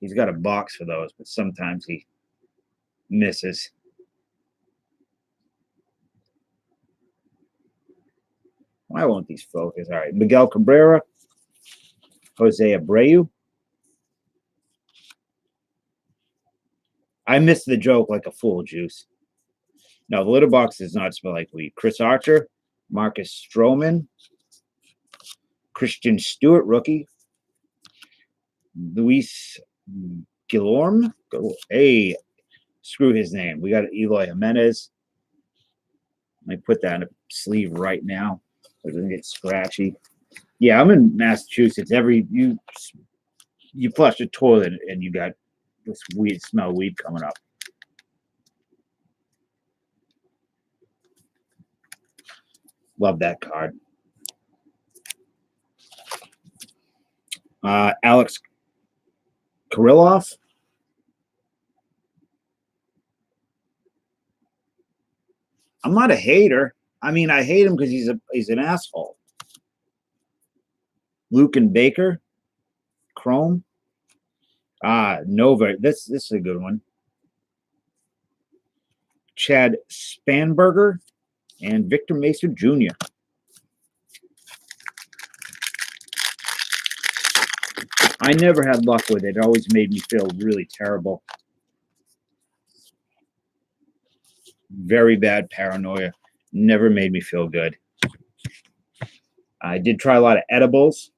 He's got a box for those, but sometimes he misses. Why won't these focus? All right, Miguel Cabrera, Jose Abreu. I missed the joke like a fool, Juice. No, the litter box does not smell like weed. Chris Archer, Marcus Stroman, Christian Stewart, rookie. Luis Guillorme. Hey, screw his name. We got Eloy Jimenez. Let me put that in a sleeve right now. So it doesn't get scratchy. Yeah, I'm in Massachusetts. You flush the toilet and you got this weed smell weed coming up. Love that card. Alex Kirilloff. I'm not a hater. I mean, I hate him because he's an asshole. Lucan Baker, Chrome. Nova. This is a good one. Chad Spanberger and Victor Mesa Jr. I never had luck with it. It always made me feel really terrible. Very bad paranoia. Never made me feel good. I did try a lot of edibles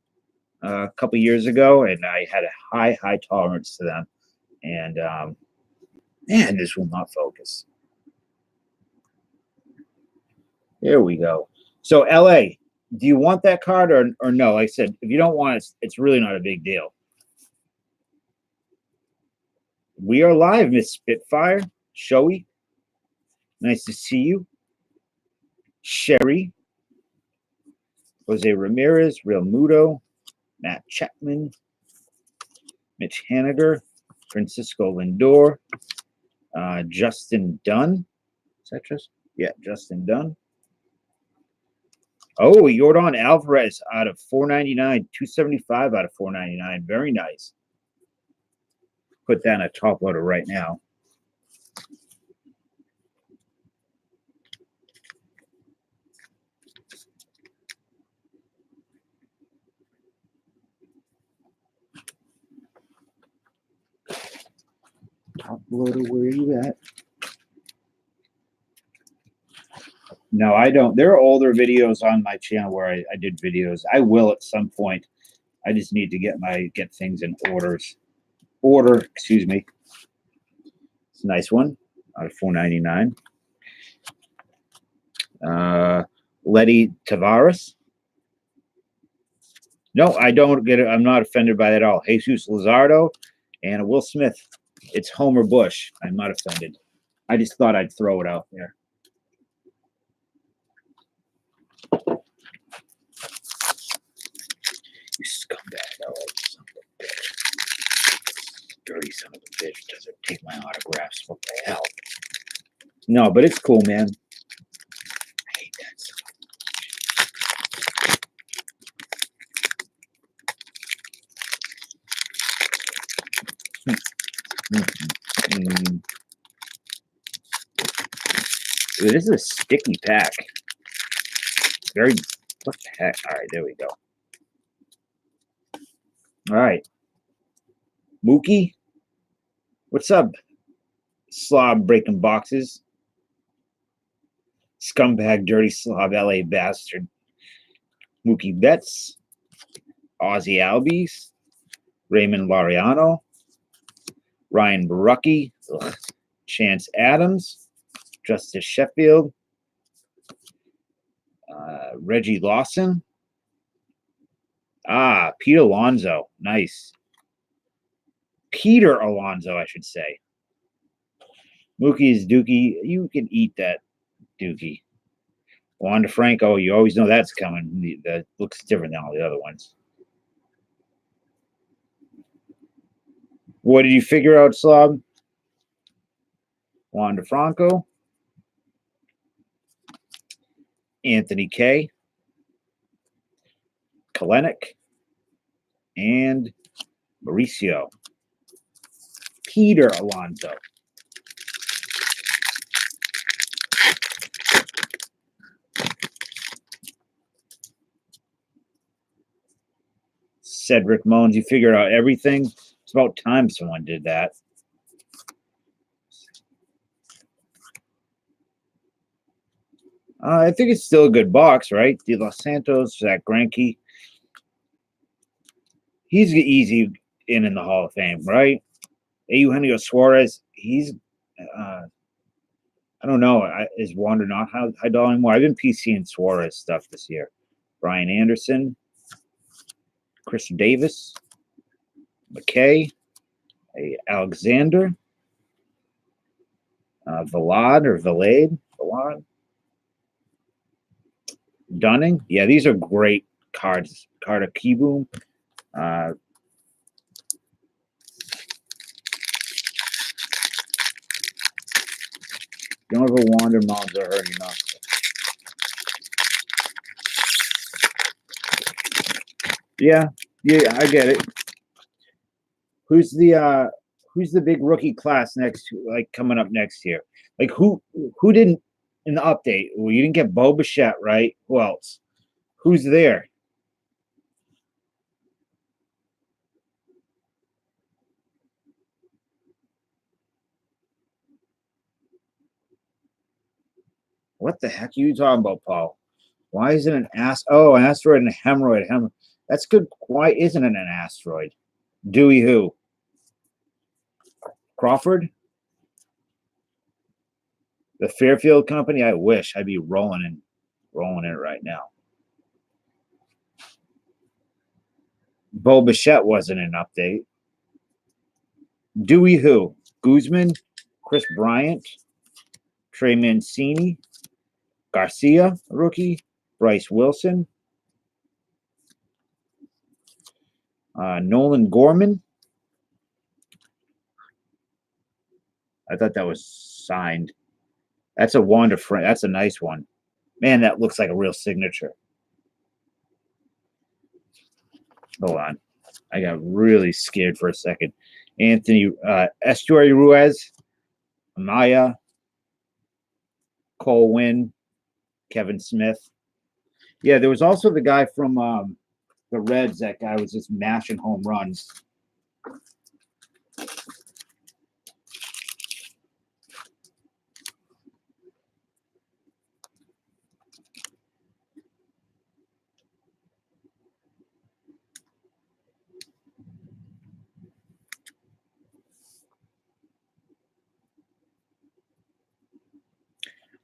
a couple years ago, and I had a high tolerance to them. And man, this will not focus. There we go. So LA, do you want that card or no? Like I said, if you don't want it, it's really not a big deal. We are live, Miss Spitfire. Showy. Nice to see you. Sherry. Jose Ramirez, Real Muto, Matt Chapman, Mitch Haniger, Francisco Lindor, Justin Dunn. Is that just? Yeah, Justin Dunn. Oh, Jordan Alvarez out of 499, 275 out of 499. Very nice. Put that in a top loader right now. Top loader, where are you at? No, I don't. There are older videos on my channel where I did videos. I will at some point. I just need to get things in order, excuse me. It's a nice one out of 499. Letty Tavares. No, I don't get it. I'm not offended by that at all. Jesus Luzardo and Will Smith. It's Homer Bush. I'm not offended. I just thought I'd throw it out there. You scumbag. Oh, son of a bitch. Dirty son of a bitch doesn't take my autographs. What the hell? No, but it's cool, man. I hate that stuff. Ooh, this is a sticky pack. Very, what the heck? All right, there we go. All right. Mookie, what's up? Slob breaking boxes. Scumbag, dirty slob, LA bastard. Mookie Betts. Ozzy Albies. Raymond Laureano. Ryan Barucki. Ugh. Chance Adams. Justice Sheffield. Reggie Lawson. Pete Alonso. Nice. Peter Alonso, I should say. Mookie's Dookie. You can eat that, Dookie. Juan DeFranco, you always know that's coming. That looks different than all the other ones. What did you figure out, Slob? Juan DeFranco. Anthony K. Kalenic. And Mauricio. Peter Alonso. Cedric Mones, you figured out everything. It's about time someone did that. I think it's still a good box, right? De Los Santos, Zach Greinke. He's easy in the Hall of Fame, right? Eugenio Suarez, he's, I don't know, is Wander not high dollar anymore? I've been PCing Suarez stuff this year. Brian Anderson, Chris Davis, McKay, Alexander, Vlad, Dunning. Yeah, these are great cards. Carter Kieboom. Don't ever wander moms are hurting enough. Yeah, I get it. Who's the big rookie class coming up next year? Like who didn't in the update? Well, you didn't get Bo Bichette, right? Who else? Who's there? What the heck are you talking about, Paul? Why isn't an an asteroid and a hemorrhoid? That's good. Why isn't it an asteroid? Dewey who? Crawford? The Fairfield Company? I wish. I'd be rolling it right now. Bo Bichette wasn't an update. Dewey who? Guzman? Chris Bryant? Trey Mancini? Garcia, rookie? Bryce Wilson? Nolan Gorman? I thought that was signed. That's a Wander friend. That's a nice one. Man, that looks like a real signature. Hold on. I got really scared for a second. Anthony Estuary Ruiz, Amaya, Cole Wynn, Kevin Smith. Yeah, there was also the guy from the Reds. That guy was just mashing home runs.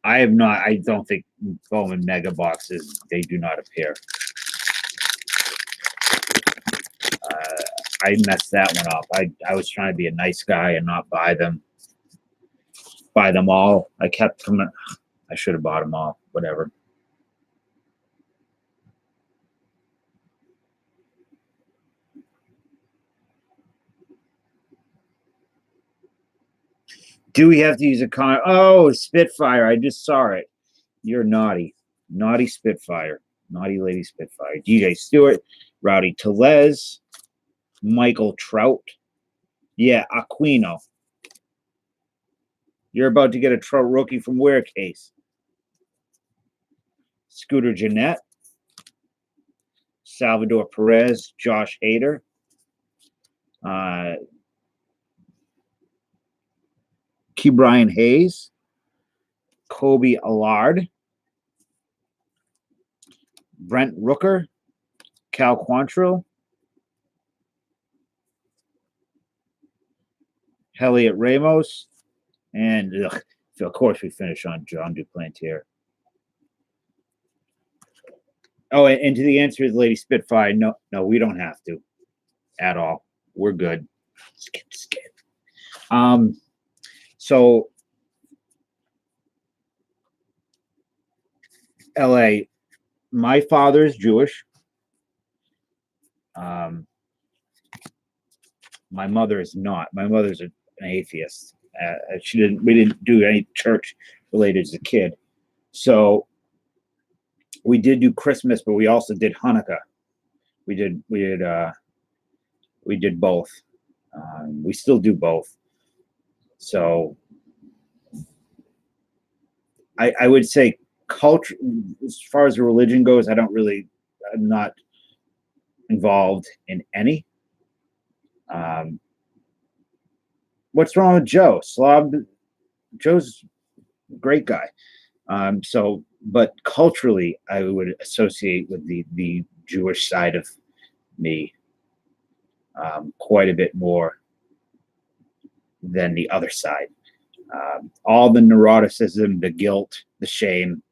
I have not. I don't think Bowman mega boxes. They do not appear. I messed that one up. I was trying to be a nice guy and not buy them all. I kept coming. I should have bought them all. Whatever. Do we have to use a con? Oh, Spitfire. I just saw it. You're naughty. Naughty Spitfire. Naughty Lady Spitfire. DJ Stewart. Rowdy Telez. Michael Trout. Yeah, Aquino. You're about to get a Trout rookie from where case? Scooter Jeanette. Salvador Perez. Josh Hader. Key Brian Hayes. Kobe Allard. Brent Rooker. Cal Quantrill. Elliot Ramos. And of course we finish on John Duplantier. Oh, and to the answer is Lady Spitfire. No, we don't have to at all. We're good. Skip. So LA, my father is Jewish. My mother is not. My mother's an atheist. We didn't do any church related as a kid. So we did do Christmas, but we also did Hanukkah. We did both. We still do both. So I would say culture, as far as religion goes, I'm not involved in any. What's wrong with Joe? Joe's a great guy. But culturally, I would associate with the Jewish side of me quite a bit more than the other side. All the neuroticism, the guilt, the shame,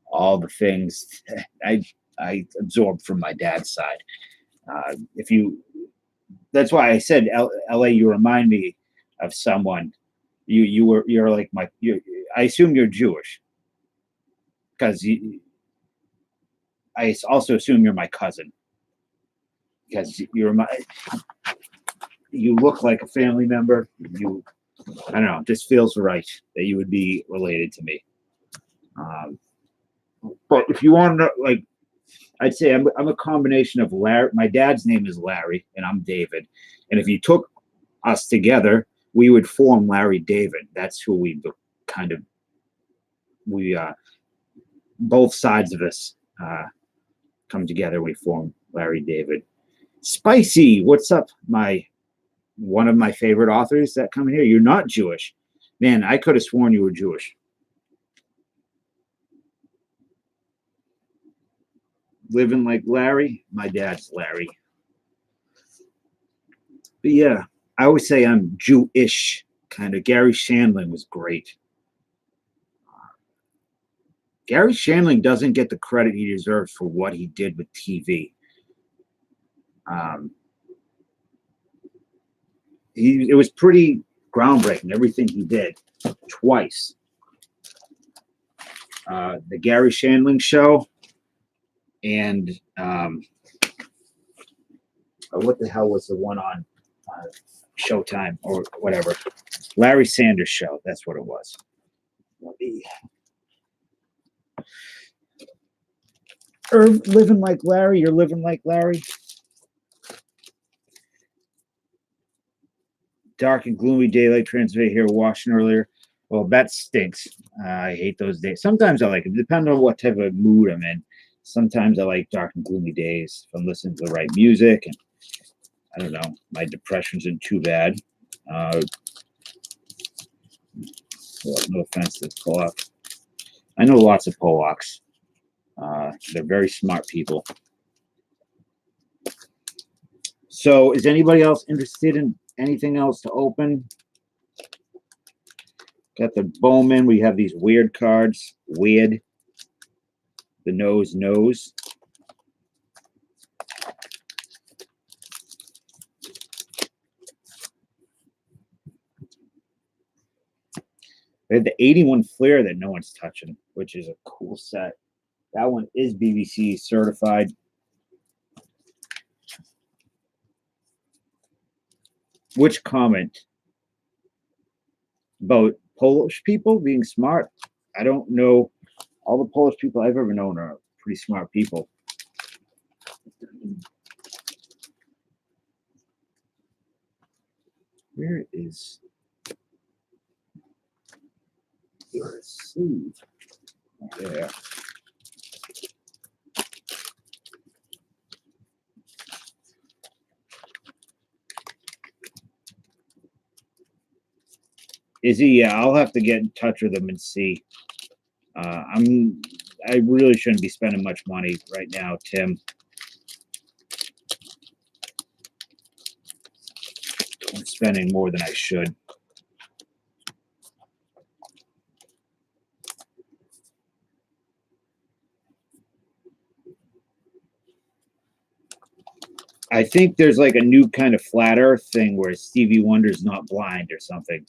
all the things that I absorbed from my dad's side. That's why I said, LA, you remind me of someone. You're like I assume you're Jewish, because I also assume you're my cousin, because you look like a family member. I don't know, it just feels right that you would be related to me. But if you want to know, I'd say I'm a combination of Larry. My dad's name is Larry, and I'm David. And if you took us together, we would form Larry David. That's who we both sides of us come together. We form Larry David. Spicy, what's up? One of my favorite authors that come here. You're not Jewish, man. I could have sworn you were Jewish. Living like Larry. My dad's Larry. But yeah, I always say I'm Jewish, kind of. Gary Shandling was great. Gary Shandling doesn't get the credit he deserves for what he did with TV. It was pretty groundbreaking, everything he did twice. The Gary Shandling Show and what the hell was the one on Showtime or whatever? Larry Sanders Show. That's what it was. living like Larry. You're living like Larry. Dark and gloomy daylight transfer here, washing earlier. Well, that stinks. I hate those days. Sometimes I like it, depending on what type of mood I'm in. Sometimes I like dark and gloomy days if I'm listening to the right music. And I don't know, my depression isn't too bad. Well, no offense to Pollock. I know lots of Pollocks. They're very smart people. So, is anybody else interested in anything else to open? Got the Bowman. We have these weird cards. Weird. The nose. We have the 81 Flair that no one's touching, which is a cool set. That one is BBC certified. Which comment about Polish people being smart? I don't know. All the Polish people I've ever known are pretty smart people. Where is your sleeve? There. Is he? Yeah, I'll have to get in touch with him and see. I really shouldn't be spending much money right now, Tim. I'm spending more than I should. I think there's like a new kind of flat earth thing where Stevie Wonder's not blind or something.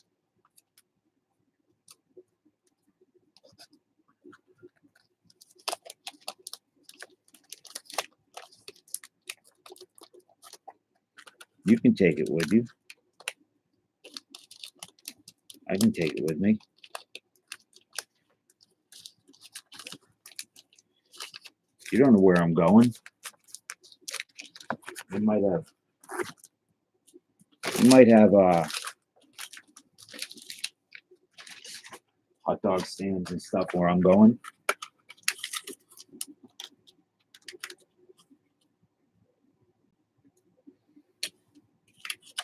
You can take it with you. I can take it with me. You don't know where I'm going. You might have hot dog stands and stuff where I'm going.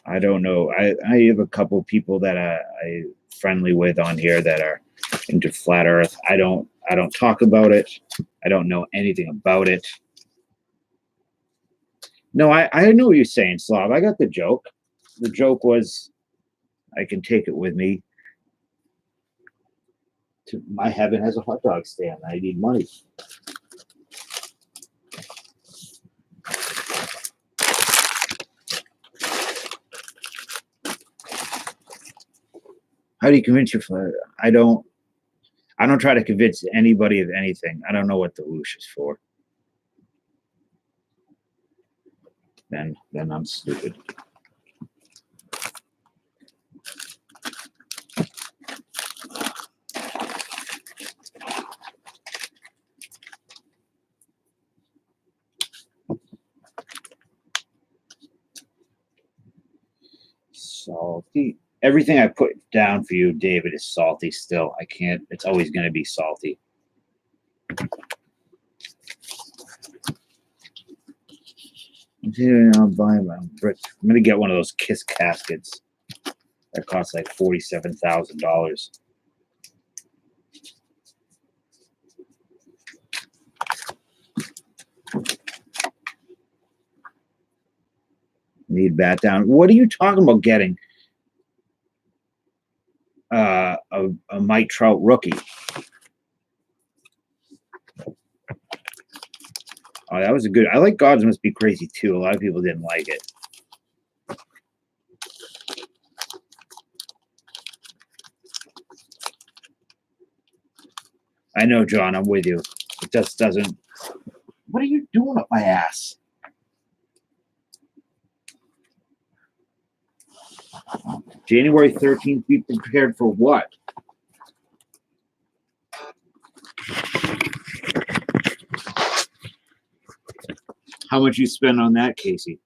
I don't know. I have a couple people that I'm friendly with on here that are into flat earth. I don't talk about it. I don't know anything about it. No, I know what you're saying, Slav. I got the joke. The joke was I can take it with me. My heaven has a hot dog stand. I need money. How do you convince your flat? I don't try to convince anybody of anything. I don't know what the whoosh is for. Then I'm stupid. Salty. Everything I put down for you, David, is salty still. I can't. It's always going to be salty. I'm buying my bricks. I'm going to get one of those Kiss caskets that costs like $47,000. Need bat down. What are you talking about getting? A Mike Trout rookie. Oh, that was a good. I like Gods Must Be Crazy too. A lot of people didn't like it. I know, John. I'm with you. It just doesn't. What are you doing up my ass? January 13th. Be prepared for what? How much you spend on that, Casey?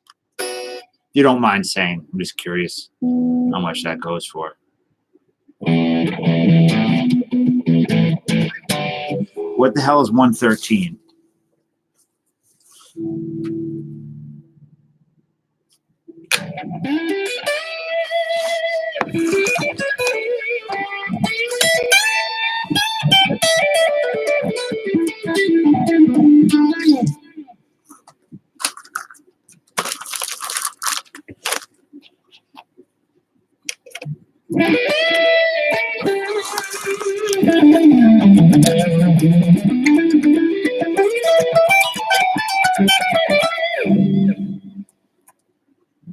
You don't mind saying. I'm just curious how much that goes for. What the hell is 113?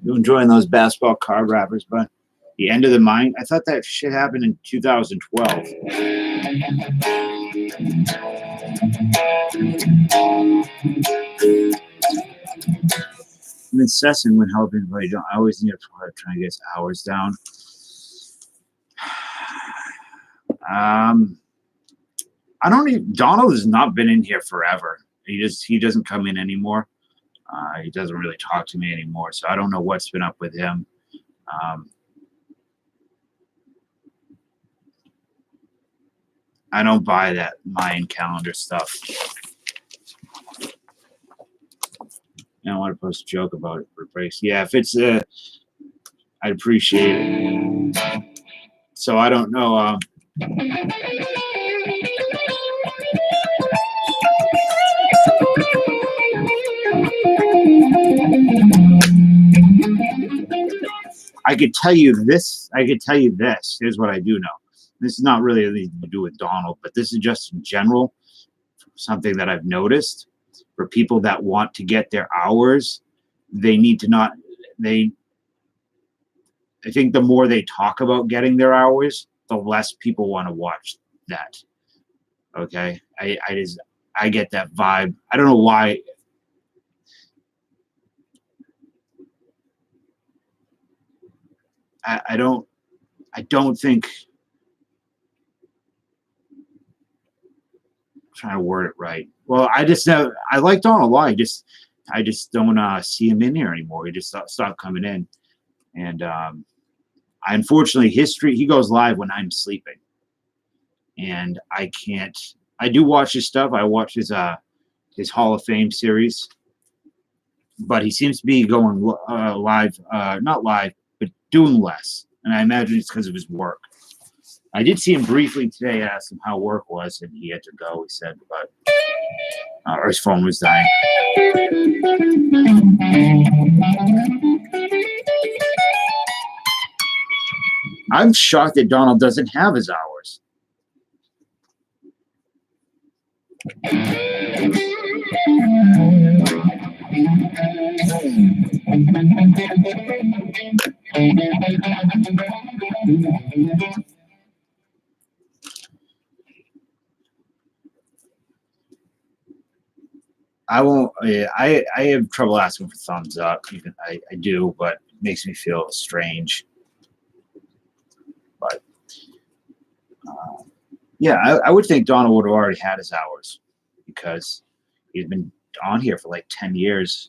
You enjoying those basketball card wrappers, but the end of the mind? I thought that shit happened in 2012. I'm incessant when helping everybody. I always need to try to get hours down. I don't even. Donald has not been in here forever. He doesn't come in anymore. He doesn't really talk to me anymore, so I don't know what's been up with him. I don't buy that Mayan calendar stuff. I don't want to post a joke about it for breaks. Yeah, if it's I'd appreciate it. So I don't know. I could tell you this. Here's what I do know. This is not really anything to do with Donald, but this is just in general something that I've noticed for people that want to get their hours. They need to not. I think the more they talk about getting their hours, the less people want to watch that. Okay, I get that vibe. I don't know why. I don't think. I'm trying to word it right. Well, I like Donald a lot. I just don't see him in here anymore. He just stopped coming in, and unfortunately, he goes live when I'm sleeping, and I can't. I do watch his stuff. I watch his Hall of Fame series, but he seems to be going live, not live, but doing less. And I imagine it's because of his work. I did see him briefly today. I asked him how work was, and he had to go. He said, but or his phone was dying. I'm shocked that Donald doesn't have his hours. I won't. I have trouble asking for thumbs up. Even I do, but it makes me feel strange. But yeah, I would think Donald would have already had his hours because he's been on here for like 10 years.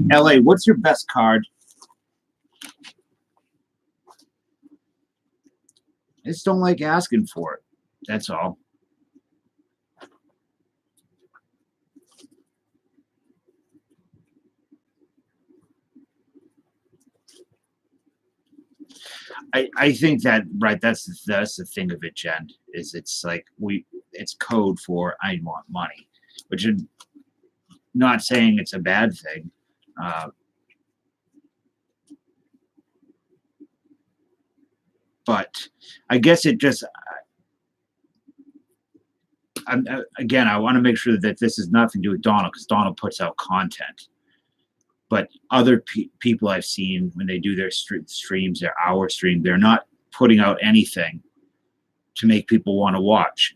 LA, what's your best card? I just don't like asking for it. That's all. I think that that's the thing of it, Jen, is it's like it's code for I want money, which is not saying it's a bad thing. But I guess it just again, I want to make sure that this has nothing to do with Donald, because Donald puts out content. But other people I've seen when they do their streams, their hour stream, they're not putting out anything. to make people want to watch.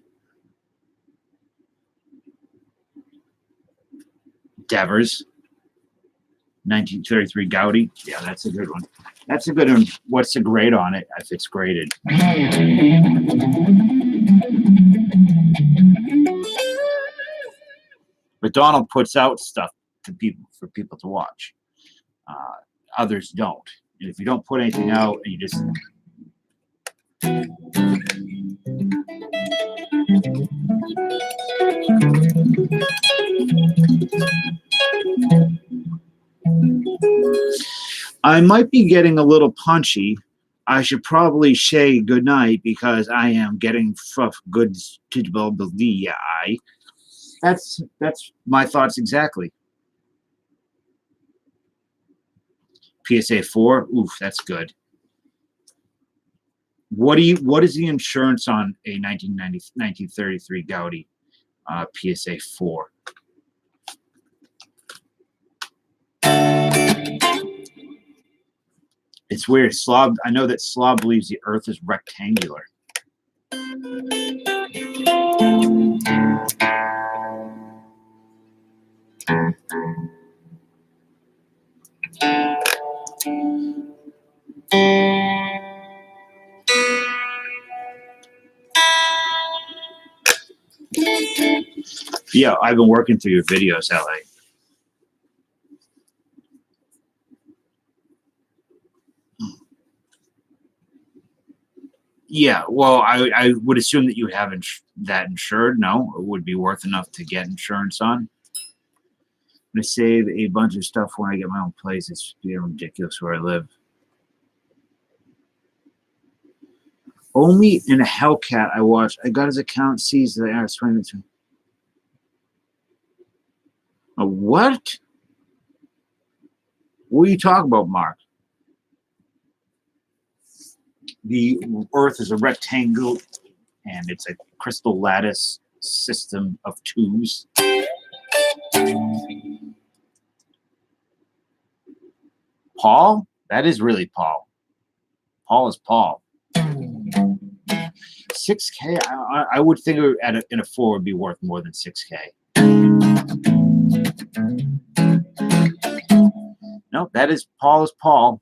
Devers, 1933 Gaudi. Yeah, that's a good one. That's a good one. What's the grade on it if it's graded? But Donald puts out stuff to people for people to watch. Others don't. And if you don't put anything out and you just I might be getting a little punchy. I should probably say goodnight because I am getting good to the eye. That's my thoughts exactly. PSA 4, oof, that's good. What is the insurance on a 1933 Gaudi PSA 4? It's weird. Slob, I know that Slob believes the Earth is rectangular. Yeah, I've been working through your videos, LA. Yeah, well, I would assume that you have that insured. No, it would be worth enough to get insurance on. I'm going to save a bunch of stuff when I get my own place. It's getting ridiculous where I live. Omi and a Hellcat I watched. I got his account seized that I asked swimming to. A what? What are you talking about, Mark? The Earth is a rectangle, and it's a crystal lattice system of tubes. Paul? That is really Paul. Paul is Paul. 6K? I would think in a 4 would be worth more than 6K. No, that is Paul is Paul.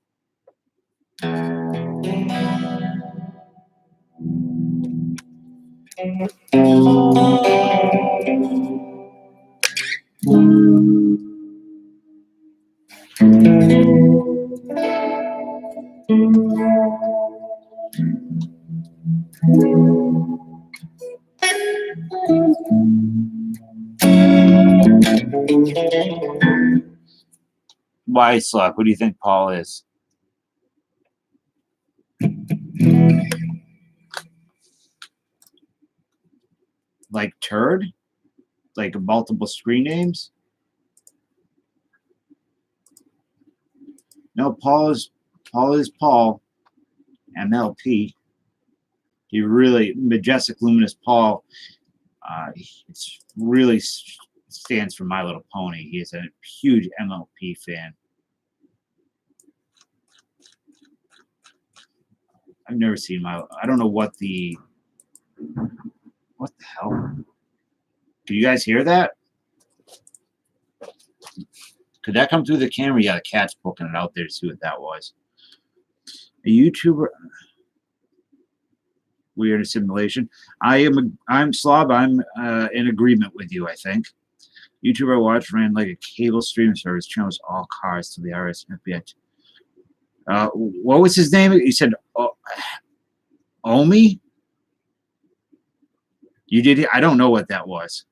Why, Slug? Who do you think Paul is? Like turd? Like multiple screen names? No, Paul is Paul. MLP. He really majestic, luminous Paul. It's really stands for My Little Pony. He is a huge MLP fan. I've never seen I don't know what the hell. Can you guys hear that? Could that come through the camera? Yeah, the cat's poking it out there to see what that was. A YouTuber. Weird simulation. I'm Slob. I'm in agreement with you, I think. YouTuber I watched ran like a cable streaming service, channels all cars to the IRS and FBI. What was his name? You said Omi? You did? I don't know what that was.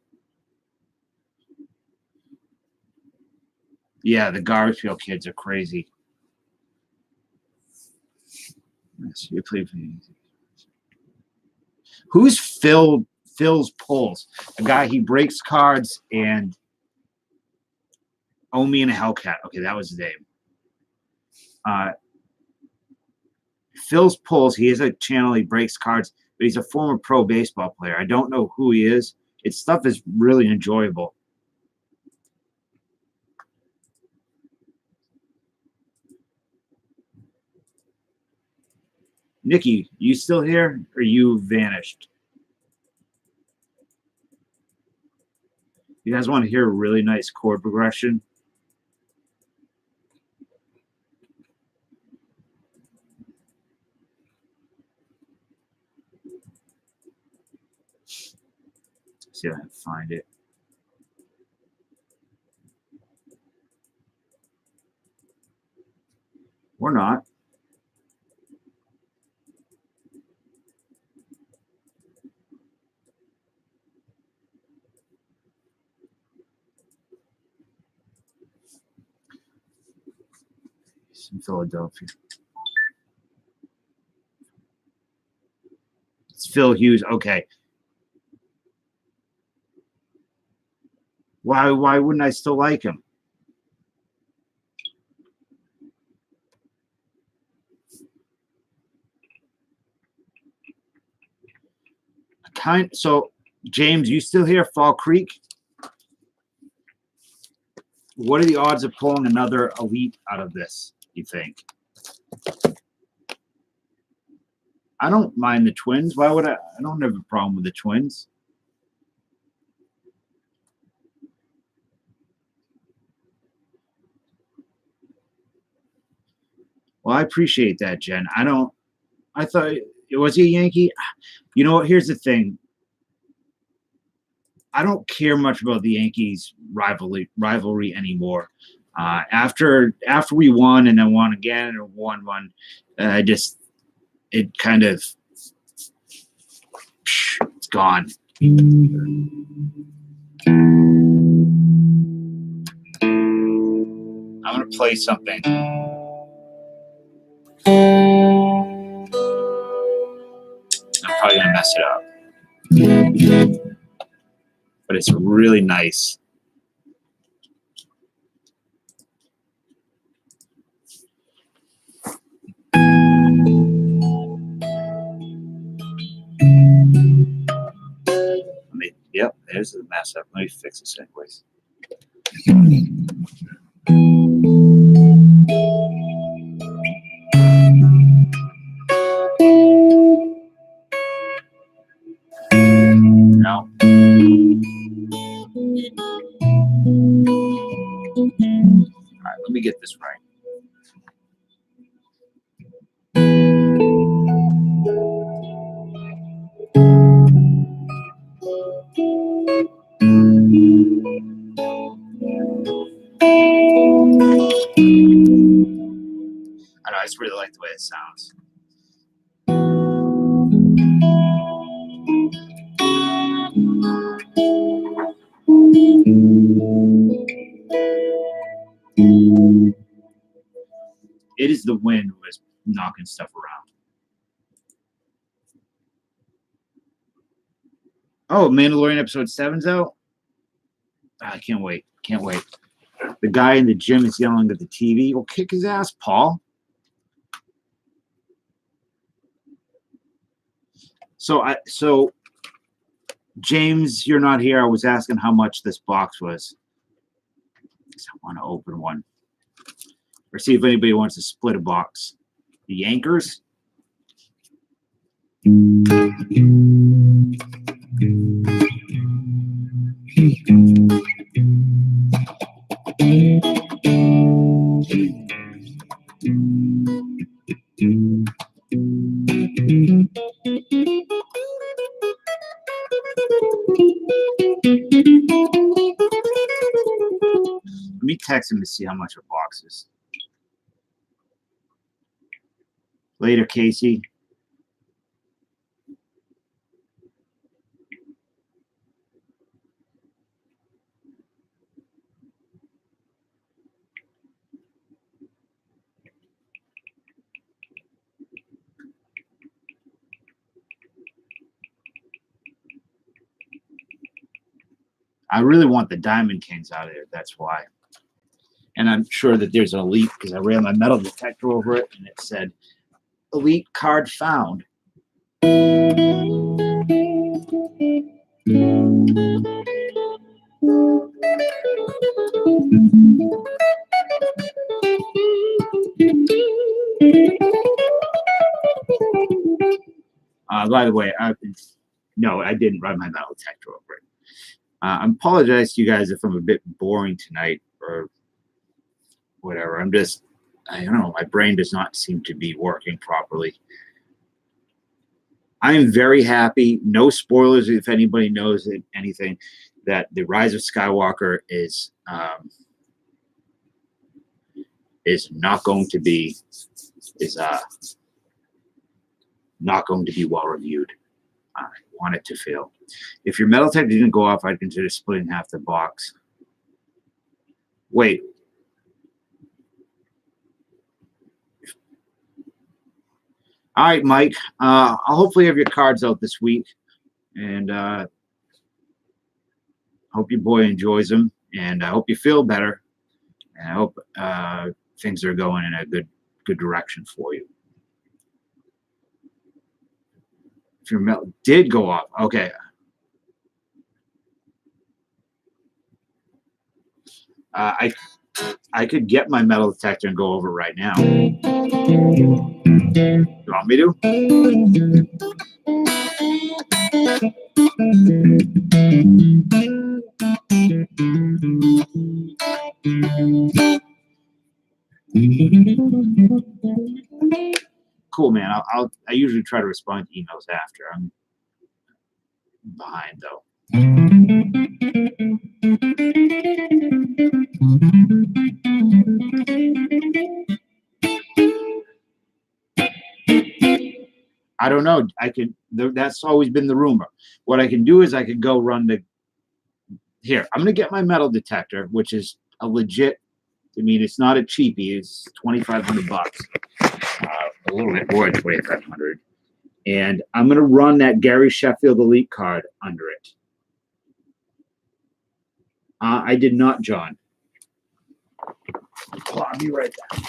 Yeah, the Garfield kids are crazy. Let's see, who's Phil's Pulls? A guy, he breaks cards and Omi and a Hellcat. Okay, that was his name. Phil's Pulls, he has a channel, he breaks cards, but he's a former pro baseball player. I don't know who he is. His stuff is really enjoyable. Nikki, you still here or you vanished? You guys want to hear a really nice chord progression? See if I can find it. Or not. It's in Philadelphia. It's Phil Hughes. Okay. Why wouldn't I still like him? So James, you still here? Fall Creek? What are the odds of pulling another elite out of this, you think? I don't mind the Twins. Why would I? I don't have a problem with the Twins. Well, I appreciate that, Jen. I thought, was he a Yankee? You know what? Here's the thing. I don't care much about the Yankees rivalry anymore. After we won and then won again and won one, it kind of it's gone. I'm gonna play something. I'm probably gonna mess it up, but it's really nice. Yep, there's the mess up. Let me fix this anyways. No. All right, let me get this right. I know, I just really like the way it sounds. It is the wind who is knocking stuff around. Oh, Mandalorian episode 7's out? I can't wait. Can't wait. The guy in the gym is yelling at the TV. Well, kick his ass, Paul. So James, you're not here. I was asking how much this box was. I want to open one. Or see if anybody wants to split a box. The Yankers? Let me text him to see how much a box is. Later, Casey. I really want the Diamond Kings out of there. That's why. And I'm sure that there's an elite because I ran my metal detector over it and it said elite card found. By the way, no, I didn't run my metal detector over it. I apologize to you guys if I'm a bit boring tonight or whatever. I don't know, my brain does not seem to be working properly. I am very happy. No spoilers if anybody knows anything, that the Rise of Skywalker is not going to be not going to be well reviewed. I want it to fail. If your metal detector didn't go off, I'd consider splitting half the box. Wait. All right, Mike. I'll hopefully have your cards out this week, and hope your boy enjoys them, and I hope you feel better, and I hope things are going in a good direction for you. If your metal did go off, okay. I could get my metal detector and go over it right now. You want me to? Cool, man. I usually try to respond to emails after. I'm behind though. I don't know. That's always been the rumor. What I can do is I could go run here. I'm going to get my metal detector, which is a legit, I mean, it's not a cheapie. It's $2,500. A little bit more than $2,500. And I'm going to run that Gary Sheffield Elite card under it. I did not, John. I'll be right back.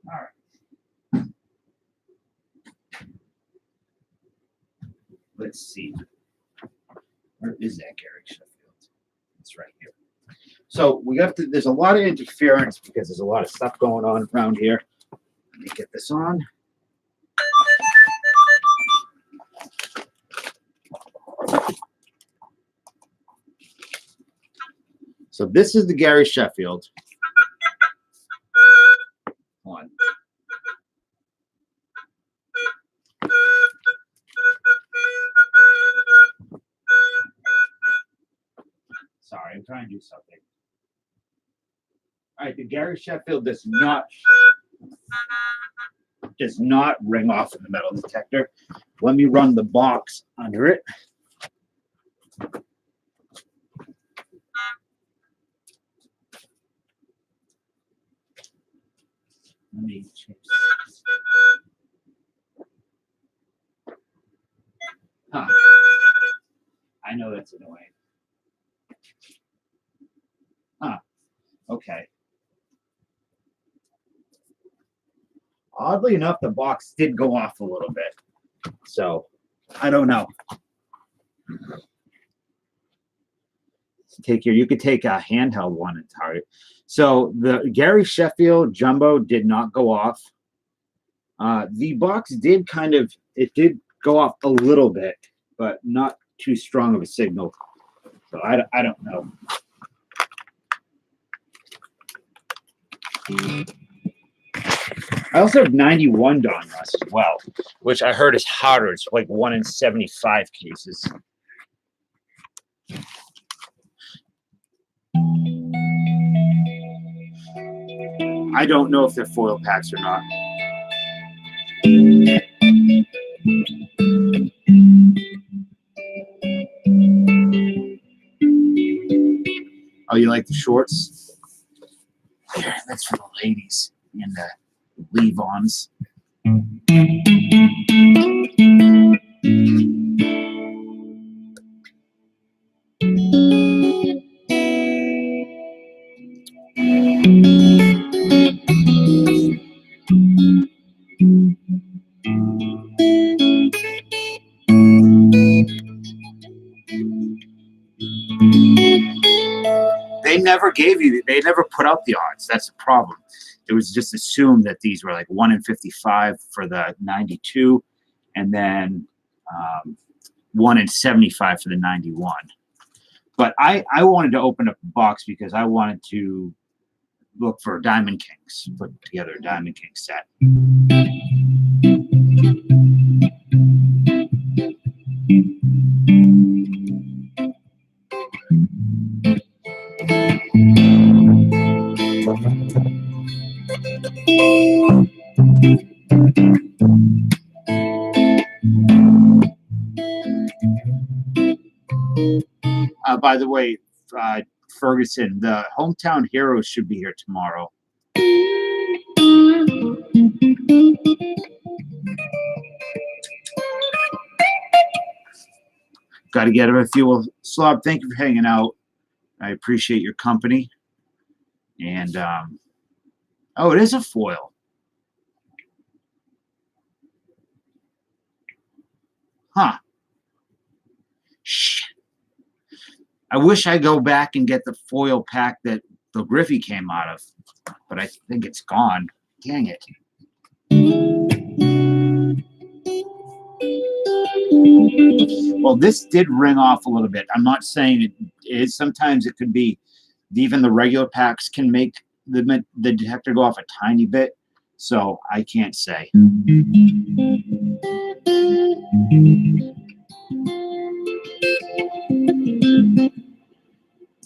All right. Let's see. Where is that Gary Sheffield? It's right here. So there's a lot of interference because there's a lot of stuff going on around here. Let me get this on. So this is the Gary Sheffield. One. Sorry, I'm trying to do something. All right, the Gary Sheffield does not ring off in the metal detector. Let me run the box under it. Let me change this. Huh. I know that's annoying. Huh. Okay. Oddly enough, the box did go off a little bit. So, I don't know. You could take a handheld one and Target. So the Gary Sheffield Jumbo did not go off. The box did did go off a little bit, but not too strong of a signal. So I don't know. I also have 91 Don Russ as well, which I heard is harder. It's like 1 in 75 cases. I don't know if they're foil packs or not. Oh, you like the shorts? Here, that's for the ladies and the leave-ons. They never put out the odds. That's the problem. It was just assumed that these were like 1 in 55 for the 92, and then 1 in 75 for the 91. But I wanted to open up the box because I wanted to look for Diamond Kings, put together a Diamond King set. By the way, Ferguson, the Hometown Heroes should be here tomorrow. Got to get him a fuel. Slob, thank you for hanging out. I appreciate your company. And, oh, it is a foil. Huh. Shit. I wish I go back and get the foil pack that the Griffey came out of, but I think it's gone. Dang it. Well, this did ring off a little bit. I'm not saying it is. Sometimes it could be even the regular packs can make the detector go off a tiny bit. So I can't say.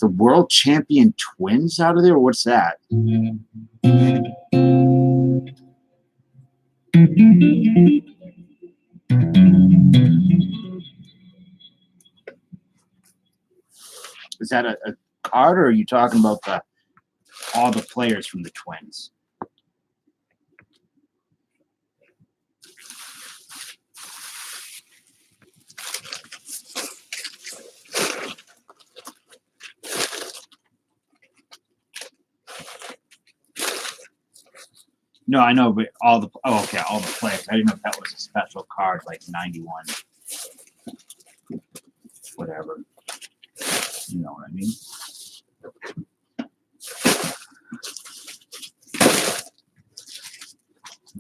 The world champion twins out of there? What's that? Is that a card, or are you talking about all the players from the twins? No, I know, but all the all the players. I didn't know if that was a special card, like 91, whatever. You know what I mean?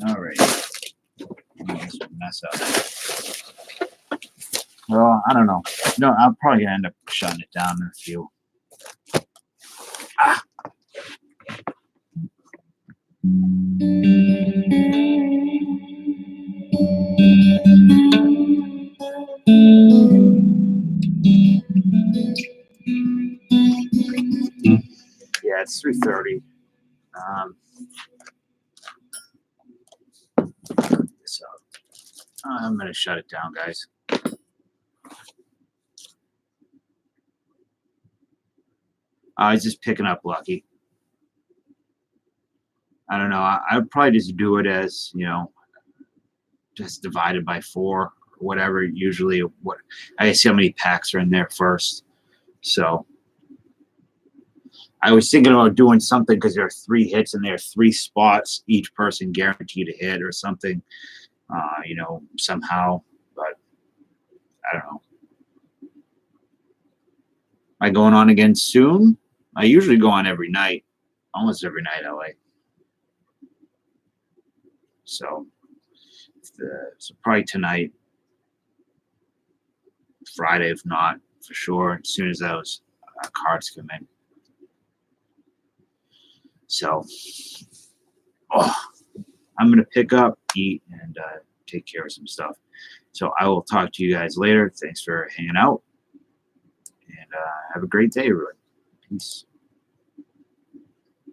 All right. Mess up. Well, I don't know. No, I'm probably gonna end up shutting it down in a few. Ah. Yeah, it's 3:30. So I'm gonna shut it down, guys. I was just picking up Lucky. I don't know. I'd probably just do it as, you know, just divided by 4 or whatever. Usually, what I see how many packs are in there first. So I was thinking about doing something because there are 3 hits and there are 3 spots, each person guaranteed a hit or something, you know, somehow. But I don't know. Am I going on again soon? I usually go on every night, almost every night, LA. So probably tonight, Friday, if not, for sure, as soon as those cards come in. So, I'm going to pick up, eat, and take care of some stuff. So I will talk to you guys later. Thanks for hanging out. And have a great day, everyone. Peace.